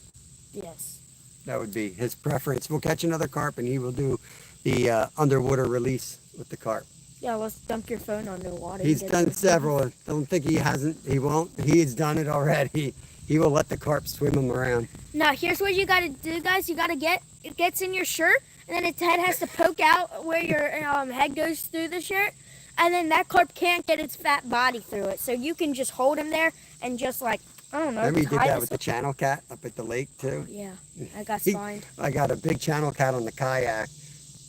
Yes. That would be his preference. We'll catch another carp, and he will do the underwater release with the carp. Yeah, let's dunk your phone underwater. He's done several. I don't think he hasn't. He won't. He's done it already. He will let the carp swim him around. Now, here's what you gotta do, guys. You gotta it gets in your shirt, and then its head has to poke out where your head goes through the shirt, and then that carp can't get its fat body through it. So you can just hold him there and just like, I don't know. Remember you did that with the channel cat up at the lake too? Yeah, I got spined. I got a big channel cat on the kayak,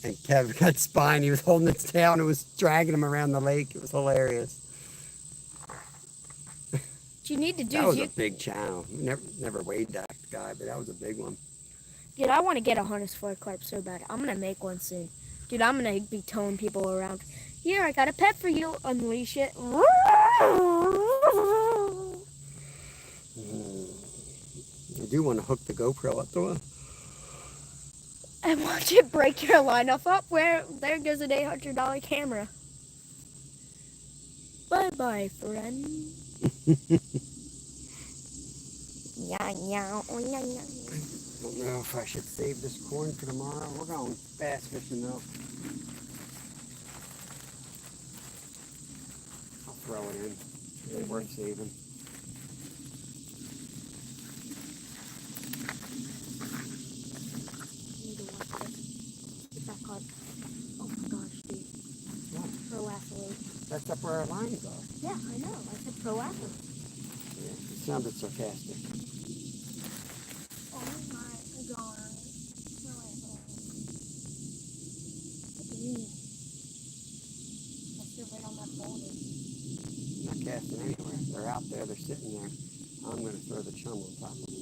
and Kev got spined. He was holding its tail and it was dragging him around the lake. It was hilarious. What you need to do that is was a big channel. Never weighed that guy, but that was a big one. Dude, I want to get a harness for a carp so bad. I'm gonna make one soon. Dude, I'm gonna be towing people around. Here, I got a pet for you. Unleash it. I do want to hook the GoPro up to it. And watch it break your line off. Up where there goes an $800 camera. Bye bye, friend. Yeah, yeah, oh, yeah, yeah. I don't know if I should save this corn for tomorrow. We're going bass fishing though. I'll throw it in. It ain't worth saving. Oh my gosh, dude. What? Pro athlete. That's up where our lines are. Yeah, I know. I said pro athlete. Yeah, it sounded sarcastic. Oh my god. What do you mean? Let's right on that boulder. I'm not casting anywhere. They're out there. They're sitting there. I'm going to throw the chum on top of them.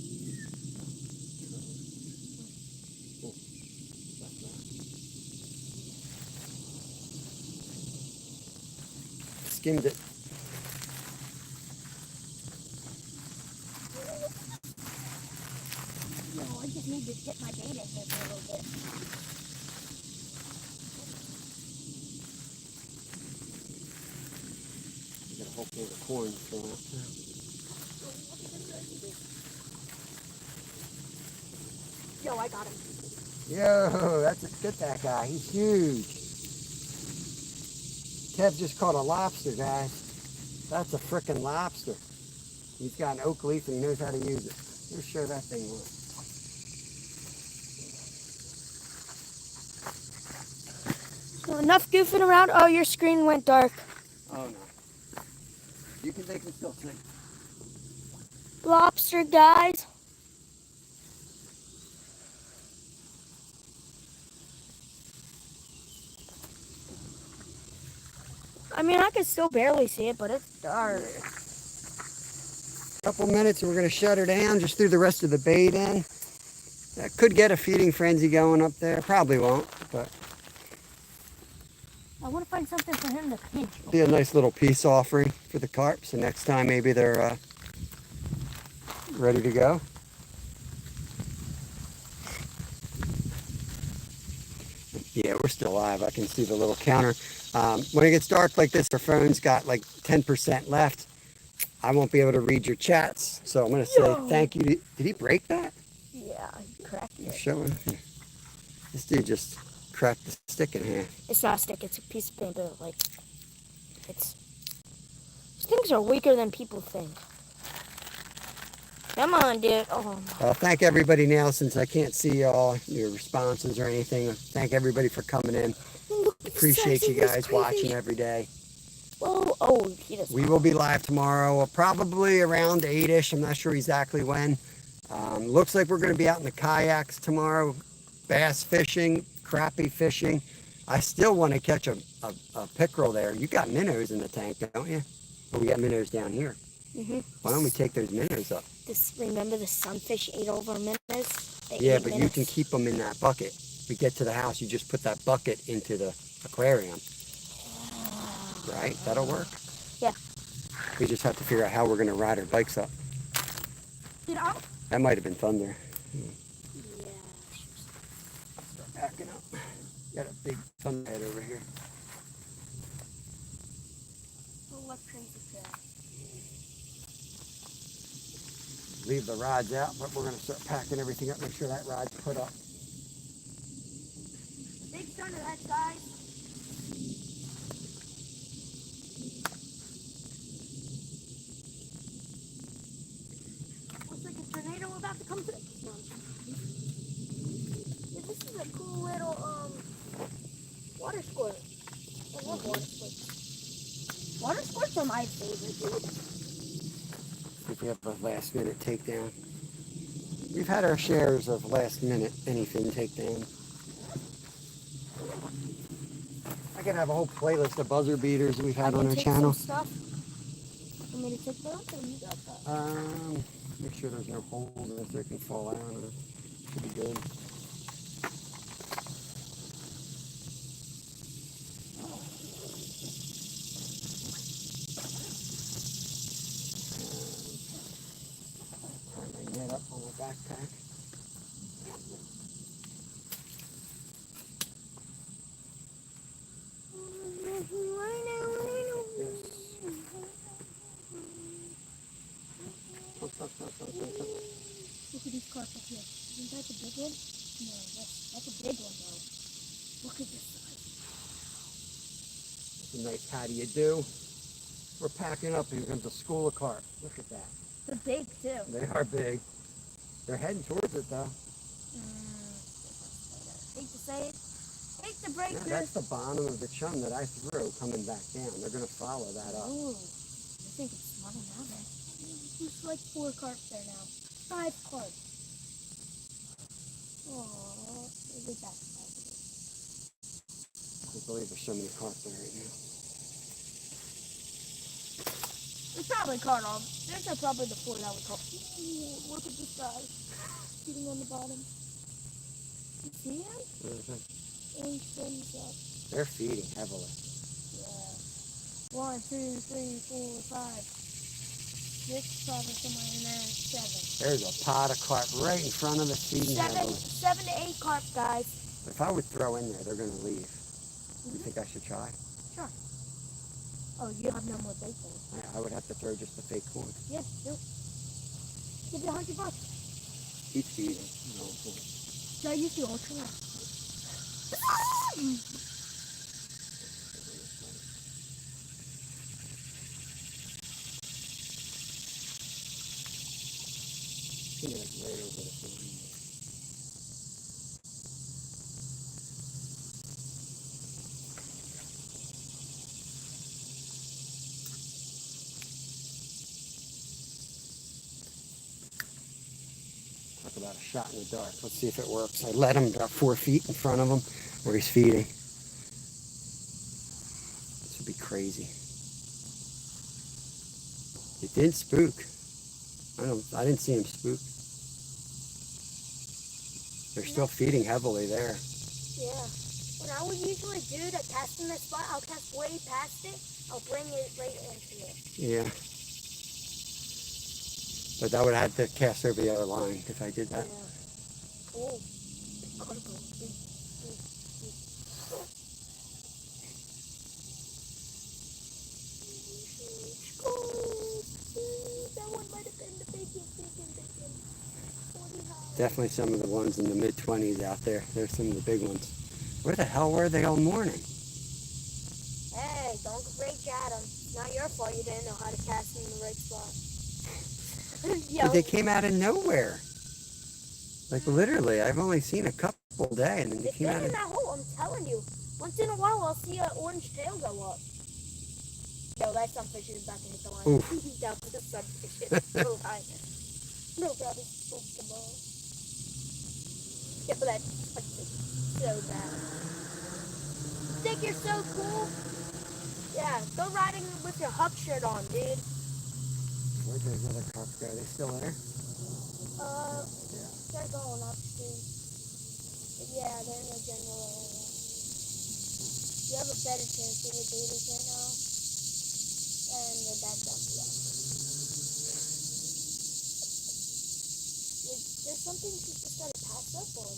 Skimmed it. No, I just need to get my bait in here for a little bit. You got a whole can of corn thrown out there. Yo, I got him. Yo, get that guy. He's huge. Kev just caught a lobster, guys. That's a frickin' lobster. He's got an oak leaf and he knows how to use it. Let's show that thing on. So enough goofing around. Oh, your screen went dark. Oh no. They can still see. Lobster, guys. I mean, I can still barely see it, but it's dark. Couple minutes and we're going to shut her down. Just threw the rest of the bait in. That could get a feeding frenzy going up there. Probably won't, but I want to find something for him to pinch. be a nice little peace offering for the carp. So next time maybe they're ready to go. Yeah, we're still live. I can see the little counter. When it gets dark like this, our phone's got like 10% left. I won't be able to read your chats, so I'm going to say thank you. Did he break that? Yeah, he cracked it. Show him. This dude just cracked the stick in half. It's not a stick, it's a piece of bamboo. Like, These things are weaker than people think. Come on, dude. Oh, no. Well, thank everybody now, since I can't see all your responses or anything. Thank everybody for coming in. Look, Appreciate you guys watching every day. Whoa. Oh, he doesn't. We will be live tomorrow, probably around 8-ish. I'm not sure exactly when. Looks like we're going to be out in the kayaks tomorrow, bass fishing, crappie fishing. I still want to catch a pickerel there. You got minnows in the tank, don't you? Well, we got minnows down here. Mm-hmm. Why don't we take those minnows up? Remember the sunfish ate all of our minnows? Yeah, but you can keep them in that bucket. We get to the house, you just put that bucket into the aquarium. Right? That'll work. Yeah. We just have to figure out how we're going to ride our bikes up. That might have been thunder. Yeah. Start backing up. Got a big thunderhead over here. Leave the rods out, but we're going to start packing everything up, make sure that rod's put up. Big thunder that size. Looks like a tornado about to come through. Yeah, this is a cool little water squirt. I love water squirts. Water squirts are my favorite, dude. If we have a last minute takedown. We've had our shares of last minute anything takedown. I could have a whole playlist of buzzer beaters we've had on our channel. Stuff. You want me to take those, or you got that? Make sure there's no holes in it so it can fall out. Should be good. Turn my net up on my backpack. Look at these carp up here. Isn't that the big one? No, that's a big one though. Look at this size. It's a nice how do you do. We're packing up and we're going to school of carp. Look at that. They're big too. They are big. They're heading towards it though. Hate to say it. Hate to break this. That's the bottom of the chum that I threw coming back down. They're going to follow that up. Oh, I think it's smaller now then. There's like 4 carp there now. 5 carp. Oh, maybe that's 5. I believe there's so many carp there right now. We probably caught all. These are probably the 4 that we caught. Ooh, look at this guy sitting on the bottom. You see him? And he spins up. They're feeding heavily. Yeah. 1, 2, 3, 4, 5, 6, probably somewhere in there. 7. There's a pot of carp right in front of the feeding heavily. 7 to 8 carp, guys. If I would throw in there, they're going to leave. You think I should try? Sure. Oh, you have no more bait then. I would have to throw just the fake corn. Yeah, do. Give you $100. He's feeding. No, Should I use the ultra? Give me like right over the phone. Talk about a shot in the dark. Let's see if it works. I let him about 4 feet in front of him where he's feeding. This would be crazy. It didn't spook. I didn't see him spook. They're still feeding heavily there. Yeah. What I would usually do to cast in this spot, I'll cast way past it. I'll bring it right into it. Yeah. But I would have to cast over the other line if I did that. Yeah. Oh. That one might have been the biggest. Definitely some of the ones in the mid-20s out there. There's some of the big ones. Where the hell were they all morning? Hey, don't reach at them. Not your fault you didn't know how to cast in the right spot. But they came out of nowhere. Like literally, I've only seen a couple a day, and then they They came fit out in of. that hole, I'm telling you. Once in a while, I'll see an orange tail go up. Yo, that sunfish is about to hit the line. Oof. Down to the sunfish. It's so high. No problem. Spooked them all. Yeah, but that's so bad. Think you're so cool? Yeah, go riding with your Huck shirt on, dude. Where'd those other carps go? Are they still there? Yeah. They're going upstream. But yeah, they're in the general area. You have a better chance than your babies right now. And they're back down to that. There's something you just gotta pass up on.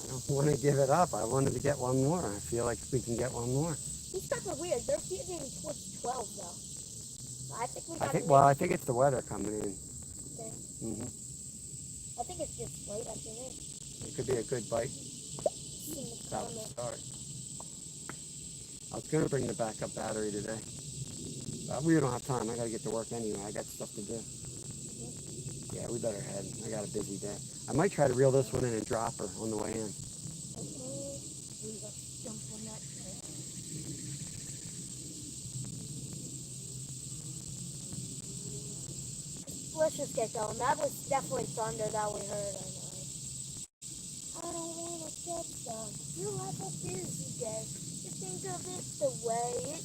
I don't want to give it up. I wanted to get one more. I feel like we can get one more. These guys are weird. They're getting towards 12 though. I think we gotta I think it's the weather coming in. think. Hmm I think it's just late afternoon. It could be a good bite. In the About to summer. start. I was gonna bring the backup battery today, but we don't have time. I gotta get to work anyway. I got stuff to do. Yeah, we better head. I got a busy day. I might try to reel this one in and drop her on the way in. Jump on that trail. Let's just get going. That was definitely thunder that we heard. I don't want to get done. You have a busy day. You think of it the way it